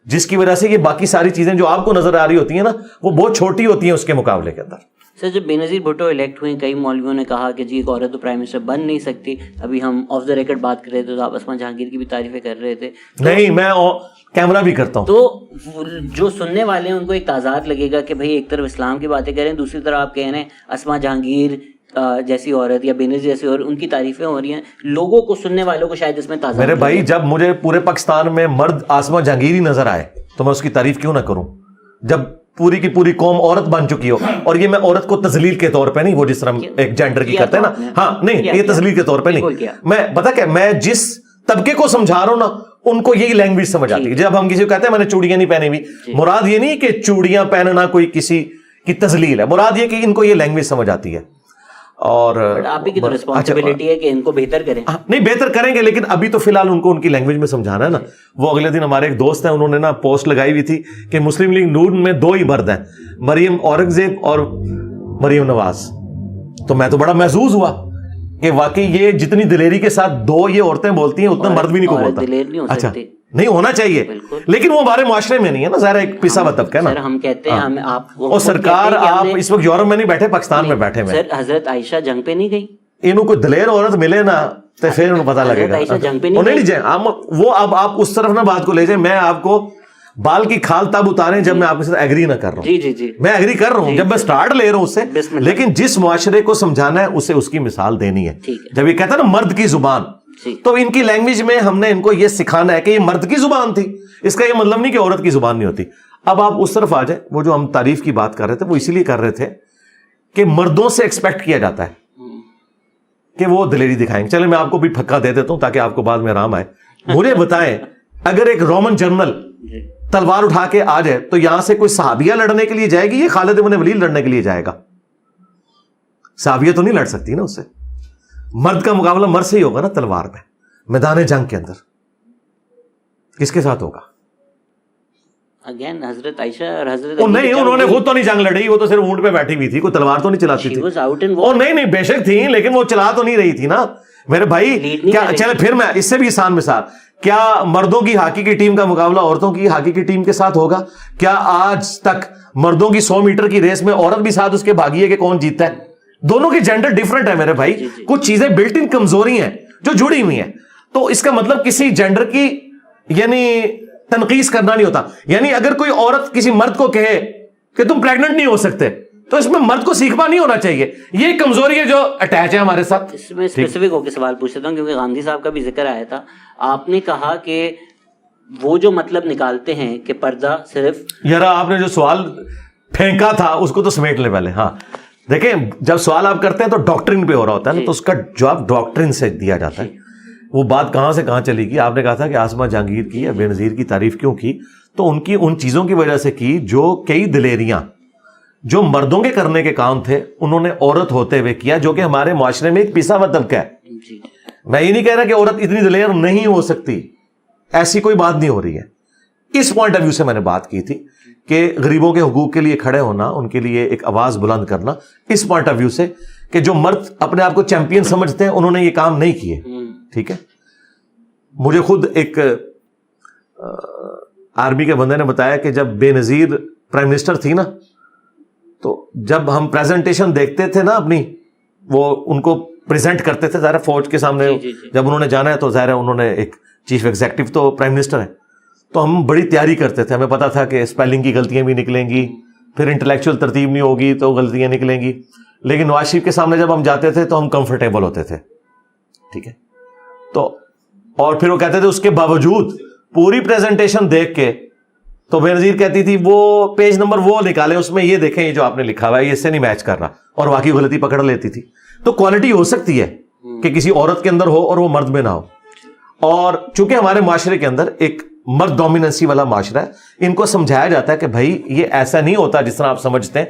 جس کی وجہ سے یہ باقی ساری چیزیں جو آپ کو نظر آ رہی ہوتی ہیں نا، وہ بہت چھوٹی ہوتی ہیں اس کے مقابلے کے اندر. سر جب بے نظیر بھٹو الیکٹ ہوئے کئی مولویوں نے کہا کہ جی ایک عورت تو پرائم منسٹر بن نہیں سکتی. ابھی ہم آف دا ریکارڈ بات کر رہے تھے تو آپ اسما جہانگیر کی بھی تعریفیں کر رہے تھے. نہیں میں کیمرہ بھی کرتا ہوں. تو جو سننے والے ہیں ان کو ایک تضاد لگے گا کہ بھائی ایک طرف اسلام کی باتیں کر رہے ہیں, دوسری طرف آپ کہہ رہے ہیں اسما جہانگیر جیسی عورت یا بے نظیر جیسی عورت, ان کی تعریفیں ہو رہی ہیں. لوگوں کو, سننے والوں کو شاید اس میں تضاد. میرے بھائی جب مجھے پورے پاکستان میں مرد اسما جہانگیر ہی نظر آئے تو میں اس کی تعریف کیوں نہ کروں, جب پوری کی پوری قوم عورت بن چکی ہو. اور یہ میں عورت کو تذلیل کے طور پہ نہیں, وہ جس طرح ایک جینڈر کی کرتے ہیں نا, ہاں نہیں یہ تذلیل کے طور پہ نہیں. میں پتا کہ میں جس طبقے کو سمجھا رہا ہوں نا ان کو یہی لینگویج سمجھ آتی ہے. جب ہم کسی کو کہتے ہیں میں نے چوڑیاں نہیں پہنی ہوئی, مراد یہ نہیں کہ چوڑیاں پہننا کوئی کسی کی تذلیل ہے, مراد یہ کہ ان کو یہ لینگویج سمجھ آتی ہے. اور آپ کی تو ریسپانسبلٹی ہے کہ ان کو بہتر کریں. نہیں بہتر کریں گے, لیکن ابھی تو فی الحال ان کو ان کی لینگویج میں سمجھانا ہے نا. وہ اگلے دن ہمارے ایک دوست ہیں, انہوں نے نا پوسٹ لگائی ہوئی تھی کہ مسلم لیگ نون میں 2 ہی مرد ہیں, مریم اورنگزیب اور مریم نواز. تو میں تو بڑا محظوظ ہوا کہ واقعی یہ جتنی دلیری کے ساتھ 2 یہ عورتیں بولتی ہیں اتنا مرد بھی نہیں کو بولتا. اچھا نہیں ہونا چاہیے, لیکن وہ ہمارے معاشرے میں نہیں ہے نا, ظاہر ایک پسا ہوا طبقہ ہے نا. ہم کہتے ہیں ہم آپ اور سرکار آپ اس وقت یورپ میں نہیں بیٹھے, پاکستان میں بیٹھے ہیں. سر حضرت عائشہ جنگ پہ نہیں گئی, انہوں کو دلیر عورت ملے نا تو پھر انہوں پتہ لگے گا. نہیں جائیں وہ, اب آپ اس طرف نہ بات کو لے جائیں. میں آپ کو بال کی کھال تب اتاریں جب میں آپ کے ساتھ ایگری نہ کر رہا ہوں. جی میں ایگری کر رہا ہوں جب میں سٹارٹ لے رہا ہوں اس سے, لیکن جس معاشرے کو سمجھانا ہے اسے اس کی مثال دینی ہے. جب یہ کہتا ہے نا مرد کی زبان, تو ان کی لینگویج میں ہم نے ان کو یہ سکھانا ہے کہ یہ مرد کی زبان تھی, اس کا یہ مطلب نہیں کہ عورت کی زبان نہیں ہوتی. اب آپ اس طرف آ جائیں, وہ جو ہم تعریف کی بات کر رہے تھے وہ اسی لیے کر رہے تھے کہ مردوں سے ایکسپیکٹ کیا جاتا ہے کہ وہ دلیری دکھائیں گے. چلے میں آپ کو بھی پھکا دے دیتا ہوں تاکہ آپ کو بعد میں آرام آئے. مجھے بتائیں اگر ایک رومن جنرل تلوار اٹھا کے آ جائے تو یہاں سے کوئی صحابیہ لڑنے کے لیے جائے گی, یہ خالد بن ولید لڑنے کے لیے جائے گا؟ صحابیہ تو نہیں لڑ سکتی نا اس سے. مرد کا مقابلہ مرد سے ہی ہوگا نا تلوار پہ, میدان جنگ کے اندر کس کے ساتھ ہوگا؟ اگین حضرت عائشہ اور حضرت نہیں, انہوں نے خود تو نہیں جنگ لڑی, وہ تو صرف اونٹ پہ بیٹھی ہوئی تھی, کوئی تلوار تو نہیں چلاتی تھی. نہیں بے شک تھی, لیکن وہ چلا تو نہیں رہی تھی نا میرے بھائی. کیا چلے پھر میں اس سے بھی آسان مثال, کیا مردوں کی ہاکی کی ٹیم کا مقابلہ عورتوں کی ہاکی کی ٹیم کے ساتھ ہوگا؟ کیا آج تک مردوں کی 100 میٹر کی ریس میں عورت بھی ساتھ اس کے بھاگی ہے کہ کون جیتتا ہے؟ دونوں کی جینڈر ڈیفرنٹ ہے میرے بھائی. کچھ چیزیں بلٹ ان کمزوری ہیں جو جڑی ہوئی ہیں, تو اس کا مطلب کسی جینڈر کی یعنی تنقیص کرنا نہیں ہوتا. یعنی اگر کوئی عورت کسی مرد کو کہے کہ تم پریگننٹ نہیں ہو سکتے تو اس میں مرد کو سیکھنا نہیں ہونا چاہیے. یہ کمزوری ہے جو اٹیچ ہے ہمارے ساتھ. اس میں اسپیسیفک ہو کے سوال پوچھ لیتا ہوں کیونکہ گاندھی صاحب کا بھی ذکر آیا تھا. آپ نے کہا کہ وہ جو مطلب نکالتے ہیں کہ پردہ صرف, یار آپ نے جو سوال پھینکا تھا اس کو تو سمیٹ لے پہلے. ہاں دیکھیں, جب سوال آپ کرتے ہیں تو ڈاکٹرن پہ ہو رہا ہوتا ہے نا, تو اس کا جواب ڈاکٹرن سے دیا جاتا ہے. وہ بات کہاں سے کہاں چلی گئی. آپ نے کہا تھا کہ اسما جہانگیر کی یا بے نظیر کی تعریف کیوں کی, تو ان چیزوں کی وجہ سے کی جو کئی دلیریاں جو مردوں کے کرنے کے کام تھے انہوں نے عورت ہوتے ہوئے کیا, جو کہ ہمارے معاشرے میں ایک پسا ہوا طبقہ ہے. میں یہ نہیں کہہ رہا کہ عورت اتنی دلیر نہیں ہو سکتی, ایسی کوئی بات نہیں ہو رہی ہے. اس پوائنٹ آف ویو سے میں نے بات کی تھی کہ غریبوں کے حقوق کے لیے کھڑے ہونا, ان کے لیے ایک آواز بلند کرنا, اس پوائنٹ آف ویو سے کہ جو مرد اپنے آپ کو چیمپئن سمجھتے ہیں انہوں نے یہ کام نہیں کیے. ٹھیک ہے, مجھے خود ایک آرمی کے بندے نے بتایا کہ جب بے نظیر پرائم منسٹر تھی نا, تو جب ہم پریزنٹیشن دیکھتے تھے نا اپنی, وہ ان کو پریزنٹ کرتے تھے ظاہر فوج کے سامنے, جب انہوں نے جانا ہے تو ظاہر ہے انہوں نے ایک چیف ایگزیکٹو تو پرائم منسٹر ہے, تو ہم بڑی تیاری کرتے تھے. ہمیں پتا تھا کہ اسپیلنگ کی غلطیاں بھی نکلیں گی, پھر انٹلیکچوئل ترتیب نہیں ہوگی تو غلطیاں نکلیں گی, لیکن نواز شریف کے سامنے جب ہم جاتے تھے تو ہم کمفرٹیبل ہوتے تھے. ٹھیک ہے, تو اور پھر وہ کہتے تھے اس کے باوجود پوری پریزنٹیشن دیکھ کے تو بے نظیر کہتی تھی وہ پیج نمبر وہ نکالے, اس میں یہ دیکھیں یہ جو آپ نے لکھا ہوا ہے یہ اس سے نہیں میچ کر رہا, اور واقعی غلطی پکڑ لیتی تھی. تو کوالٹی ہو سکتی ہے کہ کسی عورت کے اندر ہو اور وہ مرد میں نہ ہو. اور چونکہ ہمارے معاشرے کے اندر ایک مرد ڈومیننسی والا معاشرہ ہے, ان کو سمجھایا جاتا ہے کہ بھائی یہ ایسا نہیں ہوتا جس طرح آپ سمجھتے ہیں.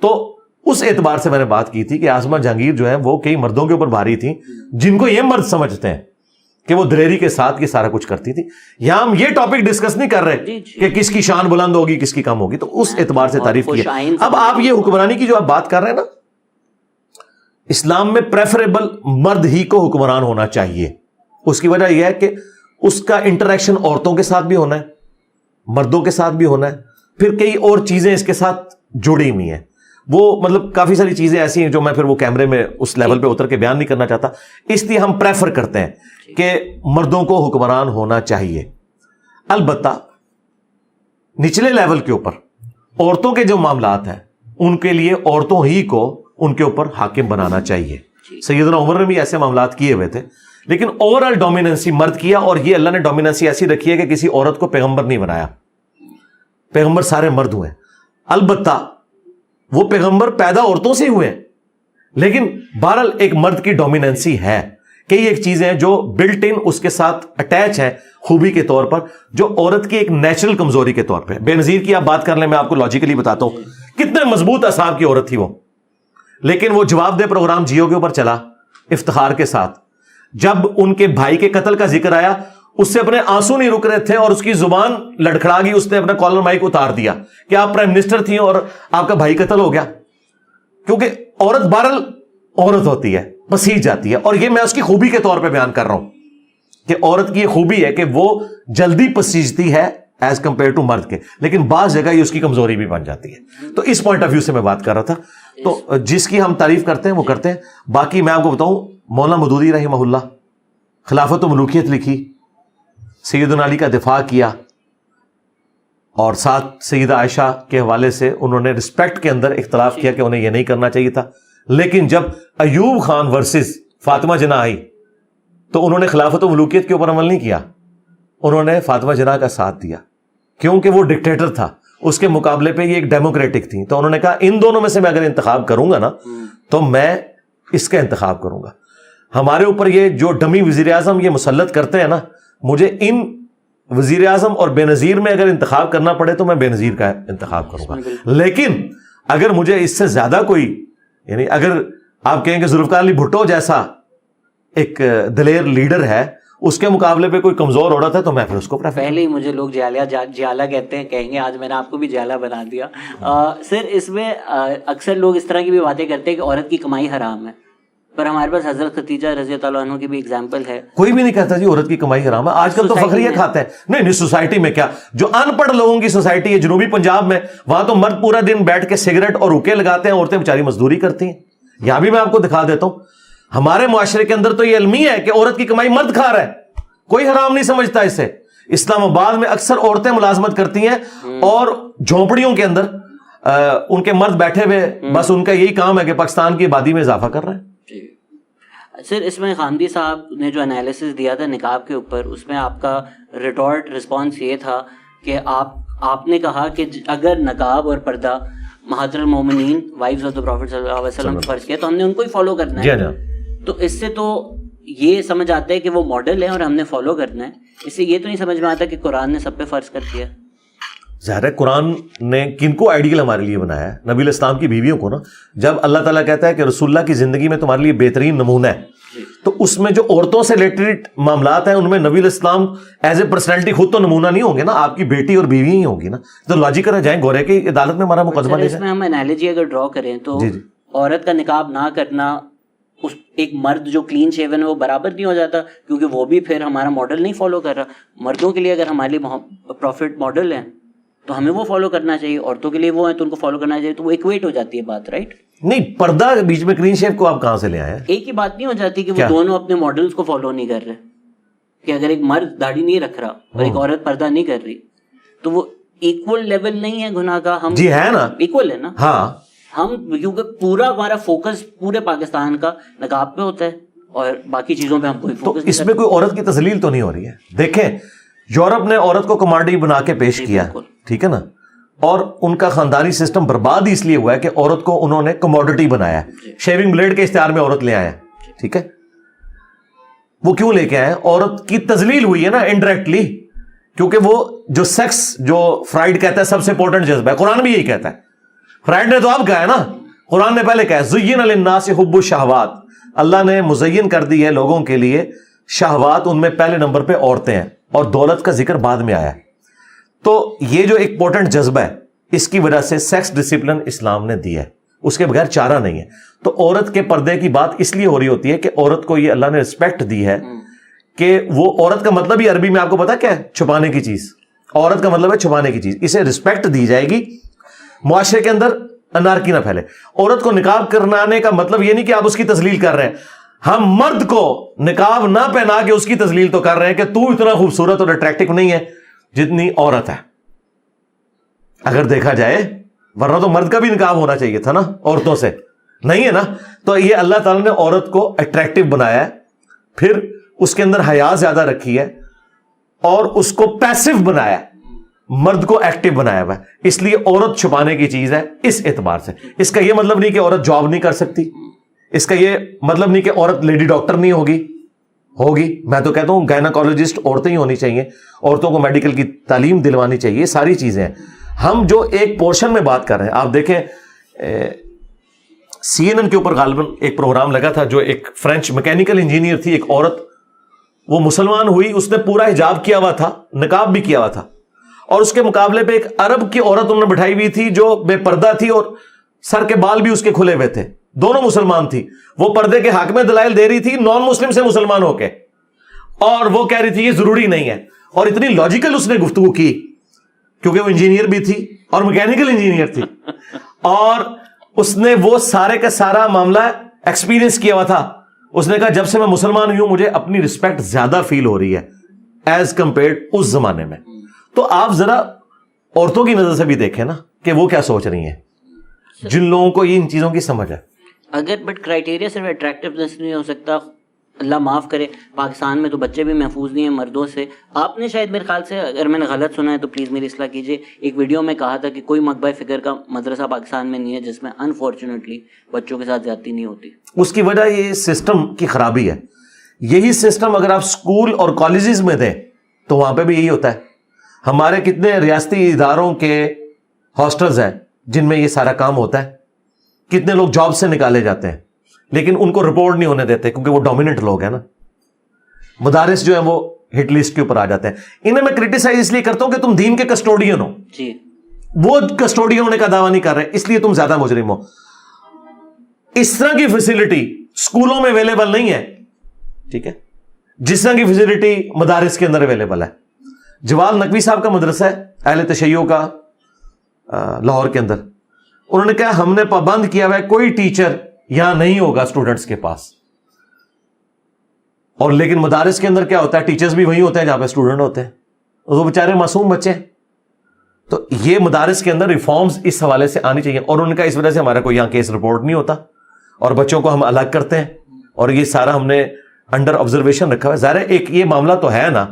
تو اس اعتبار سے میں نے بات کی تھی کہ اسما جہانگیر جو ہے وہ کئی مردوں کے اوپر بھاری تھیں جن کو یہ مرد سمجھتے ہیں کہ وہ دلیری کے ساتھ یہ سارا کچھ کرتی تھی. یہاں ہم یہ ٹاپک ڈسکس نہیں کر رہے کہ کس کی شان بلند ہوگی کس کی کم ہوگی, تو اس اعتبار سے تعریف کی. اب آپ یہ حکمرانی کی جو آپ بات کر رہے ہیں نا, اسلام میں پریفریبل مرد ہی کو حکمران ہونا چاہیے. اس کی وجہ یہ ہے کہ اس کا انٹریکشن عورتوں کے ساتھ بھی ہونا ہے, مردوں کے ساتھ بھی ہونا ہے, پھر کئی اور چیزیں اس کے ساتھ جڑی ہوئی ہیں. وہ مطلب کافی ساری چیزیں ایسی ہیں جو میں پھر وہ کیمرے میں اس لیول پہ اتر کے بیان نہیں کرنا چاہتا. اس لیے ہم پریفر کرتے ہیں کہ مردوں کو حکمران ہونا چاہیے. البتہ نچلے لیول کے اوپر عورتوں کے جو معاملات ہیں ان کے لیے عورتوں ہی کو ان کے اوپر حاکم بنانا چاہیے. سیدنا عمر نے بھی ایسے معاملات کیے ہوئے تھے, لیکن اوور آل ڈومیننسی مرد کیا, اور یہ اللہ نے ڈومیننسی ایسی رکھی ہے کہ کسی عورت کو پیغمبر نہیں بنایا, پیغمبر سارے مرد ہوئے. البتہ وہ پیغمبر پیدا عورتوں سے ہوئے ہیں, لیکن بہرحال ایک مرد کی ڈومیننسی ہے. کئی ایک چیزیں جو بلٹ ان اس کے ساتھ اٹیچ ہیں خوبی کے طور پر, جو عورت کی ایک نیچرل کمزوری کے طور پہ. بے نظیر کی آپ بات کر لیں, میں آپ کو لاجیکلی بتاتا ہوں کتنے مضبوط اعصاب کی عورت تھی وہ, لیکن وہ جواب دے پروگرام جیو کے اوپر چلا افتخار کے ساتھ. جب ان کے بھائی کے قتل کا ذکر آیا, اس سے اپنے آنسو نہیں رک رہے تھے اور اس کی زبان لڑکھڑا گئی, اس نے اپنا کالر مائک اتار دیا کہ آپ پرائم منسٹر تھی اور آپ کا بھائی قتل ہو گیا. کیونکہ عورت بہرحال عورت ہوتی ہے, پسیج جاتی ہے, اور یہ میں اس کی خوبی کے طور پہ بیان کر رہا ہوں کہ عورت کی یہ خوبی ہے کہ وہ جلدی پسیجتی ہے ایز کمپیئر ٹو مرد کے, لیکن بعض جگہ یہ اس کی کمزوری بھی بن جاتی ہے. تو اس پوائنٹ آف ویو سے میں بات کر رہا تھا. تو جس کی ہم تعریف کرتے ہیں وہ کرتے ہیں. باقی میں آپ کو بتاؤں, مولانا مودودی رحمہ اللہ خلافت و ملوکیت لکھی, سیدنا علی کا دفاع کیا, اور ساتھ سیدہ عائشہ کے حوالے سے انہوں نے رسپیکٹ کے اندر اختلاف کیا کہ انہیں یہ نہیں کرنا چاہیے تھا. لیکن جب ایوب خان ورسز فاطمہ جناح آئی تو انہوں نے خلافت و ملوکیت کے اوپر عمل نہیں کیا, انہوں نے فاطمہ جناح کا ساتھ دیا, کیونکہ وہ ڈکٹیٹر تھا, اس کے مقابلے پہ یہ ایک ڈیموکریٹک تھی. تو انہوں نے کہا ان دونوں میں سے میں اگر انتخاب کروں گا نا تو میں اس کا انتخاب کروں گا. ہمارے اوپر یہ جو ڈمی وزیر اعظم یہ مسلط کرتے ہیں نا, مجھے ان وزیر اعظم اور بے نظیر میں اگر انتخاب کرنا پڑے تو میں بے نظیر کا انتخاب کروں گا. لیکن اگر مجھے اس سے زیادہ کوئی, یعنی اگر آپ کہیں کہ ذوالفقار علی بھٹو جیسا ایک دلیر لیڈر ہے, اس کے مقابلے پہ کوئی کمزور عورت ہے, تو میں پھر اس کو پہلے ہی مجھے لوگ جیالہ کہتے ہیں, کہیں گے آج میں نے آپ کو بھی جیالہ بنا دیا. سر اس میں اکثر لوگ اس طرح کی بھی باتیں کرتے ہیں کہ عورت کی کمائی حرام ہے, پر ہمارے پاس حضرت خدیجہ رضی اللہ عنہ کی بھی ایگزامپل ہے. کوئی بھی نہیں کہتا جی عورت کی کمائی حرام ہے. آج کل تو فخریہ کھاتے ہیں. نہیں سوسائٹی میں کیا, جو ان پڑھ لوگوں کی سوسائٹی ہے جنوبی پنجاب میں, وہاں تو مرد پورا دن بیٹھ کے سگریٹ اور حقے لگاتے ہیں, عورتیں بیچاری مزدوری کرتی ہیں. یہاں بھی میں آپ کو دکھا دیتا ہوں, ہمارے معاشرے کے اندر تو یہ علمی ہے کہ عورت کی کمائی مرد کھا رہا ہے, کوئی حرام نہیں سمجھتا اسے. اسلام آباد میں اکثر عورتیں ملازمت کرتی ہیں اور جھونپڑیوں کے اندر ان کے مرد بیٹھے ہوئے, بس ان کا یہی کام ہے کہ پاکستان کی آبادی میں اضافہ کر رہے ہیں. سر اس میں خاندی صاحب نے جو انالیسس دیا تھا نقاب کے اوپر, اس میں آپ کا ریٹورٹ رسپانس یہ تھا کہ آپ نے کہا کہ اگر نقاب اور پردہ مہات المومنین وائفز آف دی پروفٹ صلی اللہ علیہ وسلم فرض کیا تو ہم نے ان کو ہی فالو کرنا ہے. تو اس سے تو یہ سمجھ آتا ہے کہ وہ ماڈل ہے اور ہم نے فالو کرنا ہے. اس سے یہ تو نہیں سمجھ میں آتا کہ قرآن نے سب پہ فرض کر دیا. ظاہر ہے قرآن نے کن کو آئیڈیل ہمارے لیے بنایا ہے, نبی الاسلام کی بیویوں کو نا. جب اللہ تعالیٰ کہتا ہے کہ رسول اللہ کی زندگی میں تمہارے لیے بہترین نمونہ ہے, تو اس میں جو عورتوں سے ریلیٹڈ معاملات ہیں ان میں نبی الاسلام ایز اے پرسنالٹی خود تو نمونہ نہیں ہوں گے نا, آپ کی بیٹی اور بیوی ہی ہوگی نا. تو لاجک کر جائیں گورے کی عدالت میں ہمارا مقدمہ لے جائیں. اس میں ہم انالوجی اگر ڈرا کریں تو عورت کا نقاب نہ کرنا اس ایک مرد جو کلین شیون ہے وہ برابر نہیں ہو جاتا, کیونکہ وہ بھی پھر ہمارا ماڈل نہیں فالو کر رہا. مردوں کے لیے اگر ہمارے لیے پروفٹ ماڈل ہیں تو ہمیں وہ فالو کرنا چاہیے, عورتوں کے لیے وہ ہیں تو ان کو فالو کرنا چاہیے, تو وہ ایکویٹ ہو جاتی ہے بات, رائٹ؟ نہیں, پردہ بیچ میں کلین شیو کو آپ کہاں سے لے آئے ہیں؟ ایک ہی بات نہیں ہو جاتی کہ وہ دونوں اپنے ماڈلز کو فالو نہیں کر رہے, کہ اگر ایک مرد داڑھی نہیں رکھ رہا اور ایک عورت پردہ نہیں کر رہی تو وہ ایکول لیول نہیں ہے گناہ کا. ہم جی ہے نا, ایکول ہے نا. ہاں, ہم کیونکہ پورا ہمارا فوکس پورے پاکستان کا نقاب پہ ہوتا ہے اور باقی چیزوں پہ ہم کوئی فوکس نہیں. اس میں کوئی عورت کی تذلیل تو نہیں ہو رہی ہے. دیکھیں یورپ نے عورت کو کمانڈی بنا کے پیش کیا, ٹھیک ہے نا, اور ان کا خاندانی سسٹم برباد ہی اس لیے ہوا ہے کہ عورت کو انہوں نے کموڈٹی بنایا ہے. شیونگ بلیڈ کے اشتہار میں عورت لے آئے ہیں, ٹھیک ہے, وہ کیوں لے کے آئے ہیں؟ عورت کی تذلیل ہوئی ہے نا انڈائریکٹلی, کیونکہ وہ جو سیکس جو فرائڈ کہتا ہے سب سے امپورٹنٹ جذبہ ہے, قرآن بھی یہی کہتا ہے. فرائڈ نے تو اب کہا ہے نا, قرآن نے پہلے کہا زین للناس حب الشہوات, اللہ نے مزین کر دی ہے لوگوں کے لیے شہوات, ان میں پہلے نمبر پہ عورتیں ہیں, اور دولت کا ذکر بعد میں آیا ہے. تو یہ جو ایک امپورٹنٹ جذبہ ہے اس کی وجہ سے سیکس ڈسپلن اسلام نے دیا ہے, اس کے بغیر چارہ نہیں ہے. تو عورت کے پردے کی بات اس لیے ہو رہی ہوتی ہے کہ عورت کو یہ اللہ نے رسپیکٹ دی ہے کہ وہ عورت کا مطلب ہی عربی میں آپ کو پتا کیا ہے؟ چھپانے کی چیز. عورت کا مطلب ہے چھپانے کی چیز, اسے رسپیکٹ دی جائے گی. معاشرے کے اندر انارکی نہ پھیلے. عورت کو نقاب کرنانے کا مطلب یہ نہیں کہ آپ اس کی تذلیل کر رہے ہیں. ہم مرد کو نقاب نہ پہنا کے اس کی تذلیل تو کر رہے ہیں کہ تو اتنا خوبصورت اور اٹریکٹیو نہیں ہے جتنی عورت ہے, اگر دیکھا جائے. ورنہ تو مرد کا بھی نقاب ہونا چاہیے تھا نا عورتوں سے, نہیں ہے نا. تو یہ اللہ تعالیٰ نے عورت کو اٹریکٹیو بنایا ہے, پھر اس کے اندر حیا زیادہ رکھی ہے, اور اس کو پیسو بنایا ہے, مرد کو ایکٹیو بنایا ہوا ہے. اس لیے عورت چھپانے کی چیز ہے اس اعتبار سے. اس کا یہ مطلب نہیں کہ عورت جاب نہیں کر سکتی, اس کا یہ مطلب نہیں کہ عورت لیڈی ڈاکٹر نہیں ہوگی. میں تو کہتا ہوں گائناکالوجسٹ عورتیں ہی ہونی چاہیے, عورتوں کو میڈیکل کی تعلیم دلوانی چاہیے. ساری چیزیں ہیں. ہم جو ایک پورشن میں بات کر رہے ہیں, آپ دیکھیں CNN کے اوپر غالباً ایک پروگرام لگا تھا, جو ایک فرینچ میکینیکل انجینئر تھی, ایک عورت, وہ مسلمان ہوئی, اس نے پورا حجاب کیا ہوا تھا, نقاب بھی کیا ہوا تھا, اور اس کے مقابلے پہ ایک عرب کی عورت انہوں نے بٹھائی ہوئی تھی جو بے پردہ تھی اور سر کے بال بھی اس کے کھلے ہوئے تھے. دونوں مسلمان تھی. وہ پردے کے حق میں دلائل دے رہی تھی نان مسلم سے مسلمان ہو کے, اور وہ کہہ رہی تھی یہ ضروری نہیں ہے. اور اتنی لاجیکل اس نے گفتگو کی, کیونکہ وہ انجینئر بھی تھی اور میکینیکل انجینئر تھی, اور اس نے وہ سارے کا سارا معاملہ ایکسپیرینس کیا ہوا تھا. اس نے کہا جب سے میں مسلمان ہوئی ہوں مجھے اپنی رسپیکٹ زیادہ فیل ہو رہی ہے ایز کمپیئرڈ اس زمانے میں. تو آپ ذرا عورتوں کی نظر سے بھی دیکھیں نا کہ وہ کیا سوچ رہی ہیں, جن لوگوں کو ان چیزوں کی سمجھ ہے. اگر بٹ کرائٹیریا صرف اٹریکٹیونیس نہیں ہو سکتا, اللہ معاف کرے, پاکستان میں تو بچے بھی محفوظ نہیں ہیں مردوں سے. آپ نے شاید میرے خیال سے, اگر میں نے غلط سنا ہے تو پلیز میری اصلاح کیجیے, ایک ویڈیو میں کہا تھا کہ کوئی مکبہ فکر کا مدرسہ پاکستان میں نہیں ہے جس میں انفارچونیٹلی بچوں کے ساتھ زیادتی نہیں ہوتی. اس کی وجہ یہ سسٹم کی خرابی ہے. یہی سسٹم اگر آپ اسکول اور کالجز میں دیں تو وہاں پہ بھی یہی ہوتا ہے. ہمارے کتنے ریاستی اداروں کے ہاسٹلز ہیں جن میں یہ سارا کام ہوتا ہے. کتنے لوگ جاب سے نکالے جاتے ہیں, لیکن ان کو رپورٹ نہیں ہونے دیتے کیونکہ وہ ڈومیننٹ لوگ ہیں نا. مدارس جو ہیں وہ ہٹ لسٹ کے اوپر آ جاتے ہیں. انہیں میں کرٹیسائز اس لیے کرتا ہوں کہ تم دین کے کسٹوڈین ہو, وہ کسٹوڈین ہونے کا دعویٰ نہیں کر رہے, اس لیے تم زیادہ مجرم ہو. اس طرح کی فیسلٹی اسکولوں میں اویلیبل نہیں ہے, ٹھیک ہے, جس طرح کی فیسلٹی مدارس کے اندر اویلیبل ہے. جوال نقوی صاحب کا مدرسہ ہے اہل تشیع کا لاہور کے اندر, انہوں نے کہا ہم نے پابند کیا ہوا ہے کوئی ٹیچر یہاں نہیں ہوگا اسٹوڈنٹس کے پاس. اور لیکن مدارس کے اندر کیا ہوتا ہے, ٹیچرز بھی وہی ہوتے ہیں جہاں پہ اسٹوڈنٹ ہوتے ہیں, وہ بیچارے معصوم بچے ہیں. تو یہ مدارس کے اندر ریفارمز اس حوالے سے آنی چاہیے. اور ان کا اس وجہ سے ہمارا کوئی یہاں کیس رپورٹ نہیں ہوتا, اور بچوں کو ہم الگ کرتے ہیں, اور یہ سارا ہم نے انڈر آبزرویشن رکھا ہوا ہے. ظاہر ہے ایک یہ معاملہ تو ہے نا,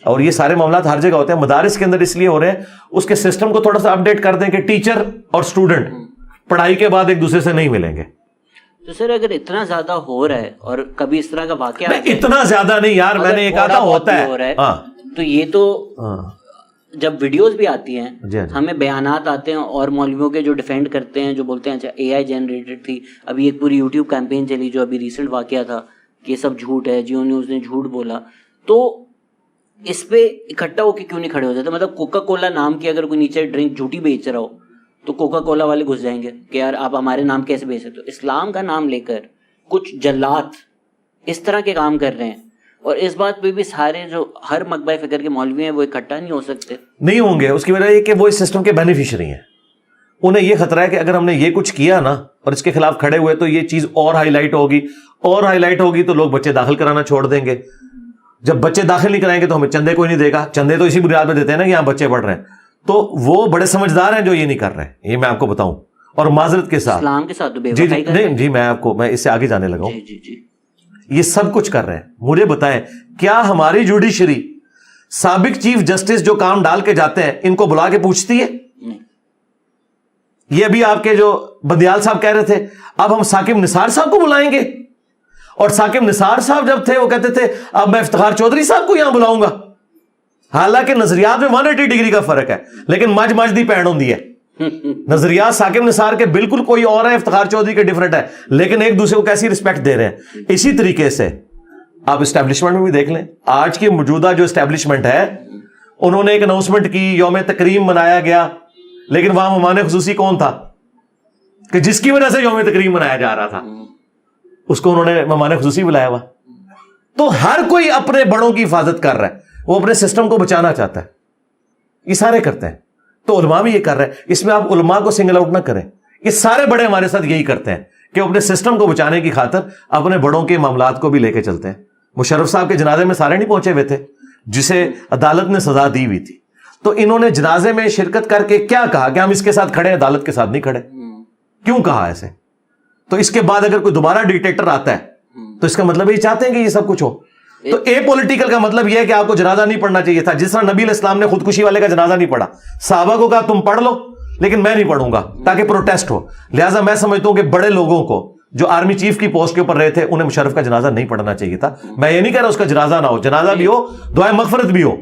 اور یہ سارے معاملات ہر جگہ ہوتے ہیں. مدارس کے اندر اس لیے ہو رہے ہیں, اس کے سسٹم کو تھوڑا سا اپڈیٹ کر دیں کہ ٹیچر اور اسٹوڈنٹ پڑھائی کے بعد ایک دوسرے سے نہیں ملیں گے. تو سر اگر اتنا زیادہ ہو رہا ہے, اور کبھی اس طرح کا واقعہ اتنا زیادہ نہیں یار, میں نے ایک آدھا ہوتا ہے, تو یہ تو جب ویڈیوز بھی آتی ہیں ہمیں بیانات آتے ہیں اور مولویوں کے جو ڈیفینڈ کرتے ہیں, جو بولتے ہیں اچھا اے آئی جنریٹڈ تھی. ابھی ایک پوری یوٹیوب کیمپین چلی جو ابھی ریسنٹ واقعہ تھا کہ یہ سب جھوٹ ہے, جیو نیوز نے جھوٹ بولا. تو اس پہ اکٹھا ہو کے کیوں نہیں کھڑے ہو جاتے؟ مطلب کوکا کولا نام کی اگر کوئی نیچے ڈرنک جھوٹی بیچ رہا ہو تو کوکا کولا والے گھس جائیں گے کہ یار آپ ہمارے نام کیسے بیچ سکتے ہو. اسلام کا نام لے کر کچھ جلات اس طرح کے کام کر رہے ہیں, اور اس بات پہ بھی سارے جو ہر مکبہ فکر کے مولوی ہیں وہ اکٹھا نہیں ہو سکتے. نہیں ہوں گے. اس کی وجہ یہ کہ وہ اس سسٹم کے بینیفیشری ہیں. انہیں یہ خطرہ ہے کہ اگر ہم نے یہ کچھ کیا نا اور اس کے خلاف کھڑے ہوئے تو یہ چیز اور ہائی لائٹ ہوگی تو لوگ بچے داخل کرانا چھوڑ دیں گے. جب بچے داخل نہیں کرائیں گے تو ہمیں چندے کوئی نہیں دے گا. چندے تو اسی بنیاد پہ دیتے ہیں نا کہ یہاں بچے پڑھ رہے ہیں. تو وہ بڑے سمجھدار ہیں جو یہ نہیں کر رہے, یہ میں آپ کو بتاؤں. اور معذرت کے ساتھ اسلام کے ساتھ جی میں اس سے آگے جانے لگا ہوں. یہ سب کچھ کر رہے ہیں. مجھے بتائیں کیا ہماری جوڈیشری سابق چیف جسٹس جو کام ڈال کے جاتے ہیں ان کو بلا کے پوچھتی ہے؟ یہ ابھی آپ کے جو بدیال صاحب کہہ رہے تھے اب ہم ثاقب نثار صاحب کو بلائیں گے, اور ثاقب نثار صاحب جب تھے وہ کہتے تھے اب میں افتخار چودھری صاحب کو یہاں بلاؤں گا. حالانکہ نظریات میں 180 ڈگری کا فرق ہے, لیکن مجھ دی پینڈ ہوندی ہے. نظریات ثاقب نثار کے بالکل کوئی اور ہے, افتخار چودھری کے ڈفرنٹ ہے, لیکن ایک دوسرے کو کیسی رسپیکٹ دے رہے ہیں. اسی طریقے سے آپ اسٹیبلشمنٹ میں بھی دیکھ لیں. آج کی موجودہ جو اسٹیبلشمنٹ ہے انہوں نے ایک اناؤنسمنٹ کی, یوم تکریم منایا گیا, لیکن وہاں مہمان خصوصی کون تھا کہ جس کی وجہ سے یوم تکریم منایا جا رہا تھا, اس کو انہوں نے مہمان خصوصی بلایا ہوا. تو ہر کوئی اپنے بڑوں کی حفاظت کر رہا ہے, وہ اپنے سسٹم کو بچانا چاہتا ہے. یہ سارے کرتے ہیں. تو علماء بھی یہ کر رہے ہیں. اس میں آپ علماء کو سنگل آؤٹ نہ کریں. یہ سارے بڑے ہمارے ساتھ یہی کرتے ہیں کہ اپنے سسٹم کو بچانے کی خاطر اپنے بڑوں کے معاملات کو بھی لے کے چلتے ہیں. مشرف صاحب کے جنازے میں سارے نہیں پہنچے ہوئے تھے جسے عدالت نے سزا دی ہوئی تھی, تو انہوں نے جنازے میں شرکت کر کے کیا کہا کہ ہم اس کے ساتھ کھڑے ہیں, عدالت کے ساتھ نہیں کھڑے. کیوں کہا ایسے؟ تو اس کے بعد اگر کوئی دوبارہ ڈکٹیٹر آتا ہے تو اس کا مطلب یہ چاہتے ہیں کہ یہ سب کچھ ہو. تو اے پولیٹیکل کا مطلب یہ ہے کہ آپ کو جنازہ نہیں پڑھنا چاہیے تھا, جس طرح نبی علیہ السلام نے خودکشی والے کا جنازہ نہیں پڑھا, صحابہ کو کہا تم پڑھ لو لیکن میں نہیں پڑھوں گا تاکہ پروٹیسٹ ہو. لہٰذا میں سمجھتا ہوں کہ بڑے لوگوں کو جو آرمی چیف کی پوسٹ کے اوپر رہے تھے انہیں مشرف کا جنازہ نہیں پڑھنا چاہیے تھا. میں یہ نہیں کہہ رہا اس کا جنازہ نہ ہو, جنازہ بھی ہو, دعائے مغفرت بھی ہو,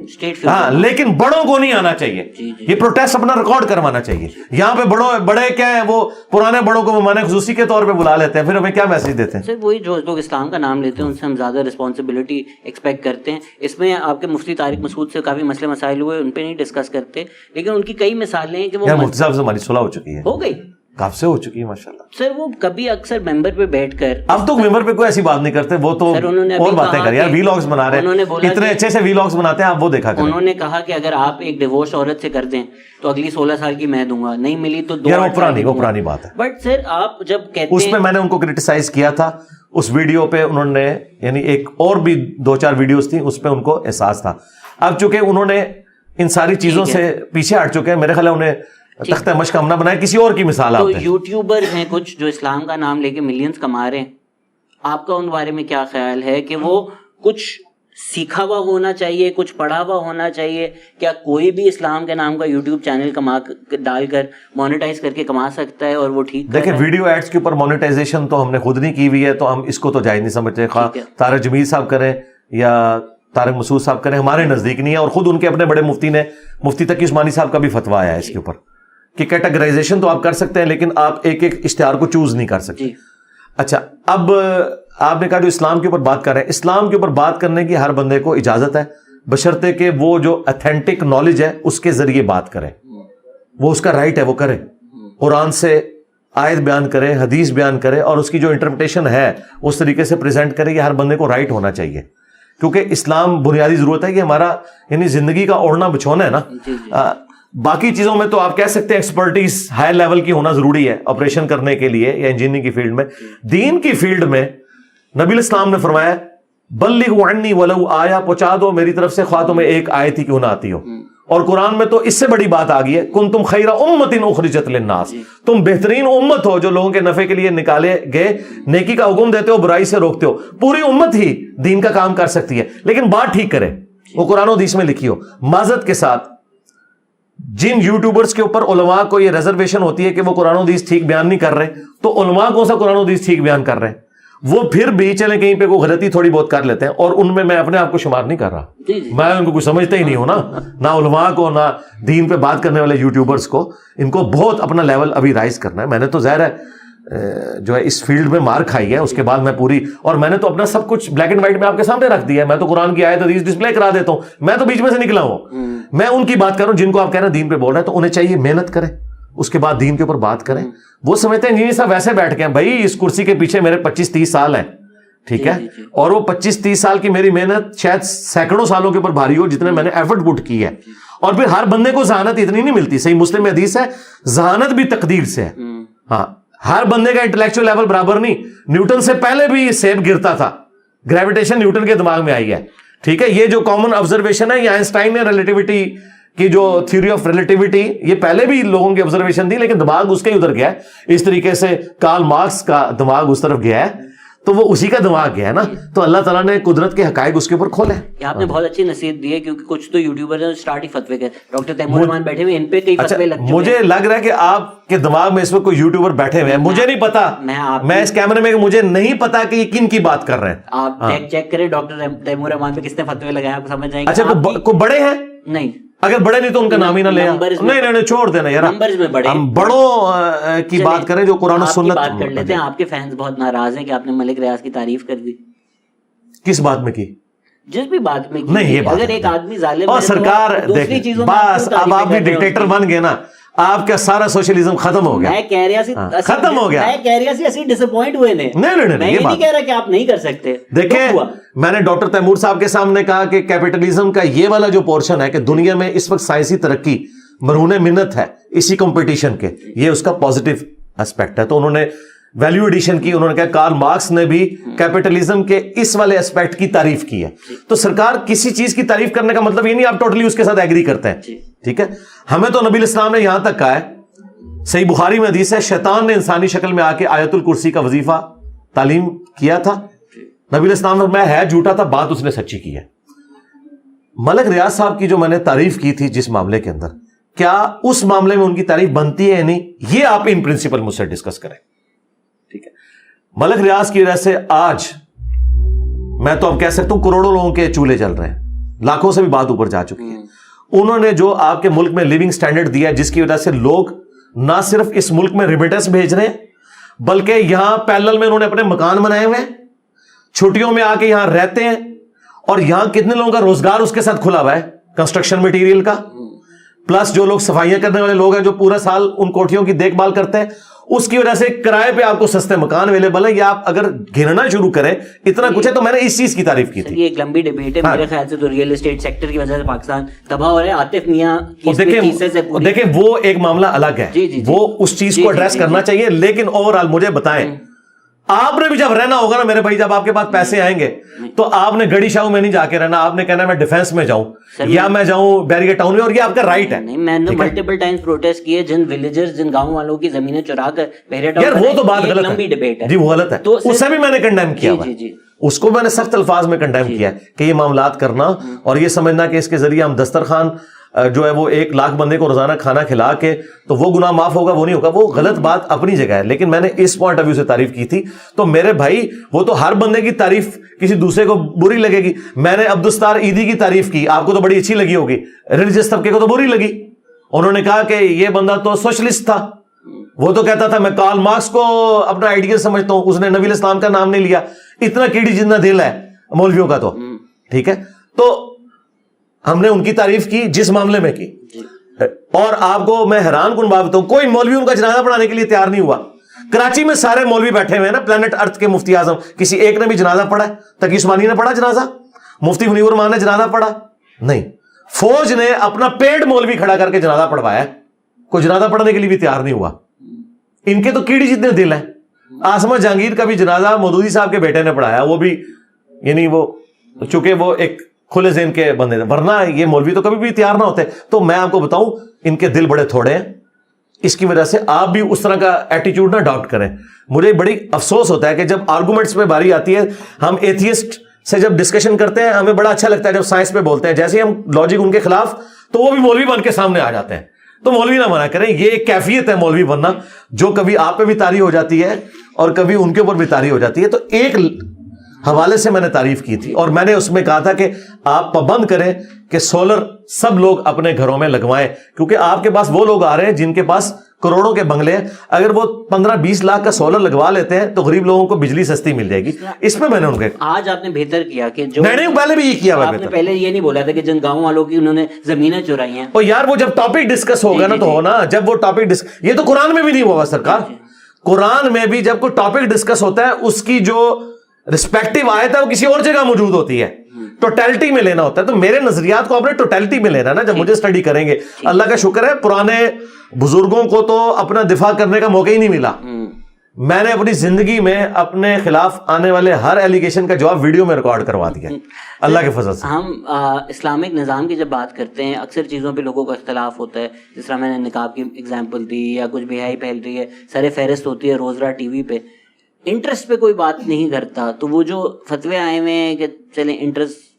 ہاں, لیکن بڑوں کو نہیں آنا چاہیے. یہ پروٹیسٹ اپنا ریکارڈ کروانا چاہیے. یہاں پہ بڑے کیا ہیں, وہ پرانے بڑوں کو مہمان خصوصی کے طور پہ بلا لیتے ہیں, پھر ہمیں کیا میسج دیتے ہیں؟ وہی جو لوگ اسلام کا نام لیتے ہیں ان سے ہم زیادہ رسپانسبلٹی ایکسپیکٹ کرتے ہیں. اس میں آپ کے مفتی طارق مسعود سے کافی مسئلے مسائل ہوئے, ان پہ نہیں ڈسکس کرتے, لیکن ان کی کئی مثالیں ہیں کہ وہ مفتی صاحب سے ہماری صلح ہو چکی ہے, ہو گئی, کب سے ہو چکی ہے ماشاءاللہ. سر وہ کبھی اکثر ممبر پہ بیٹھ کر, اب تو ممبر پہ کوئی ایسی بات نہیں کرتے, وہ تو اور باتیں کر یار, ویلاگز بنا رہے ہیں, اتنے اچھے سے ویلاگز بناتے ہیں, آپ وہ دیکھا کریں. انہوں نے کہا کہ اگر آپ ایک ڈیورس عورت سے کر دیں تو اگلی 16 سال کی میں دوں گا, نہیں ملی تو 2 یار وہ پرانی بات ہے. بٹ سر آپ جب کہتے اس میں میں نے ان کو کرٹیسائز کیا تھا, اس ویڈیو پہ انہوں نے, یعنی ایک اور بھی 2-4 ویڈیوز تھیں اس پہ ان کو احساس تھا. اب چونکہ انہوں نے ان ساری چیزوں سے پیچھے ہٹ چکے ہیں, میرے خیال ہے انہیں تختہ مشق ہم نہ بنائے, کسی اور کی مثال آپ دیں. یوٹیوبر ہیں کچھ جو اسلام کا نام لے کے ملینز کما رہے ہیں, آپ کا ان بارے میں کیا خیال ہے کہ وہ کچھ سیکھا ہوا ہونا چاہیے, کچھ پڑھا ہوا ہونا چاہیے, کیا کوئی بھی اسلام کے نام کا یوٹیوب چینل ڈال کر مانیٹائز کر کے کما سکتا ہے اور وہ ٹھیک؟ دیکھیں ویڈیو ایڈز کے اوپر مانیٹائزیشن تو ہم نے خود نہیں کی ہوئی ہے, تو ہم اس کو تو جائز نہیں سمجھتے. خواہ طارق جمیل صاحب کریں یا طارق مسعود صاحب کریں, ہمارے نزدیک نہیں ہے. اور خود ان کے اپنے بڑے مفتی نے, مفتی تقی عثمانی صاحب کا بھی فتویٰ آیا ہے اس کے اوپر کہ کیٹیگرائزیشن تو آپ کر سکتے ہیں لیکن آپ ایک ایک اشتہار کو چوز نہیں کر سکتے. اچھا, اب آپ نے کہا جو اسلام کے اوپر بات کر رہے ہیں, اسلام کے اوپر بات کرنے کی ہر بندے کو اجازت ہے, بشرطے کہ وہ جو اتھینٹک نالج ہے اس کے ذریعے بات کرے, وہ اس کا رائٹ ہے, وہ کرے, قرآن سے آیت بیان کرے, حدیث بیان کرے, اور اس کی جو انٹرپریٹیشن ہے اس طریقے سے پریزنٹ کرے. یہ ہر بندے کو رائٹ ہونا چاہیے, کیونکہ اسلام بنیادی ضرورت ہے کہ ہمارا یعنی زندگی کا اوڑھنا بچھونا ہے نا. باقی چیزوں میں تو آپ کہہ سکتے ہیں ایکسپرٹیز ہائی لیول کی ہونا ضروری ہے آپریشن کرنے کے لیے یا انجینئرنگ کی فیلڈ میں. دین کی فیلڈ میں نبی علیہ السلام نے فرمایا بلغوا عنی ولو آیا, پہنچا دو میری طرف سے خواہ تمہیں ایک آیت ہی کیوں نہ آتی ہو. اور قرآن میں تو اس سے بڑی بات آ گئی ہے, کنتم خیر امۃ اخرجت للناس, تم بہترین امت ہو جو لوگوں کے نفع کے لیے نکالے گئے, نیکی کا حکم دیتے ہو, برائی سے روکتے ہو. پوری امت ہی دین کا کام کر سکتی ہے لیکن بات ٹھیک کرے, وہ قرآن و حدیث میں لکھی ہو. معذرت کے ساتھ جن یوٹیوبرز کے اوپر علماء کو یہ ریزرویشن ہوتی ہے کہ وہ قرآن و حدیث ٹھیک بیان نہیں کر رہے, تو علماء کون سا قرآن و حدیث ٹھیک بیان کر رہے ہیں؟ وہ پھر بھی چلیں کہیں پہ کوئی غلطی تھوڑی بہت کر لیتے ہیں, اور ان میں اپنے آپ کو شمار نہیں کر رہا, میں ان کو کچھ سمجھتا ہی نہیں ہوں نا, نہ علماء کو نہ دین پہ بات کرنے والے یوٹیوبرز کو. ان کو بہت اپنا لیول ابھی رائز کرنا ہے. میں نے تو ظاہر ہے جو ہے اس فیلڈ میں مار کھائی ہے, اس کے بعد میں پوری, اور میں نے تو اپنا سب کچھ بلیک اینڈ وائٹ میں آپ کے سامنے رکھ دیا ہے. میں تو قرآن کی آیت حدیث ڈسپلے کرا دیتا ہوں, میں تو بیچ میں سے نکلا ہوں. میں ان کی بات کر رہا ہوں جن کو آپ کہہ رہے ہیں دین پہ بول رہے ہیں, تو انہیں چاہیے محنت کریں, اس کے بعد دین کے اوپر بات کریں. وہ سمجھتے ہیں انجینئر صاحب ویسے بیٹھ کے ہیں, بھائی اس کرسی کے پیچھے میرے 25-30 سال ہیں, ٹھیک ہے, اور وہ 25-30 سال کی میری محنت شاید سینکڑوں سالوں کے اوپر بھاری ہو جتنے میں نے ایفرٹ پٹ کی ہے. اور پھر ہر بندے کو ذہانت اتنی نہیں ملتی. صحیح مسلم میں حدیث ہے ذہانت بھی تقدیر سے ہے. ہاں, ہر بندے کا انٹلیکچوئل لیول برابر نہیں. نیوٹن سے پہلے بھی سیب گرتا تھا, گریویٹیشن نیوٹن کے دماغ میں آئی ہے, ٹھیک ہے. یہ جو کامن آبزرویشن ہے, یہ آئنسٹائن نے ریلیٹیوٹی کی جو تھیوری آف ریلیٹیوٹی, یہ پہلے بھی لوگوں کی آبزرویشن تھی لیکن دماغ اس کے ادھر گیا ہے. اس طریقے سے کارل مارکس کا دماغ اس طرف گیا ہے, تو وہ اسی کا دماغ گیا ہے نا. تو اللہ تعالیٰ نے قدرت کے حقائق اس کے اوپر کھولے. آپ نے بہت اچھی نصیحت دی ہے, کیونکہ کچھ تو یوٹیوبر ہیں اسٹارٹ ہی فتوے کے, ڈاکٹر تیمور رحمان بیٹھے ہوئے, ان پہ کئی فتوے لگ چکے ہیں. مجھے لگ رہا ہے کہ آپ کے دماغ میں اس وقت کوئی یوٹیوبر بیٹھے ہوئے ہیں, مجھے نہیں پتا, میں اس کیمرے میں مجھے نہیں پتا کہ یہ کن کی بات کر رہے ہیں. آپ چیک کریں ڈاکٹر تیمور رحمان پہ کس نے فتوے لگائے, آپ سمجھ جائیں گے. اچھا, کوئی بڑے ہیں؟ نہیں, اگر بڑے نہیں تو ان کا نام ہی نہ لے, نہیں چھوڑ دینا یار. ہم بڑوں کی بات کریں جو قرآن و سنت بات کر لیتے ہیں. آپ کے فینس بہت ناراض ہیں کہ آپ نے ملک ریاض کی تعریف کر دی. کس بات میں کی؟ جس بھی بات میں کی. نہیں, یہ بات اگر ایک آدمی ظالم اور سرکار دیکھیں, بس اب آپ بھی ڈکٹیٹر بن گئے نا, آپ کا سارا سوشلزم ختم ہو گیا. میں کہہ رہا سی ختم ہو گیا. میں کہہ رہا سی اسی ڈس اپوائنٹ ہوئے نے. نہیں, میں یہ نہیں کہہ رہا کہ آپ نہیں کر سکتے. دیکھیں, میں نے ڈاکٹر تیمور صاحب کے سامنے کہا کہ کیپٹلزم کا یہ والا جو پورشن ہے کہ دنیا میں اس وقت سائنسی ترقی مرہون منت ہے اسی کمپٹیشن کے, یہ اس کا پازیٹو اسپیکٹ ہے. تو انہوں نے ویلیو ایڈیشن کی, انہوں نے کہا کارل مارکس نے بھی کیپٹلزم کے اس والے اسپیکٹ کی تعریف کی ہے. تو سرکار کسی چیز کی تعریف کرنے کا مطلب یہ نہیں آپ ٹوٹلی اس کے ساتھ ایگری کرتے ہیں, ٹھیک ہے. ہمیں تو نبی الاسلام نے یہاں تک کہا ہے, صحیح بخاری میں حدیث ہے, شیطان نے انسانی شکل میں آ کے آیت الکرسی کا وظیفہ تعلیم کیا تھا. نبی الاسلام نے میں ہے جھوٹا تھا, بات اس نے سچی کی ہے. ملک ریاض صاحب کی جو میں نے تعریف کی تھی جس معاملے کے اندر, کیا اس معاملے میں ان کی تعریف بنتی ہے یا نہیں, یہ آپ ان پرنسپل مجھ سے ڈسکس کریں, ٹھیک ہے. ملک ریاض کی وجہ سے آج میں تو اب کہہ سکتا ہوں کروڑوں لوگوں کے چولہے چل رہے ہیں, لاکھوں سے بھی بات اوپر جا چکی ہے. انہوں نے جو آپ کے ملک میں لیونگ سٹینڈرڈ دیا, جس کی وجہ سے لوگ نہ صرف اس ملک میں ریمیٹنس بھیج رہے ہیں بلکہ یہاں پیرلل میں انہوں نے اپنے مکان بنائے ہوئے ہیں, چھٹیوں میں آ کے یہاں رہتے ہیں, اور یہاں کتنے لوگوں کا روزگار اس کے ساتھ کھلا ہوا ہے کنسٹرکشن مٹیریل کا, پلس جو لوگ صفائیاں کرنے والے لوگ ہیں جو پورا سال ان کوٹھیوں کی دیکھ بھال کرتے ہیں, اس کی وجہ سے کرائے پہ آپ کو سستے مکان اویلیبل ہیں. یا آپ اگر گننا شروع کریں اتنا کچھ ہے, تو میں نے اس چیز کی تعریف کی تھی. یہ ایک لمبی ڈیبیٹ ہے میرے خیال سے, تو ریئل اسٹیٹ سیکٹر کی وجہ سے پاکستان تباہ ہو رہا ہے. عاطف میاں دیکھیں وہ ایک معاملہ الگ ہے, وہ اس چیز کو ایڈریس کرنا چاہیے, لیکن اوور آل مجھے بتائیں, آپ نے بھی جب رہنا ہوگا نا میرے بھائی, جب آپ کے پاس پیسے آئیں گے تو آپ نے گڑی شاہو میں نہیں جا کے رہنا, آپ نے کہنا میں ڈیفینس میں جاؤں یا میں جاؤں بیریگیٹ ٹاؤن میں, اور یہ آپ کا رائٹ ہے. میں نے ملٹیپل ٹائمز پروٹیسٹ کیے, جن ولیجرز جن گاؤں والوں کی زمینیں چرا کر بیریگیٹ ٹاؤن, یار وہ تو بات غلط ہے جی, وہ غلط ہے, اسے بھی میں نے کنڈیم کیا ہوا ہے, اس کو میں نے سخت الفاظ میں کنڈیم کیا ہے کہ یہ معاملات کرنا اور یہ سمجھنا کہ اس کے ذریعے ہم دسترخوان جو ہے وہ 1 لاکھ بندے کو روزانہ کھانا کھلا کے تو وہ گناہ معاف ہوگا, وہ نہیں ہوگا. وہ غلط بات اپنی جگہ ہے, لیکن میں نے اس پوائنٹ آف ویو سے تعریف کی تھی. تو میرے بھائی وہ تو ہر بندے کی تعریف کسی دوسرے کو بری لگے گی. میں نے عبدالستار عیدی کی تعریف کی, آپ کو تو بڑی اچھی لگی ہوگی, ریلیجس طبقے کو تو بری لگی. انہوں نے کہا کہ یہ بندہ تو سوشلسٹ تھا, وہ تو کہتا تھا میں کارل مارکس کو اپنا آئیڈیل سمجھتا ہوں, اس نے نبی الاسلام کا نام نہیں لیا. اتنا کیڑی جتنا دل ہے مولویوں کا, تو ٹھیک ہے. تو ہم نے ان کی تعریف کی جس معاملے میں کی, اور آپ کو میں حیران کن بات بتاؤں, کوئی مولوی ان کا جنازہ پڑھانے کے لیے تیار نہیں ہوا. کراچی میں سارے مولوی بیٹھے ہوئے ہیں نا, پلانٹ ارتھ کے مفتی اعظم, کسی ایک نے بھی جنازہ پڑھا ہے؟ تقی عثمانی نے پڑھا جنازہ؟ مفتی منیر الرحمان نے جنازہ پڑھا؟ نہیں. فوج نے اپنا پیڈ مولوی کھڑا کر کے جنازہ پڑھوایا, کوئی جنازہ پڑھنے کے لیے بھی تیار نہیں ہوا. ان کے تو کیڑی جتنے دل ہیں. آسما جہانگیر کا بھی جنازہ مودودی صاحب کے بیٹے نے پڑھایا, وہ بھی یعنی وہ چونکہ وہ ایک کھلے ذہن کے بندے ہیں, ورنہ یہ مولوی تو کبھی بھی تیار نہ ہوتے. تو میں آپ کو بتاؤں ان کے دل بڑے تھوڑے ہیں, اس کی وجہ سے آپ بھی اس طرح کا ایٹیٹیوڈ نہ اڈاپٹ کریں. مجھے بڑی افسوس ہوتا ہے کہ جب آرگومنٹس میں باری آتی ہے, ہم ایتھیسٹ سے جب ڈسکشن کرتے ہیں ہمیں بڑا اچھا لگتا ہے, جب سائنس پہ بولتے ہیں جیسے ہم لاجک ان کے خلاف, تو وہ بھی مولوی بن کے سامنے آ جاتے ہیں. تو مولوی نہ منع کریں, یہ ایک کیفیت ہے مولوی بننا, جو کبھی آپ پہ بھی طاری ہو جاتی ہے اور کبھی ان کے اوپر بھی طاری ہو جاتی ہے. تو ایک حوالے سے میں نے تعریف کی تھی, اور میں نے اس میں کہا تھا کہ آپ پابند کریں کہ سولر سب لوگ اپنے گھروں میں لگوائیں, کیونکہ آپ کے پاس وہ لوگ آ رہے ہیں جن کے پاس کروڑوں کے بنگلے ہیں. اگر وہ 15-20 لاکھ کا سولر لگوا لیتے ہیں تو غریب لوگوں کو بجلی سستی مل جائے گی. اس میں نے ان کے آج آپ نے بہتر کیا کہ جو میں نے پہلے بھی یہ کیا ہوا, آپ نے پہلے یہ نہیں بولا تھا کہ جن گاؤں والوں کی انہوں نے زمینیں چرائی ہیں. اور یار وہ جب ٹاپک ڈسکس ہوگا نا تو ہونا, جب وہ ٹاپک یہ تو قرآن میں بھی نہیں ہوا سرکار. قرآن میں بھی جب کوئی ٹاپک ڈسکس ہوتا ہے اس کی جو رسپیکٹو آیت ہے وہ کسی اور جگہ موجود ہوتی ہے, ٹوٹیلٹی میں لینا ہوتا ہے. تو میرے نظریات کو آپ نے ٹوٹیلٹی میں لینا نا جب مجھے اسٹڈی کریں گے. اللہ کا شکر ہے پرانے بزرگوں کو تو اپنا دفاع کرنے کا موقع ہی نہیں ملا. میں نے اپنی زندگی میں اپنے خلاف آنے والے ہر ایلیگیشن کا جواب ویڈیو میں ریکارڈ کروا دیا اللہ کے فضل سے. ہم اسلامک نظام کی جب بات کرتے ہیں اکثر چیزوں پہ لوگوں کا اختلاف ہوتا ہے, جس طرح میں نے نقاب کی اگزامپل دی, یا کچھ بہائی پھیل رہی ہے, سر فہرست ہوتی ہے روزرا ٹی وی پہ, انٹرسٹ پہ کوئی بات نہیں کرتا. تو وہ جو فتوے آئے ہوئے ہیں کہ چلیں انٹرسٹ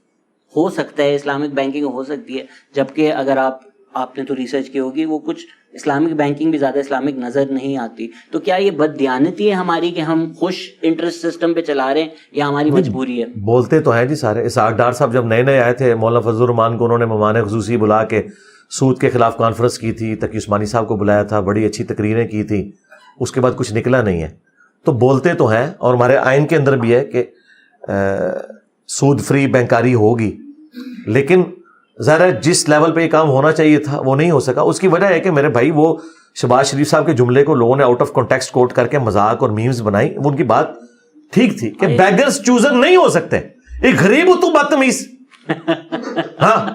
ہو سکتا ہے, اسلامک بینکنگ ہو سکتی ہے, جبکہ اگر آپ نے تو ریسرچ کی ہوگی وہ کچھ اسلامک بینکنگ بھی زیادہ اسلامک نظر نہیں آتی. تو کیا یہ بد دیانتی ہے ہماری کہ ہم خوش انٹرسٹ سسٹم پہ چلا رہے ہیں, یا ہماری مجبوری ہے؟ بولتے تو ہیں جی سارے. اسحاق ڈار صاحب جب نئے آئے تھے, مولانا فضل الرحمان کو انہوں نے مہمان خصوصی بلا کے سود کے خلاف کانفرنس کی تھی, تقی عثمانی صاحب کو بلایا تھا, بڑی اچھی تقریریں کی تھی, اس کے بعد کچھ نکلا نہیں ہے. تو بولتے تو ہیں, اور ہمارے آئین کے اندر بھی ہے کہ سود فری بینکاری ہوگی, لیکن ظاہر جس لیول پہ یہ کام ہونا چاہیے تھا وہ نہیں ہو سکا. اس کی وجہ ہے کہ میرے بھائی وہ شہباز شریف صاحب کے جملے کو لوگوں نے آؤٹ آف کانٹیکسٹ کوٹ کر کے مذاق اور میمز بنائی. وہ ان کی بات ٹھیک تھی کہ بیگرز چوزر نہیں ہو سکتے, ایک غریب ہو تو بدتمیز. ہاں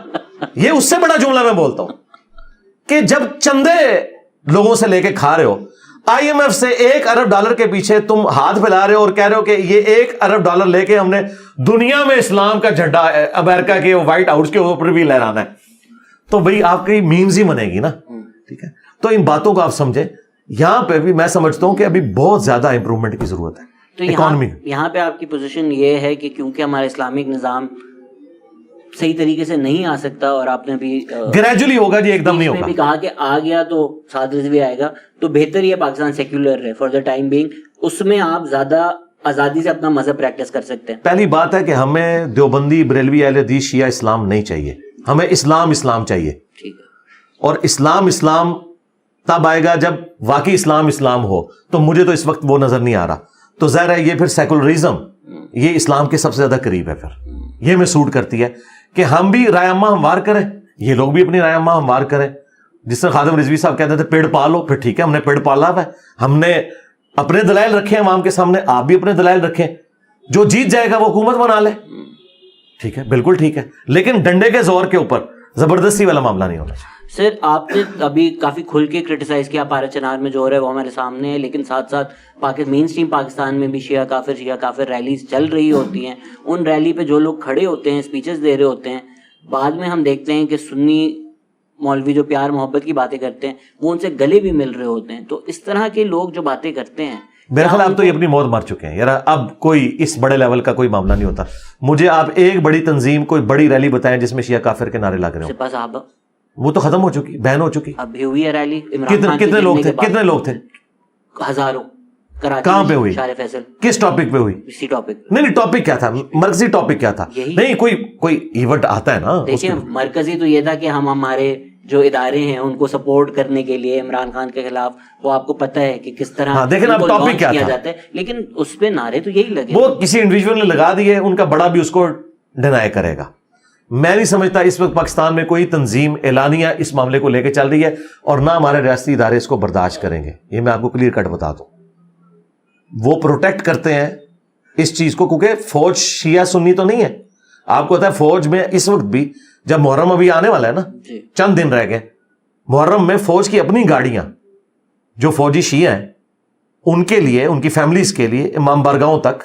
یہ اس سے بڑا جملہ میں بولتا ہوں کہ جب چندے لوگوں سے لے کے کھا رہے ہو, IMF سے $1 ارب کے پیچھے تم ہاتھ پھیلا رہے ہو اور کہہ رہے ہو کہ یہ $1 ارب لے کے ہم نے دنیا میں اسلام کا جھنڈا امریکہ کے وائٹ ہاؤس کے اوپر بھی لہرانا ہے, تو بھائی آپ کی میمز ہی بنے گی نا. ٹھیک ہے, تو ان باتوں کو آپ سمجھیں. یہاں پہ بھی میں سمجھتا ہوں کہ ابھی بہت زیادہ امپروومنٹ کی ضرورت ہے. تو یہاں پہ آپ کی پوزیشن یہ ہے کہ کیونکہ ہمارا اسلامک نظام صحیح طریقے سے نہیں آ سکتا, اور آپ نے بھی گریجولی ہوگا جی, ایک دم نہیں ہوگا, بھی کہا کہ آ گیا تو ساتھ بھی آئے گا, تو بہتر یہ پاکستان سیکولر ہے فار دا ٹائم بینگ, اس میں آپ زیادہ آزادی سے اپنا مذہب پریکٹس کر سکتے ہیں. پہلی بات ہے کہ ہمیں دیوبندی, بریلوی, اہل حدیث, شیعہ اسلام نہیں چاہیے, ہمیں اسلام چاہیے. ٹھیک ہے, اور اسلام تب آئے گا جب واقعی اسلام ہو. تو مجھے تو اس وقت وہ نظر نہیں آ رہا, تو ظاہر ہے یہ پھر سیکولرزم یہ اسلام کے سب سے زیادہ قریب ہے. پھر یہ میں سوٹ کرتی ہے کہ ہم بھی رائے عامہ ہموار کریں, یہ لوگ بھی اپنی رائے عامہ ہموار کریں. جس طرح خادم رضوی صاحب کہتے تھے پیڑ پالو, پھر ٹھیک ہے ہم نے پیڑ پالا ہے, ہم نے اپنے دلائل رکھے ہیں عوام کے سامنے, آپ بھی اپنے دلائل رکھیں, جو جیت جائے گا وہ حکومت بنا لے. ٹھیک ہے, بالکل ٹھیک ہے, لیکن ڈنڈے کے زور کے اوپر زبردستی والا معاملہ نہیں ہونا چاہیے. سر آپ نے ابھی کافی کھل کے کرٹیسائز کیا پارا چنار میں جو ہو رہا ہے وہ ہمارے سامنے ہے, لیکن ساتھ ساتھ مین اسٹریم پاکستان میں بھی شیعہ کافر ریلیز چل رہی ہوتی ہیں. ان ریلی پہ جو لوگ کھڑے ہوتے ہیں, اسپیچز دے رہے ہوتے ہیں, بعد میں ہم دیکھتے ہیں کہ سنی مولوی جو پیار محبت کی باتیں کرتے ہیں وہ ان سے گلے بھی مل رہے ہوتے ہیں. تو اس طرح کے لوگ جو باتیں کرتے ہیں, میرے خیال آپ تو یہ اپنی موت مار چکے ہیں یار, اب کوئی اس بڑے لیول کا کوئی معاملہ نہیں ہوتا. مجھے آپ ایک بڑی تنظیم, کوئی بڑی ریلی بتائیں جس میں شیعہ کافر کے نارے لگ رہے ہوں. صاحب وہ تو ختم ہو چکی, بین ہو چکی. ابھی ہوئی ہے ریلی, کتنے لوگ تھے؟ ہزاروں. کہاں پہ ہوئی؟ شار فیصل. کس ٹاپک پہ ہوئی؟ اسی ٹاپک. نہیں ٹاپک کیا تھا, مرکزی ٹاپک کیا تھا؟ نہیں کوئی ایونٹ آتا ہے نا. دیکھیں مرکزی تو یہ تھا کہ ہم ہمارے جو ادارے ہیں ان کو سپورٹ کرنے کے لیے عمران خان کے خلاف, وہ آپ کو پتہ ہے کہ کس طرح ٹاپک کیا جاتا ہے, لیکن اس پہ نعرے تو یہی لگے. وہ کسی انڈیویجول نے لگا دیے, ان کا بڑا بھی اس کو ڈینائی کرے گا. میں نہیں سمجھتا اس وقت پاکستان میں کوئی تنظیم اعلانیہ اس معاملے کو لے کے چل رہی ہے, اور نہ ہمارے ریاستی ادارے اس کو برداشت کریں گے. یہ میں آپ کو کلیئر کٹ بتا دوں. وہ پروٹیکٹ کرتے ہیں اس چیز کو, کیونکہ فوج شیعہ سنی تو نہیں ہے. آپ کو پتا ہے فوج میں اس وقت بھی, جب محرم ابھی آنے والا ہے نا, چند دن رہ گئے, محرم میں فوج کی اپنی گاڑیاں, جو فوجی شیعہ ہیں ان کے لیے, ان کی فیملیز کے لیے امام بارگاہوں تک,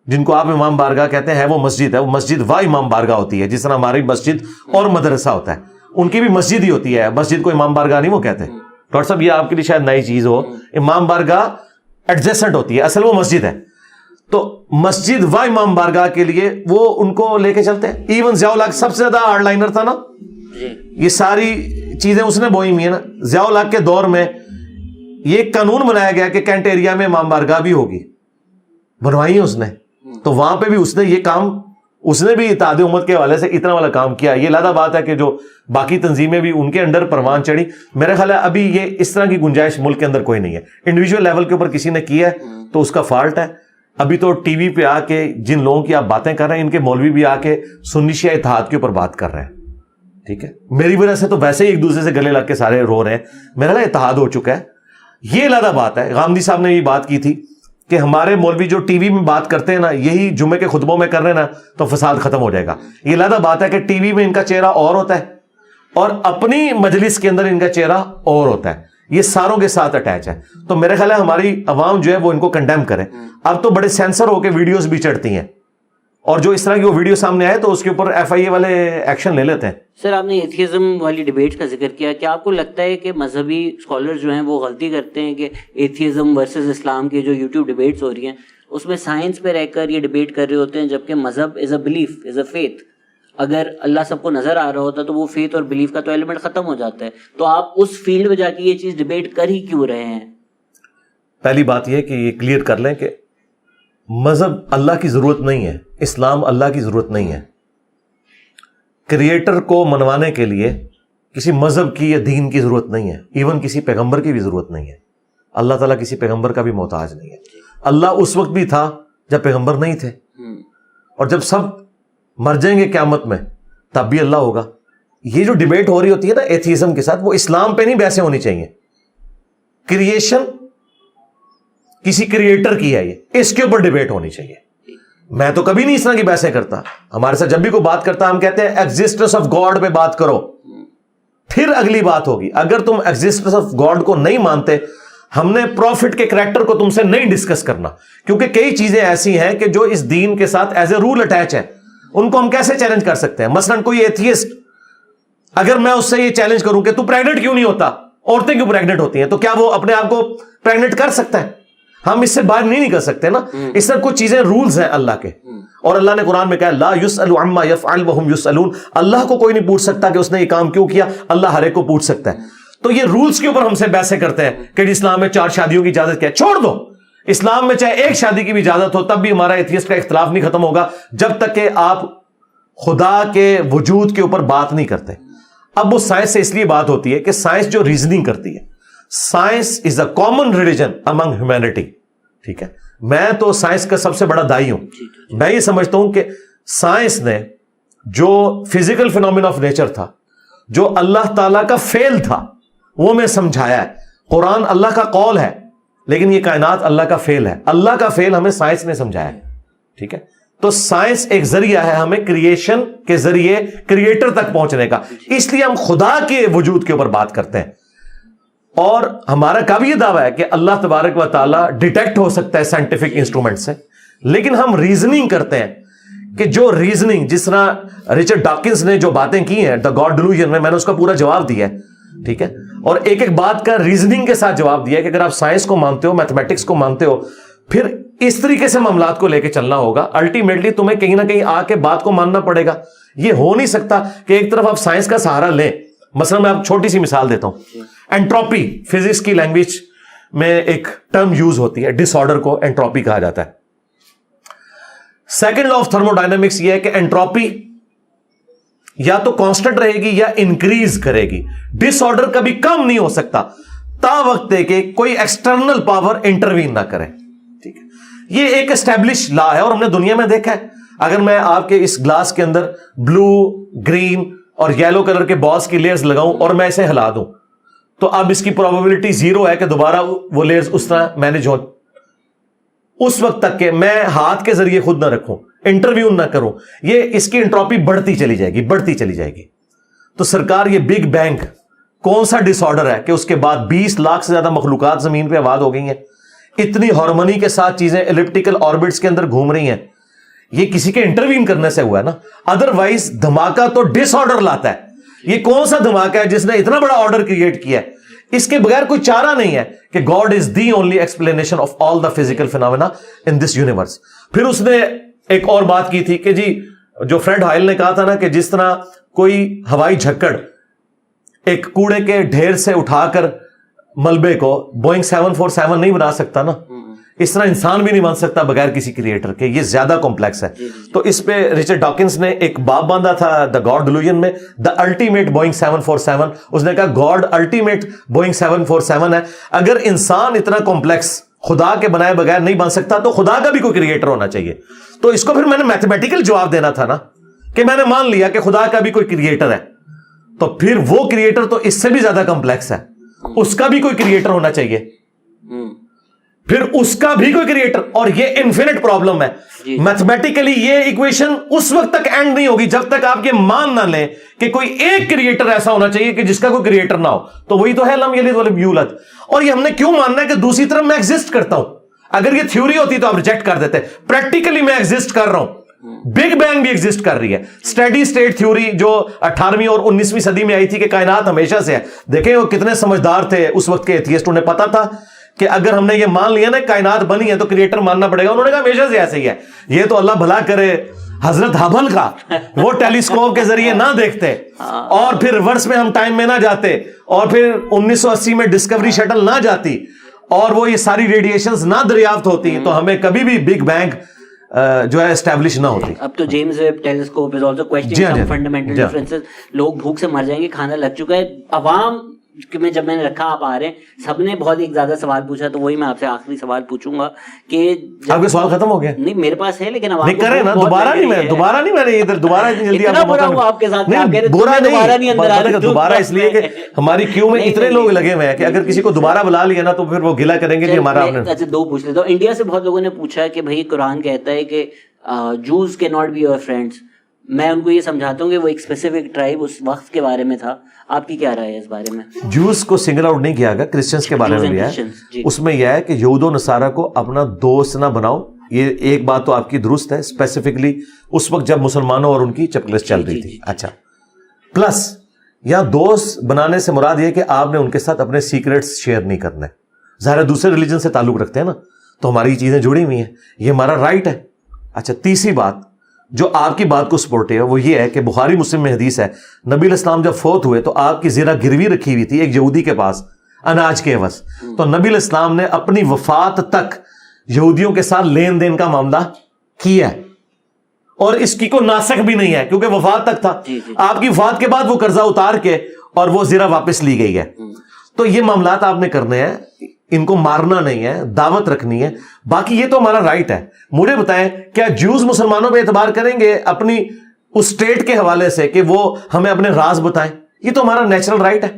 جن کو آپ امام بارگاہ کہتے ہیں, وہ مسجد ہے, وہ مسجد و امام بارگاہ ہوتی ہے. جس طرح ہماری مسجد اور مدرسہ ہوتا ہے, ان کی بھی مسجد ہی ہوتی ہے. مسجد کو امام بارگاہ نہیں وہ کہتے. ڈاکٹر صاحب یہ آپ کے لیے شاید نئی چیز ہو, امام بارگاہ ایڈجسٹنٹ ہوتی ہے, اصل وہ مسجد ہے. تو مسجد و امام بارگاہ کے لیے وہ ان کو لے کے چلتے ہیں. ایون ضیاء الحق سب سے زیادہ ہارڈ لائنر تھا نا, یہ ساری چیزیں اس نے بوئی ہوئی ہیں نا. ضیاء الحق کے دور میں یہ قانون بنایا گیا کہ کینٹ ایریا میں امام بارگاہ بھی ہوگی, بنوائی ہے اس نے. تو وہاں پہ بھی اس نے یہ کام, اس نے بھی اتحاد امت کے حوالے سے اتنا والا کام کیا. یہ لادہ بات ہے کہ جو باقی تنظیمیں بھی ان کے انڈر پروان چڑھی. میرا خیال ہے ابھی یہ اس طرح کی گنجائش ملک کے اندر کوئی نہیں ہے. انڈیویجول لیول کے اوپر کسی نے کیا ہے تو اس کا فالٹ ہے. ابھی تو ٹی وی پہ آ کے جن لوگوں کی آپ باتیں کر رہے ہیں, ان کے مولوی بھی آ کے سنی شیعہ اتحاد کے اوپر بات کر رہے ہیں. ٹھیک ہے, میری وجہ سے تو ویسے ہی ایک دوسرے سے گلے لگ کے سارے رو رہے ہیں. میرا خیال اتحاد ہو چکا ہے. یہ لادہ بات ہے. غامدی صاحب نے یہ بات کی تھی کہ ہمارے مولوی جو ٹی وی میں بات کرتے ہیں نا, یہی جمعے کے خطبوں میں کر رہے ہیں نا, تو فساد ختم ہو جائے گا. یہ لادہ بات ہے کہ ٹی وی میں ان کا چہرہ اور ہوتا ہے اور اپنی مجلس کے اندر ان کا چہرہ اور ہوتا ہے. یہ ساروں کے ساتھ اٹیچ ہے. تو میرے خیال ہے ہماری عوام جو ہے وہ ان کو کنڈیم کرے. اب تو بڑے سینسر ہو کے ویڈیوز بھی چڑھتی ہیں, اور جو اس طرح کی وہ ویڈیو سامنے آئے تو اس کے اوپر FIA والے ایکشن لے لیتے ہیں. سر آپ نے ایتھیزم والی ڈیبیٹ کا ذکر کیا, کیا آپ کو لگتا ہے کہ مذہبی اسکالر جو ہیں وہ غلطی کرتے ہیں کہ ایتھیزم ورسز اسلام کی جو یوٹیوب ڈیبیٹس ہو رہی ہیں اس میں سائنس پہ رہ کر یہ ڈیبیٹ کر رہے ہوتے ہیں, جبکہ مذہب از a belief, is a faith. اگر اللہ سب کو نظر آ رہا ہوتا تو وہ فیتھ اور بلیف کا تو ایلیمنٹ ختم ہو جاتا ہے. تو آپ اس فیلڈ میں جا کے یہ چیز ڈیبیٹ کر ہی کیوں رہے ہیں؟ پہلی بات یہ کہ یہ کلیئر کر لیں کہ مذہب اللہ کی ضرورت نہیں ہے, اسلام اللہ کی ضرورت نہیں ہے. کریٹر کو منوانے کے لیے کسی مذہب کی یا دین کی ضرورت نہیں ہے, ایون کسی پیغمبر کی بھی ضرورت نہیں ہے. اللہ تعالیٰ کسی پیغمبر کا بھی محتاج نہیں ہے. اللہ اس وقت بھی تھا جب پیغمبر نہیں تھے, اور جب سب مر جائیں گے قیامت میں تب بھی اللہ ہوگا. یہ جو ڈیبیٹ ہو رہی ہوتی ہے نا ایتھیزم کے ساتھ, وہ اسلام پہ نہیں بحثیں ہونی چاہیے. کریشن کسی کریٹر کی ہے, یہ اس کے اوپر ڈیبیٹ ہونی چاہیے. میں تو کبھی نہیں اس طرح کی بحثیں کرتا. ہمارے ساتھ جب بھی کوئی بات کرتا ہم کہتے ہیں ایگزسٹنس آف گاڈ پہ بات کرو, پھر اگلی بات ہوگی. اگر تم ایگزسٹنس آف گاڈ کو نہیں مانتے, ہم نے پروفٹ کے کریکٹر کو تم سے نہیں ڈسکس کرنا, کیونکہ کئی چیزیں ایسی ہیں کہ جو اس دین کے ساتھ ایز اے رول اٹیچ ہے, ان کو ہم کیسے چیلنج کر سکتے ہیں. مثلا کوئی ایتھیسٹ, اگر میں اس سے یہ چیلنج کروں کہ تو پریگنٹ کیوں نہیں ہوتا, عورتیں کیوں پریگنٹ ہوتی ہیں, تو کیا وہ اپنے آپ کو پریگنٹ کر سکتا ہے؟ ہم اس سے باہر نہیں نکل سکتے نا. اس طرح کچھ چیزیں رولز ہیں اللہ کے, اور اللہ نے قرآن میں کہا لا یسأل عما یفعل وهم یسألون, اللہ کو کوئی نہیں پوچھ سکتا کہ اس نے یہ کام کیوں کیا, اللہ ہر ایک کو پوچھ سکتا ہے. تو یہ رولز کے اوپر ہم سے بحثیں کرتے ہیں کہ اسلام میں 4 شادیوں کی اجازت کیا ہے. چھوڑ دو, اسلام میں چاہے 1 شادی کی بھی اجازت ہو, تب بھی ہمارا ایتھیسٹ کا اختلاف نہیں ختم ہوگا جب تک کہ آپ خدا کے وجود کے اوپر بات نہیں کرتے. اب وہ سائنس سے اس لیے بات ہوتی ہے کہ سائنس جو ریزننگ کرتی ہے, science is a common religion Umang humanity. ٹھیک ہے, میں تو سائنس کا سب سے بڑا دائی ہوں. میں یہ سمجھتا ہوں کہ سائنس نے جو فزیکل فینومینا آف نیچر تھا, جو اللہ تعالیٰ کا فعل تھا, وہ میں سمجھایا ہے. قرآن اللہ کا قول ہے, لیکن یہ کائنات اللہ کا فعل ہے. اللہ کا فعل ہمیں سائنس نے سمجھایا ہے. ٹھیک ہے, تو سائنس ایک ذریعہ ہے ہمیں کریشن کے ذریعے کریٹر تک پہنچنے کا. اس لیے ہم خدا کے وجود کے اوپر بات کرتے ہیں, اور ہمارا کا بھی یہ دعویٰ ہے کہ اللہ تبارک و تعالیٰ ڈیٹیکٹ ہو سکتا ہے سائنٹیفک انسٹرومنٹ سے, لیکن ہم ریزننگ کرتے ہیں کہ جو ریزننگ, جس طرح رچرڈ ڈاکنز نے جو باتیں کی ہیں دا گاڈ ڈیلوژن میں نے اس کا پورا جواب دیا ہے. ٹھیک ہے, اور ایک ایک بات کا ریزننگ کے ساتھ جواب دیا کہ اگر آپ سائنس کو مانتے ہو, میتھمیٹکس کو مانتے ہو, پھر اس طریقے سے معاملات کو لے کے چلنا ہوگا. الٹیمیٹلی تمہیں کہیں نہ کہیں آ کے بات کو ماننا پڑے گا. یہ ہو نہیں سکتا کہ ایک طرف آپ سائنس کا سہارا لیں. مثلا میں آپ چھوٹی سی مثال دیتا ہوں. انٹروپی, فزکس کی لینگویج میں ایک ٹرم یوز ہوتی ہے, ڈس آرڈر کو انٹروپی کہا جاتا ہے. Second law of thermo dynamics یہ ہے کہ انٹروپی یا تو کانسٹنٹ رہے گی یا انکریز کرے گی. ڈس آرڈر کبھی کم نہیں ہو سکتا تا وقت کہ کوئی ایکسٹرنل پاور انٹروین نہ کرے. ٹھیک ہے, یہ ایک اسٹیبلش لا ہے اور ہم نے دنیا میں دیکھا ہے. اگر میں آپ کے اس گلاس کے اندر بلو, گرین اور یلو کلر کے بالز کی لیئرز لگاؤں اور میں اسے ہلا دوں, تو اب اس کی پروبیبلٹی 0 ہے کہ دوبارہ وہ لیئرز اس طرح مینج ہوں, اس وقت تک کہ میں ہاتھ کے ذریعے خود نہ رکھوں, انٹرویو نہ کروں. یہ اس کی انٹروپی بڑھتی چلی جائے گی, بڑھتی چلی جائے گی. تو سرکار, یہ بگ بینگ کون سا ڈس آرڈر ہے کہ اس کے بعد 20 لاکھ سے زیادہ مخلوقات زمین پہ آباد ہو گئی ہیں, اتنی ہارمونی کے ساتھ چیزیں ایلپٹیکل آربٹس کے اندر گھوم رہی ہیں. یہ کسی کے انٹروین کرنے سے ہوا ہے نا, ادروائز دھماکہ تو ڈس آرڈر لاتا ہے. یہ کون سا دھماکہ ہے جس نے اتنا بڑا آرڈر کریٹ کیا ہے؟ اس کے بغیر کوئی چارہ نہیں ہے کہ God is the only explanation of all the physical phenomena in this universe. پھر اس نے ایک اور بات کی تھی کہ جی, جو فرینڈ ہائل نے کہا تھا نا کہ جس طرح کوئی ہوائی جھکڑ ایک کوڑے کے ڈھیر سے اٹھا کر ملبے کو بوئنگ 747 نہیں بنا سکتا نا, اس طرح انسان بھی نہیں بن سکتا بغیر کسی کریٹر کے. یہ زیادہ کمپلیکس ہے. تو اس پہ رچرڈ ڈاکنز نے ایک باب باندھا تھا دا گاڈ ڈیلوژن میں, دا الٹیمیٹ بوئنگ 747. اس نے کہا گاڈ الٹیمیٹ بوئنگ 747 ہے. اگر انسان اتنا کمپلیکس خدا کے بنائے بغیر نہیں بن سکتا تو خدا کا بھی کوئی کریٹر ہونا چاہیے. تو اس کو پھر میں نے میتھمیٹیکل جواب دینا تھا نا, کہ میں نے مان لیا کہ خدا کا بھی کوئی کریٹر ہے, تو پھر وہ کریٹر تو اس سے بھی زیادہ کمپلیکس ہے, اس کا بھی کوئی کریٹر ہونا چاہیے, پھر اس کا بھی کوئی کریٹر, اور یہ انفینٹ پرابلم ہے. میتھمیٹیکلی یہ ایکویشن اس وقت تک اینڈ نہیں ہوگی جب تک آپ یہ مان نہ لیں کہ کوئی ایک کریٹر ایسا ہونا چاہیے کہ جس کا کوئی کریٹر نہ ہو. تو وہی تو ہے لم یلد ولم یولد. اور یہ ہم نے کیوں ماننا ہے کہ دوسری طرف میں ایگزسٹ کرتا ہوں. اگر یہ تھیوری ہوتی تو آپ ریجیکٹ کر دیتے. پریکٹیکلی میں ایگزسٹ کر رہا ہوں, بگ بینگ بھی ایگزسٹ کر رہی ہے. اسٹیڈی اسٹیٹ تھیوری جو 18ویں اور 19ویں صدی میں آئی تھی کہ کائنات ہمیشہ سے ہے. دیکھیں وہ کتنے سمجھدار تھے اس وقت کے ایتھیسٹ, انہیں پتا تھا کہ اگر ہم نے یہ مان لیا نا کائنات بنی ہے تو کریٹر ماننا پڑے گا. انہوں نے کہا ہمیشہ سے ایسے ہی ہے. یہ تو اللہ بھلا کرے حضرت ہبل کا وہ ٹیلیسکوپ کے ذریعے نہ دیکھتے, اور پھر ریورس میں ہم ٹائم میں نہ جاتے, اور پھر 1980 میں ڈسکوری شٹل نہ جاتی, اور وہ یہ ساری ریڈیشنز نہ دریافت ہوتی, تو ہمیں کبھی بھی بگ بینگ جو ہے اسٹیبلش نہ ہوتی. اب تو James Webb telescope is also questioning some fundamental differences. لوگ بھوک سے مر جائیں گے, کھانا لگ چکا ہے. عوام میں جب میں نے رکھا, آپ آ رہے ہیں, سب نے بہت ایک زیادہ سوال پوچھا, تو وہی میں آپ سے آخری سوال پوچھوں گا کہ آپ کے سوال ختم ہو گیا؟ نہیں, میرے پاس ہے, لیکن نہیں کریں نا, دوبارہ نہیں میں نے ادھر دوبارہ اتنی جلدی آپ کے ساتھ برا نہیں, دوبارہ اس لیے کہ ہماری کیو میں اتنے لوگ لگے ہوئے ہیں کہ اگر کسی کو دوبارہ بلا لیا نا تو پھر وہ گلا کریں گے کہ ہمارا. اچھا, 2 پوچھ لیتا ہوں. انڈیا سے بہت لوگوں نے پوچھا کہ بھائی قرآن کہتا ہے کہ Jews cannot be your friends, میں ان کو یہ سمجھاتا ہوں کہ وہ ایک اسپیسیفک ٹرائب اس وقت کے بارے میں تھا. آپ کی کیا رائے ہے اس بارے میں؟ جوز کو سنگل آؤٹ نہیں کیا گیا, کرسچنس کے بارے میں بھی ہے. اس میں یہ ہے کہ یہود و نصارہ کو اپنا دوست نہ بناؤ. یہ ایک بات تو آپ کی درست ہے, اسپیسیفکلی اس وقت جب مسلمانوں اور ان کی چپلس چل رہی تھی. اچھا, پلس یا دوست بنانے سے مراد یہ کہ آپ نے ان کے ساتھ اپنے سیکریٹس شیئر نہیں کرنے. ظاہر دوسرے ریلیجن سے تعلق رکھتے ہیں نا, تو ہماری یہ چیزیں جڑی ہوئی ہیں, یہ ہمارا رائٹ ہے. اچھا, تیسری بات جو آپ کی بات کو سپورٹ ہے وہ یہ ہے کہ بخاری مسلم میں حدیث ہے, نبی علیہ السلام جب فوت ہوئے تو آپ کی زیرہ گروی رکھی ہوئی تھی ایک یہودی کے پاس اناج کے عوض. تو نبی علیہ السلام نے اپنی وفات تک یہودیوں کے ساتھ لین دین کا معاملہ کیا ہے, اور اس کی کوئی ناسخ بھی نہیں ہے کیونکہ وفات تک تھا. آپ کی وفات کے بعد وہ قرضہ اتار کے اور وہ زیرہ واپس لی گئی ہے. تو یہ معاملات آپ نے کرنے ہیں, ان کو مارنا نہیں ہے, دعوت رکھنی ہے. باقی یہ تو ہمارا رائٹ ہے. مجھے بتائیں, کیا جوز مسلمانوں پہ اعتبار کریں گے اپنی اس اسٹیٹ کے حوالے سے کہ وہ ہمیں اپنے راز بتائیں؟ یہ تو ہمارا نیچرل رائٹ ہے.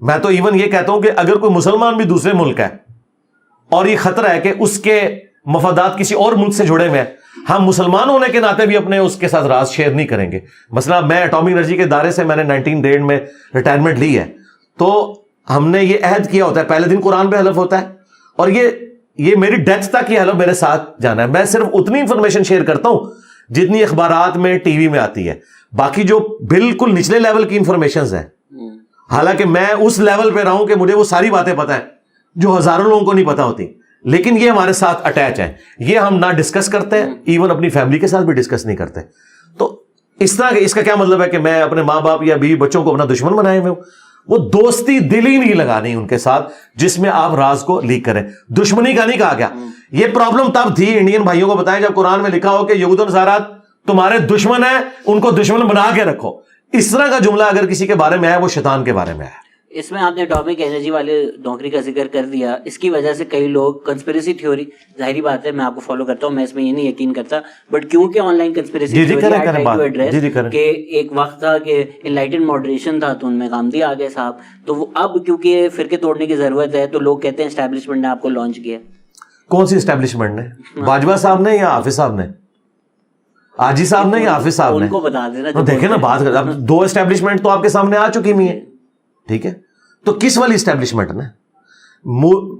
میں تو ایون یہ کہتا ہوں کہ اگر کوئی مسلمان بھی دوسرے ملک ہے اور یہ خطرہ ہے کہ اس کے مفادات کسی اور ملک سے جڑے ہوئے ہیں, ہم مسلمان ہونے کے ناطے بھی اپنے اس کے ساتھ راز شیئر نہیں کریں گے. مثلا میں ایٹامک انرجی کے ادارے سے میں نے 1963 میں ریٹائرمنٹ لی ہے, تو ہم نے یہ عہد کیا ہوتا ہے, پہلے دن قرآن پہ حلف ہوتا ہے, اور یہ میری ڈیتھ تک یہ حلف میرے ساتھ جانا ہے. میں صرف اتنی انفارمیشن شیئر کرتا ہوں جتنی اخبارات میں ٹی وی میں آتی ہے. باقی جو بالکل نچلے لیول کی انفارمیشنز ہیں, حالانکہ میں اس لیول پہ رہا ہوں کہ مجھے وہ ساری باتیں پتہ ہیں جو ہزاروں لوگوں کو نہیں پتہ ہوتی, لیکن یہ ہمارے ساتھ اٹیچ ہیں. یہ ہم نہ ڈسکس کرتے ہیں, ایون اپنی فیملی کے ساتھ بھی ڈسکس نہیں کرتے. تو اس طرح اس کا کیا مطلب ہے کہ میں اپنے ماں باپ یا بیوی بچوں کو اپنا دشمن بنائے ہوئے ہوں؟ وہ دوستی دل ہی نہیں لگانی ان کے ساتھ جس میں آپ راز کو لیک کریں. دشمنی کا نہیں کہا گیا. یہ پرابلم تب تھی, انڈین بھائیوں کو بتائیں, جب قرآن میں لکھا ہو کہ یہود و نصارہ تمہارے دشمن ہیں, ان کو دشمن بنا کے رکھو. اس طرح کا جملہ اگر کسی کے بارے میں ہے وہ شیطان کے بارے میں ہے. اس میں آپ نے اٹامک انرجی والے نوکری کا ذکر کر دیا. اس کی وجہ سے کئی لوگ کنسپریسی تھیوری, ظاہری بات ہے میں آپ کو فالو کرتا ہوں, میں اس میں یہ نہیں یقین کرتا, بٹ کیونکہ آن لائن کنسپریسی تھیوری کہ ایک وقت تھا کہ انلائٹن ماڈریشن تھا تو ان میں غامدی آ گئے صاحب, تو وہ اب کیونکہ فرقے توڑنے کی ضرورت ہے تو لوگ کہتے ہیں اسٹیبلشمنٹ نے آپ کو لانچ کیا. کون سی اسٹیبلشمنٹ نے؟ باجوہ صاحب نے یا حافظ صاحب نے؟ آجی صاحب نے یا حافظ صاحب نے؟ ان کو بتا دینا. دیکھیں نا, بات کر, اب دو اسٹیبلشمنٹ تو آپ کے سامنے آ چکی ہوئی ہیں, ٹھیک ہے, تو کس والی اسٹیبلشمنٹ نے؟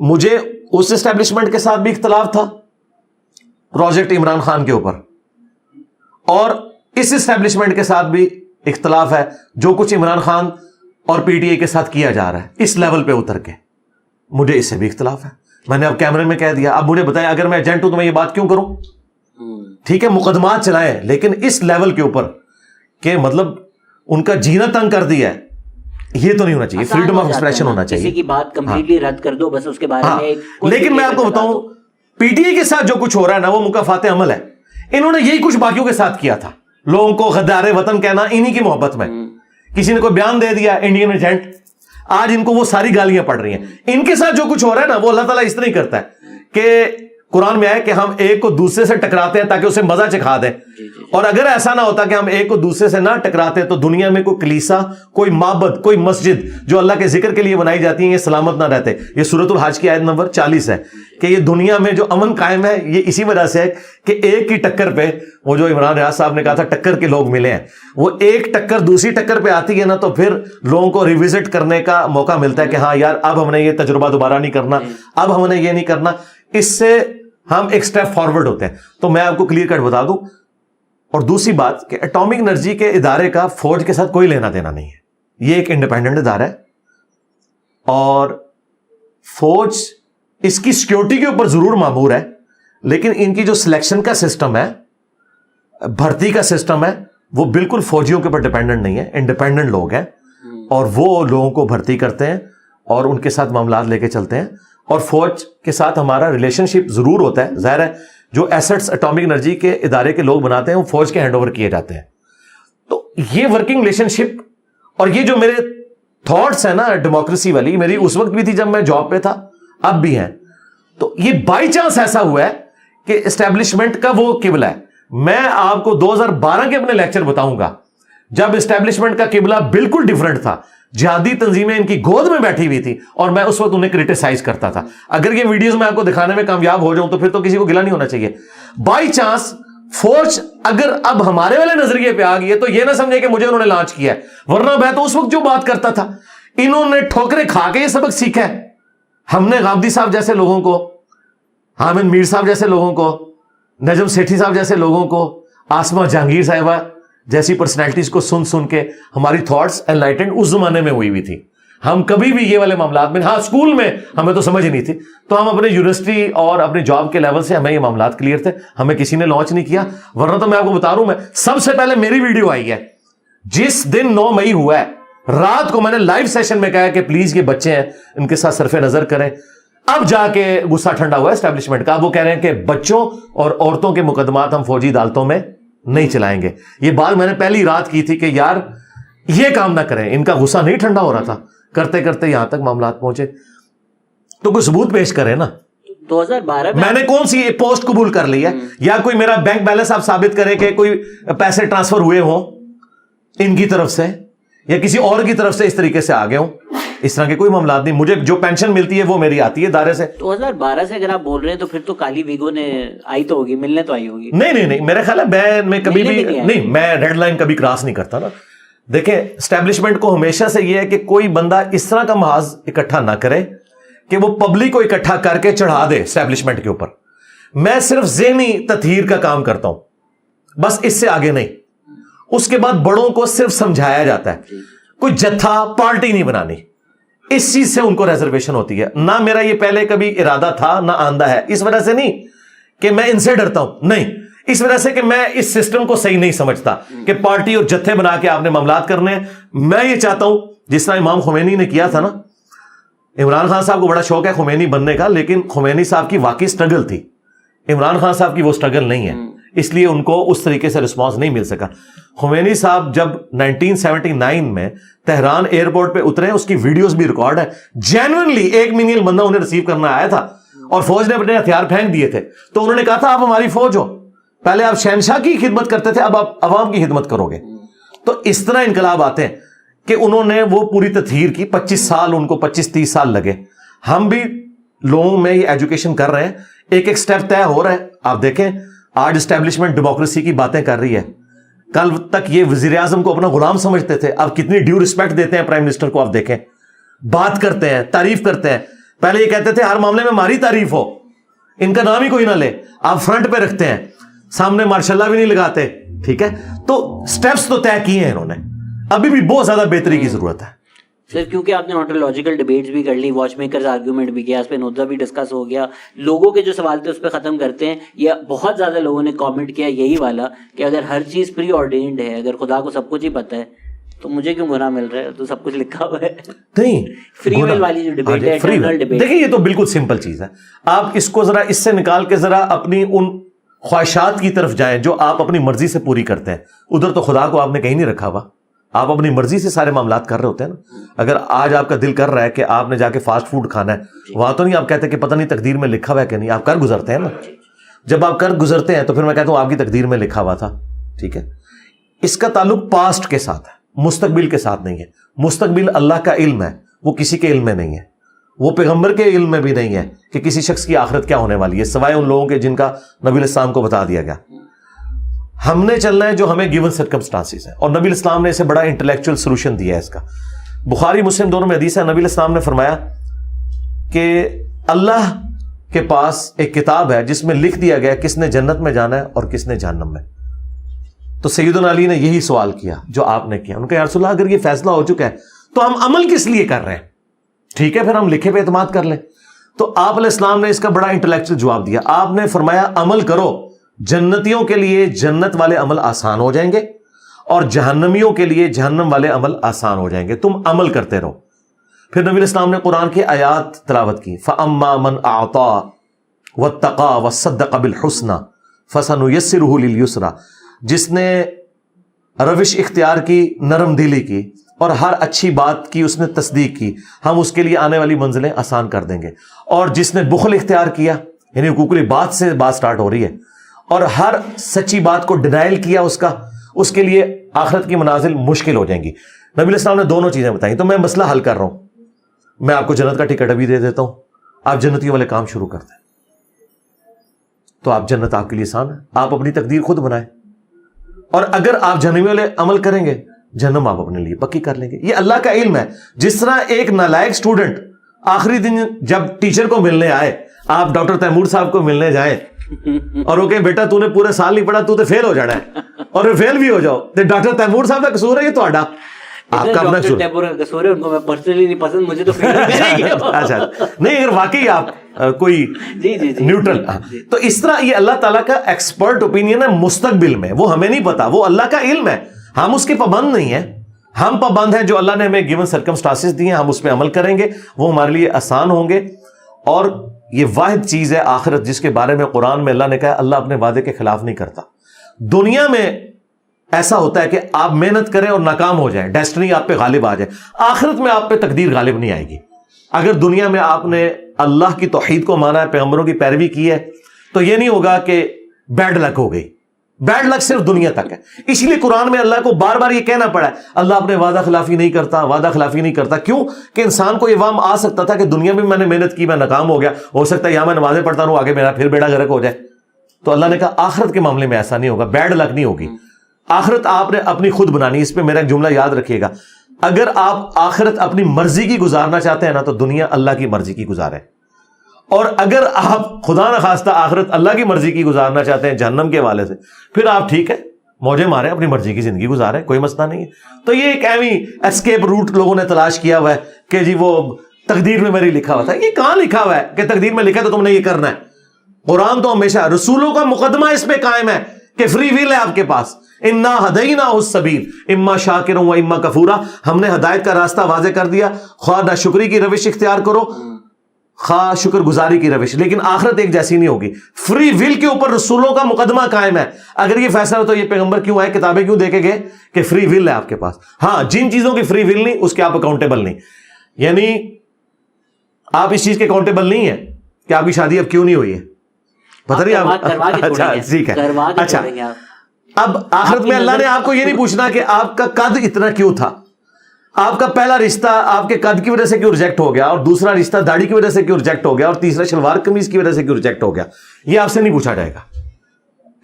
مجھے اس اسٹیبلشمنٹ کے ساتھ بھی اختلاف تھا پروجیکٹ عمران خان کے اوپر, اور اس اسٹیبلشمنٹ کے ساتھ بھی اختلاف ہے جو کچھ عمران خان اور پی ٹی آئی کے ساتھ کیا جا رہا ہے اس لیول پہ اتر کے. مجھے اس سے بھی اختلاف ہے. میں نے اب کیمرے میں کہہ دیا. اب مجھے بتائیں, اگر میں ایجنٹ ہوں تو میں یہ بات کیوں کروں؟ ٹھیک ہے, مقدمات چلائیں, لیکن اس لیول کے اوپر کہ مطلب ان کا جینا تنگ کر دیا ہے, یہ تو نہیں ہونا چاہیے. فریڈم آف ایکسپریشن ہونا چاہیے. کسی کی بات کمپلیٹلی رد کر دو بس اس کے بارے میں. لیکن میں آپ کو بتاؤں, پی ٹی آئی کے ساتھ جو کچھ ہو رہا ہے نا وہ مکافات عمل ہے. انہوں نے یہی کچھ باقیوں کے ساتھ کیا تھا, لوگوں کو غدار وطن کہنا انہی کی محبت میں. کسی نے کوئی بیان دے دیا انڈین ایجنٹ, آج ان کو وہ ساری گالیاں پڑ رہی ہیں. ان کے ساتھ جو کچھ ہو رہا ہے نا وہ اللہ تعالیٰ اس طرح ہی کرتا ہے کہ قرآن میں ہے کہ ہم ایک کو دوسرے سے ٹکراتے ہیں تاکہ اسے مزہ چکھا دیں, اور اگر ایسا نہ ہوتا کہ ہم ایک کو دوسرے سے نہ ٹکراتے تو دنیا میں کوئی کلیسا, کوئی معبد, کوئی مسجد جو اللہ کے ذکر کے لیے بنائی جاتی ہیں یہ سلامت نہ رہتے. یہ سورۃ الحج کی آیت نمبر 40 ہے کہ یہ دنیا میں جو امن قائم ہے یہ اسی وجہ سے ہے کہ ایک کی ٹکر پہ, وہ جو عمران ریاض صاحب نے کہا تھا ٹکر کے لوگ ملے ہیں, وہ ایک ٹکر دوسری ٹکر پہ آتی ہے نا تو پھر لوگوں کو ریوزٹ کرنے کا موقع ملتا ہے کہ ہاں یار اب ہم نے یہ تجربہ دوبارہ نہیں کرنا, اب ہم نے یہ نہیں کرنا. اس سے ہم ایک سٹیپ فارورڈ ہوتے ہیں. تو میں آپ کو کلیئر کٹ بتا دوں. اور دوسری بات کہ ایٹامک انرجی کے ادارے کا فوج کے ساتھ کوئی لینا دینا نہیں ہے. یہ ایک انڈیپینڈنٹ ادارہ ہے, اور فوج اس کی سیکیورٹی کے اوپر ضرور مامور ہے, لیکن ان کی جو سلیکشن کا سسٹم ہے, بھرتی کا سسٹم ہے, وہ بالکل فوجیوں کے اوپر ڈیپینڈنٹ نہیں ہے. انڈیپینڈنٹ لوگ ہیں اور وہ لوگوں کو بھرتی کرتے ہیں اور ان کے ساتھ معاملات لے کے چلتے ہیں. اور فوج کے ساتھ ہمارا ریلیشن شپ ضرور ہوتا ہے. ظاہر ہے جو ایسٹس ایٹامک انرجی کے ادارے کے لوگ بناتے ہیں وہ فوج کے ہینڈ اوور کیے جاتے ہیں. تو یہ ورکنگ ریلیشن شپ اور یہ جو میرے تھاٹس ہیں نا ڈیموکریسی والی, میری اس وقت بھی تھی جب میں جاب پہ تھا, اب بھی ہیں. تو یہ بائی چانس ایسا ہوا ہے کہ اسٹیبلشمنٹ کا وہ قبلہ ہے. میں آپ کو 2012 کے اپنے لیکچر بتاؤں گا جب اسٹیبلشمنٹ کا قبلہ بالکل ڈیفرنٹ تھا, جہادی تنظیمیں ان کی گود میں بیٹھی ہوئی تھی, اور میں اس وقت انہیں کرٹیسائز کرتا تھا. اگر یہ ویڈیوز میں آپ کو دکھانے میں کامیاب ہو جاؤں تو پھر تو کسی کو گلا نہیں ہونا چاہیے. بائی چانس فوج اگر اب ہمارے والے نظریے پہ آ گئی ہے تو یہ نہ سمجھے کہ مجھے انہوں نے لانچ کیا ہے، ورنہ میں تو اس وقت جو بات کرتا تھا، انہوں نے ٹھوکریں کھا کے یہ سبق سیکھا ہے. ہم نے غامدی صاحب جیسے لوگوں کو، حامد میر صاحب جیسے لوگوں کو، نجم سیٹھی صاحب جیسے لوگوں کو، آسما جہانگیر صاحبہ جیسی پرسنالٹیز کو سن سن کے ہماری تھاٹس انلائٹنڈ اس زمانے میں ہوئی تھی. ہم کبھی بھی یہ والے معاملات میں، ہاں اسکول میں ہمیں تو سمجھ نہیں تھی، تو ہم اپنے یونیورسٹی اور اپنے جاب کے لیول سے ہمیں یہ معاملات کلیئر تھے، ہمیں کسی نے لانچ نہیں کیا. ورنہ تو میں آپ کو بتا رہا ہوں، میں سب سے پہلے میری ویڈیو آئی ہے جس دن 9 مئی ہوا ہے، رات کو میں نے لائیو سیشن میں کہا کہ پلیز یہ بچے ہیں ان کے ساتھ صرف نظر کریں. اب جا کے غصہ ٹھنڈا ہوا ہے اسٹیبلشمنٹ کا، وہ کہہ رہے ہیں کہ بچوں اور عورتوں کے مقدمات ہم فوجی عدالتوں میں نہیں چلائیں گے. یہ بات میں نے پہلی رات کی تھی کہ یار یہ کام نہ کریں. ان کا غصہ نہیں ٹھنڈا ہو رہا تھا، کرتے کرتے یہاں تک معاملات پہنچے. تو کوئی ثبوت پیش کرے نا. 2012 میں نے کون سی پوسٹ قبول کر لی ہے، یا کوئی میرا بینک بیلنس آپ ثابت کرے کہ کوئی پیسے ٹرانسفر ہوئے ہوں ان کی طرف سے یا کسی اور کی طرف سے اس طریقے سے آگے ہوں. اس طرح کے کوئی معاملات نہیں. مجھے جو پینشن ملتی ہے وہ میری آتی ہے دائرے سے. 2012 سے اگر آپ بول رہے ہیں تو پھر تو کالی ویگو نے آئی تو ہوگی، ملنے تو آئی ہوگی. نہیں میرا خیال ہے میں کبھی بھی نہیں، میں ریڈ لائن کبھی کراس نہیں کرتا نا. دیکھیں اسٹیبلشمنٹ کو ہمیشہ سے یہ ہے کہ کوئی بندہ اس طرح کا محاذ اکٹھا نہ کرے کہ وہ پبلک کو اکٹھا کر کے چڑھا دے اسٹیبلشمنٹ کے اوپر. میں صرف ذہنی تطہیر کا کام کرتا ہوں، بس اس سے آگے نہیں. اس کے بعد بڑوں کو صرف سمجھایا جاتا ہے، کوئی جتھا پارٹی نہیں بنانی. اس چیز سے ان کو ریزرویشن ہوتی ہے. نہ میرا یہ پہلے کبھی ارادہ تھا نہ آندہ ہے. اس وجہ سے نہیں کہ میں ان سے ڈرتا ہوں، نہیں، اس وجہ سے کہ میں اس سسٹم کو صحیح نہیں سمجھتا کہ پارٹی اور جتھے بنا کے آپ نے معاملات کرنے ہیں. میں یہ چاہتا ہوں جس طرح امام خمینی نے کیا تھا نا. عمران خان صاحب کو بڑا شوق ہے خمینی بننے کا، لیکن خمینی صاحب کی واقعی سٹرگل تھی. عمران خان صاحب کی وہ سٹرگل نہیں ہے، اس لیے ان کو اس طریقے سے رسپانس نہیں مل سکا. خمینی صاحب جب 1979 میں تہران ایئرپورٹ پہ اترے، اس کی ویڈیوز بھی ریکارڈ ہے. جینوئنلی 1 ملین بندہ انہیں ریسیو کرنا آیا تھا اور فوج نے اپنے ہتھیار پھینک دیے تھے. تو انہوں نے کہا تھا آپ ہماری فوج ہو، پہلے آپ شہنشاہ کی خدمت کرتے تھے، اب آپ عوام کی خدمت کرو گے. تو اس طرح انقلاب آتے ہیں کہ انہوں نے وہ پوری تطہیر کی. 25 سال ان کو 25-30 سال لگے. ہم بھی لوگوں میں یہ ایجوکیشن کر رہے ہیں، ایک ایک سٹیپ طے ہو رہا ہے. آپ دیکھیں آج اسٹیبلشمنٹ ڈیموکریسی کی باتیں کر رہی ہے. کل تک یہ وزیر اعظم کو اپنا غلام سمجھتے تھے، اب کتنی ڈیو رسپیکٹ دیتے ہیں پرائم منسٹر کو. آپ دیکھیں بات کرتے ہیں، تعریف کرتے ہیں. پہلے یہ کہتے تھے ہر معاملے میں ہماری تعریف ہو، ان کا نام ہی کوئی نہ لے. آپ فرنٹ پہ رکھتے ہیں، سامنے ماشاء اللہ بھی نہیں لگاتے. ٹھیک ہے، تو سٹیپس تو طے کیے ہیں انہوں نے. ابھی بھی بہت زیادہ بہتری کی ضرورت ہے سر، کیونکہ آپ نے آنٹولوجیکل ڈیبیٹس بھی کر لی، واچ میکرز آرگیومنٹ بھی کیا، اس پہ نوزہ بھی ڈسکس ہو گیا. لوگوں کے جو سوال تھے اس پہ ختم کرتے ہیں. یا بہت زیادہ لوگوں نے کامنٹ کیا یہی والا کہ اگر ہر چیز پری آرڈینڈ ہے، اگر خدا کو سب کچھ ہی پتہ ہے تو مجھے کیوں گناہ مل رہا ہے؟ تو سب کچھ لکھا ہوا ہے. نہیں، فری ول والی جو ڈیبیٹ ہے، ایٹرنل ڈیبیٹ، دیکھیں یہ تو بالکل سمپل چیز ہے. آپ اس کو ذرا اس سے نکال کے ذرا اپنی ان خواہشات کی طرف جائیں جو آپ اپنی مرضی سے پوری کرتے ہیں. ادھر تو خدا کو آپ نے کہیں نہیں رکھا ہوا، آپ اپنی مرضی سے سارے معاملات کر رہے ہوتے ہیں نا. اگر آج آپ کا دل کر رہا ہے کہ آپ نے جا کے فاسٹ فوڈ کھانا ہے، وہاں تو نہیں آپ کہتے کہ پتہ نہیں تقدیر میں لکھا ہوا ہے کہ نہیں. آپ کر گزرتے ہیں نا. جب آپ کر گزرتے ہیں تو پھر میں کہتا ہوں آپ کی تقدیر میں لکھا ہوا تھا. ٹھیک ہے، اس کا تعلق پاسٹ کے ساتھ ہے، مستقبل کے ساتھ نہیں ہے. مستقبل اللہ کا علم ہے، وہ کسی کے علم میں نہیں ہے. وہ پیغمبر کے علم میں بھی نہیں ہے کہ کسی شخص کی آخرت کیا ہونے والی ہے، سوائے ان لوگوں کے جن کا نبی الاسلام کو بتا دیا گیا. ہم نے چلنا ہے جو ہمیں گیون سرکمسٹانسز ہیں، اور نبی الاسلام نے اسے بڑا انٹلیکچوئل سولوشن دیا ہے اس کا. بخاری مسلم دونوں میں حدیث ہے، نبی الاسلام نے فرمایا کہ اللہ کے پاس ایک کتاب ہے جس میں لکھ دیا گیا کس نے جنت میں جانا ہے اور کس نے جہنم میں. تو سیدنا علی نے یہی سوال کیا جو آپ نے کیا. ان کا یا رسول اللہ اگر یہ فیصلہ ہو چکا ہے تو ہم عمل کس لیے کر رہے ہیں؟ ٹھیک ہے، پھر ہم لکھے پہ اعتماد کر لیں. تو آپ علیہ السلام نے اس کا بڑا انٹلیکچوئل جواب دیا. آپ نے فرمایا عمل کرو، جنتیوں کے لیے جنت والے عمل آسان ہو جائیں گے اور جہنمیوں کے لیے جہنم والے عمل آسان ہو جائیں گے، تم عمل کرتے رہو. پھر نبی الاسلام نے قرآن کی آیات تلاوت کی. فَأَمَّا مَنْ أَعْطَى وَاتَّقَى وَصَدَّقَ بِالْحُسْنَى فَسَنُيَسِّرُهُ لِلْيُسْرَى. جس نے روش اختیار کی، نرم دلی کی اور ہر اچھی بات کی اس نے تصدیق کی، ہم اس کے لیے آنے والی منزلیں آسان کر دیں گے. اور جس نے بخل اختیار کیا، یعنی حقوق بات سے بات سٹارٹ ہو رہی ہے، اور ہر سچی بات کو ڈینائل کیا اس کے لیے آخرت کی منازل مشکل ہو جائیں گی. نبی علیہ السلام نے دونوں چیزیں بتائیں. تو میں مسئلہ حل کر رہا ہوں. میں آپ کو جنت کا ٹکٹ ابھی دے دیتا ہوں، آپ جنتیوں والے کام شروع کرتے ہیں. تو آپ جنت آپ کے لیے آسان ہے, آپ اپنی تقدیر خود بنائیں. اور اگر آپ جہنم والے عمل کریں گے, جہنم آپ اپنے لیے پکی کر لیں گے. یہ اللہ کا علم ہے. جس طرح ایک نالائق اسٹوڈنٹ آخری دن جب ٹیچر کو ملنے آئے, آپ ڈاکٹر تیمور صاحب کو ملنے جائیں اور وہ کہ بیٹا تو نے پورے سال نہیں پڑھا, تو فیل ہو جانا ہے, اور فیل بھی ہو جاؤ, تو ڈاکٹر تیمور صاحب کا قصور ہے یہ تہاڈا, آپ کا اپنا قصور ہے. ان کو میں پرسنلی نہیں پسند, مجھے تو اچھا نہیں, اگر واقعی آپ کوئی نیوٹرل, تو اس طرح یہ اللہ تعالیٰ کا ایکسپرٹ اوپینین ہے مستقبل میں, وہ ہمیں نہیں پتا, وہ اللہ کا علم ہے, ہم اس کے پابند نہیں ہیں. ہم پابند ہیں جو اللہ نے ہمیں گیون سرکمسٹانسز دی ہیں, ہم اس پہ عمل کریں گے, وہ ہمارے لیے آسان ہوں گے. اور یہ واحد چیز ہے آخرت جس کے بارے میں قرآن میں اللہ نے کہا اللہ اپنے وعدے کے خلاف نہیں کرتا. دنیا میں ایسا ہوتا ہے کہ آپ محنت کریں اور ناکام ہو جائیں, ڈیسٹنی آپ پہ غالب آ جائے. آخرت میں آپ پہ تقدیر غالب نہیں آئے گی. اگر دنیا میں آپ نے اللہ کی توحید کو مانا ہے, پیغمبروں کی پیروی کی ہے, تو یہ نہیں ہوگا کہ بیڈ لک ہو گئی. بیڈ لک صرف دنیا تک ہے. اس لیے قرآن میں اللہ کو بار بار یہ کہنا پڑا ہے اللہ اپنے وعدہ خلافی نہیں کرتا, وعدہ خلافی نہیں کرتا. کیوں کہ انسان کو یہ وہم آ سکتا تھا کہ دنیا میں میں نے محنت کی, میں ناکام ہو گیا, ہو سکتا ہے یہاں میں نمازیں پڑھتا رہوں, آگے میرا پھر بیڑا غرق ہو جائے. تو اللہ نے کہا آخرت کے معاملے میں ایسا نہیں ہوگا, بیڈ لک نہیں ہوگی. آخرت آپ نے اپنی خود بنانی. اس پہ میرا ایک جملہ یاد رکھیے گا, اگر آپ آخرت اپنی مرضی کی گزارنا چاہتے ہیں نا, تو دنیا اللہ کی مرضی کی گزارے. اور اگر آپ خدا نخواستہ آخرت اللہ کی مرضی کی گزارنا چاہتے ہیں جہنم کے حوالے سے, پھر آپ ٹھیک ہے موجے مارے, اپنی مرضی کی زندگی گزارے, کوئی مسئلہ نہیں ہے. تو یہ ایک ایویں ایسکیپ روٹ لوگوں نے تلاش کیا ہوا ہے کہ جی وہ تقدیر میں میری لکھا ہوا تھا. یہ کہاں لکھا ہوا ہے کہ تقدیر میں لکھا تو تم نے یہ کرنا ہے؟ قرآن تو ہمیشہ رسولوں کا مقدمہ اس پہ قائم ہے کہ فری ویل ہے آپ کے پاس. انا ہدیناہ السبیل اما شاکرا و اما کفورا, ہم نے ہدایت کا راستہ واضح کر دیا, خواہ ناشکری کی روش اختیار کرو خواہ شکر گزاری کی روش. لیکن آخرت ایک جیسی نہیں ہوگی. فری ول کے اوپر رسولوں کا مقدمہ قائم ہے. اگر یہ فیصلہ ہو تو یہ پیغمبر کیوں آئے, کتابیں کیوں دے کے گئے کہ فری ول ہے آپ کے پاس. ہاں جن چیزوں کی فری ول نہیں اس کے آپ اکاؤنٹیبل نہیں, یعنی آپ اس چیز کے اکاؤنٹیبل نہیں ہیں کہ آپ کی شادی اب کیوں نہیں ہوئی ہے, پتہ نہیں آپ. اچھا ٹھیک ہے. اچھا اب آخرت میں اللہ نے آپ کو یہ نہیں پوچھنا کہ آپ کا قد اتنا کیوں تھا, آپ کا پہلا رشتہ آپ کے قد کی وجہ سے کیوں ریجیکٹ ہو گیا, اور دوسرا رشتہ داڑھی کی وجہ سے کیوں ریجیکٹ ہو گیا, اور تیسرا شلوار قمیض کی وجہ سے کیوں ریجیکٹ ہو گیا. یہ آپ سے نہیں پوچھا جائے گا.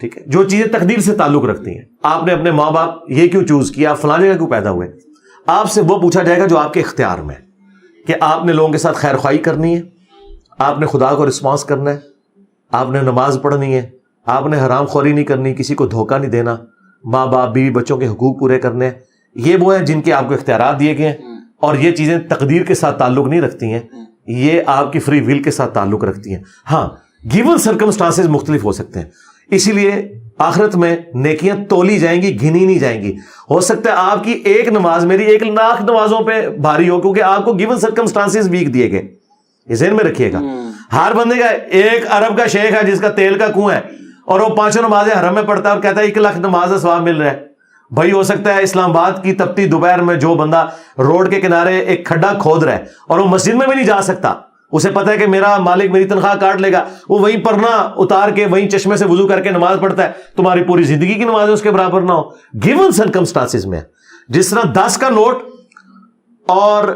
ٹھیک ہے, جو چیزیں تقدیر سے تعلق رکھتی ہیں, آپ نے اپنے ماں باپ یہ کیوں چوز کیا, فلاں جگہ کیوں پیدا ہوئے, آپ سے وہ پوچھا جائے گا جو آپ کے اختیار میں, کہ آپ نے لوگوں کے ساتھ خیر خواہی کرنی ہے, آپ نے خدا کو رسپانس کرنا ہے, آپ نے نماز پڑھنی ہے, آپ نے حرام خوری نہیں کرنی, کسی کو دھوکہ نہیں دینا, ماں باپ بیوی بچوں کے حقوق پورے کرنے ہیں. یہ وہ ہیں جن کے آپ کو اختیارات دیے گئے ہیں, اور یہ چیزیں تقدیر کے ساتھ تعلق نہیں رکھتی ہیں, یہ آپ کی فری ول کے ساتھ تعلق رکھتی ہیں. ہاں گیون سرکمسٹانسز مختلف ہو سکتے ہیں, اسی لیے آخرت میں نیکیاں تولی جائیں گی, گھنی نہیں جائیں گی. ہو سکتا ہے آپ کی ایک نماز میری 1 لاکھ نمازوں پہ بھاری ہو, کیونکہ آپ کو گیون سرکمسٹانسز ویک دیے گئے. یہ ذہن میں رکھیے گا. ہر بندے کا 1 ارب کا شیخ ہے جس کا تیل کا کنواں ہے, اور وہ 5 نمازیں حرم میں پڑھتا ہے اور کہتا ہے 1 لاکھ نماز کا ثواب مل رہا ہے. بھائی ہو سکتا ہے اسلام آباد کی تپتی دوپہر میں جو بندہ روڈ کے کنارے ایک کھڈا کھود رہا ہے اور وہ مسجد میں بھی نہیں جا سکتا, اسے پتا ہے کہ میرا مالک میری تنخواہ کاٹ لے گا, وہ وہیں پرنا اتار کے وہیں چشمے سے وضو کر کے نماز پڑھتا ہے, تمہاری پوری زندگی کی نمازیں اس کے برابر نہ ہو. گیون سرکمسٹانسز میں جس طرح 10 کا نوٹ اور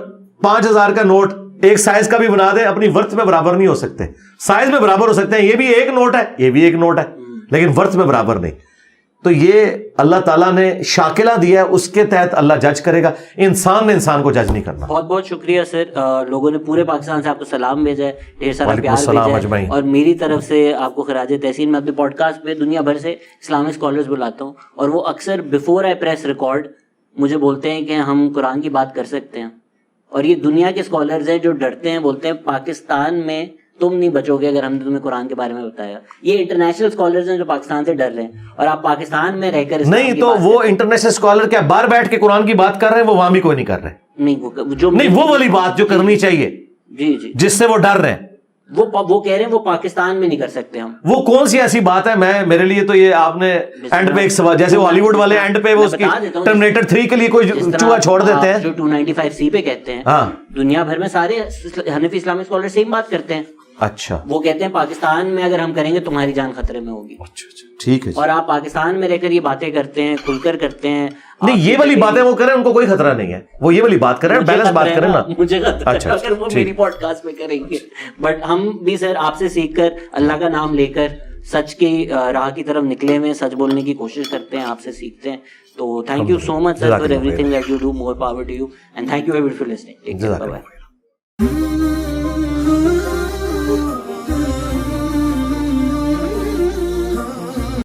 5000 کا نوٹ ایک سائز کا بھی بنا دے, اپنی ورتھ میں برابر نہیں ہو سکتے. سائز میں برابر ہو سکتے ہیں, یہ بھی ایک نوٹ ہے, یہ بھی ایک نوٹ ہے, لیکن ورتھ میں برابر نہیں. تو یہ اللہ تعالیٰ نے شاکلہ دیا ہے, اس کے تحت اللہ جج کرے گا. انسان نے انسان کو جج نہیں کرنا. بہت بہت شکریہ سر, لوگوں نے پورے پاکستان سے آپ کو سلام بھیجا ہے, ڈھیر سارا پیار بھیجا ہے, اور میری طرف سے آپ کو خراج تحسین. میں اپنے پوڈ کاسٹ پہ دنیا بھر سے اسلامک اسکالرز بلاتا ہوں, اور وہ اکثر بیفور آئی پریس ریکارڈ مجھے بولتے ہیں کہ ہم قرآن کی بات کر سکتے ہیں. اور یہ دنیا کے اسکالرز ہیں جو ڈرتے ہیں, بولتے ہیں پاکستان میں تم نہیں بچو گے اگر ہم نے تمہیں قرآن کے بارے میں بتایا. یہ انٹرنیشنل اسکالرز ہیں جو پاکستان سے ڈر رہے ہیں, اور آپ پاکستان میں رہ کر نہیں, تو وہ انٹرنیشنل اسکالر کیا باہر بیٹھ کے قرآن کی بات کر رہے ہیں, وہ وہاں بھی کوئی نہیں کر رہے. نہیں, وہ والی بات جو کرنی چاہیے, جی جی, جس سے وہ ڈر رہے ہیں, وہ کہہ رہے ہیں وہ پاکستان میں نہیں کر سکتے ہم. وہ کون سی ایسی بات ہے؟ میں میرے لیے تو یہ آپ نے اینڈ پہ ایک سوال, جیسے ہالی ووڈ والے اینڈ پہ وہ اس کی ٹرمینیٹر 3 کے لیے کوئی چوہا چھوڑ دیتے ہیں جو 295C پہ کہتے ہیں. دنیا بھر میں سارے حنفی اسلامک اسکالر سیم بات کرتے ہیں. اچھا, وہ کہتے ہیں پاکستان میں اگر ہم کریں گے تمہاری جان خطرے میں ہوگی. ٹھیک ہے, اور آپ پاکستان میں رہ کر یہ باتیں کرتے ہیں, کھل کر کرتے ہیں. نہیں, یہ والی باتیں وہ کریں, ان کو کوئی خطرہ نہیں ہے, وہ یہ والی بات کریں, بیلنس بات کریں نا. مجھے خطرہ ہے اگر وہ میری پوڈ کاسٹ میں کریں گے, بٹ ہم بھی سر آپ سے سیکھ کر اللہ کا نام لے کر سچ کی راہ کی طرف نکلے ہوئے ہیں, سچ بولنے کی کوشش کرتے ہیں, آپ سے سیکھتے ہیں. تو thank you so much sir for every thing that you do. More power to you and thank you every for listening. Take care, bye bye.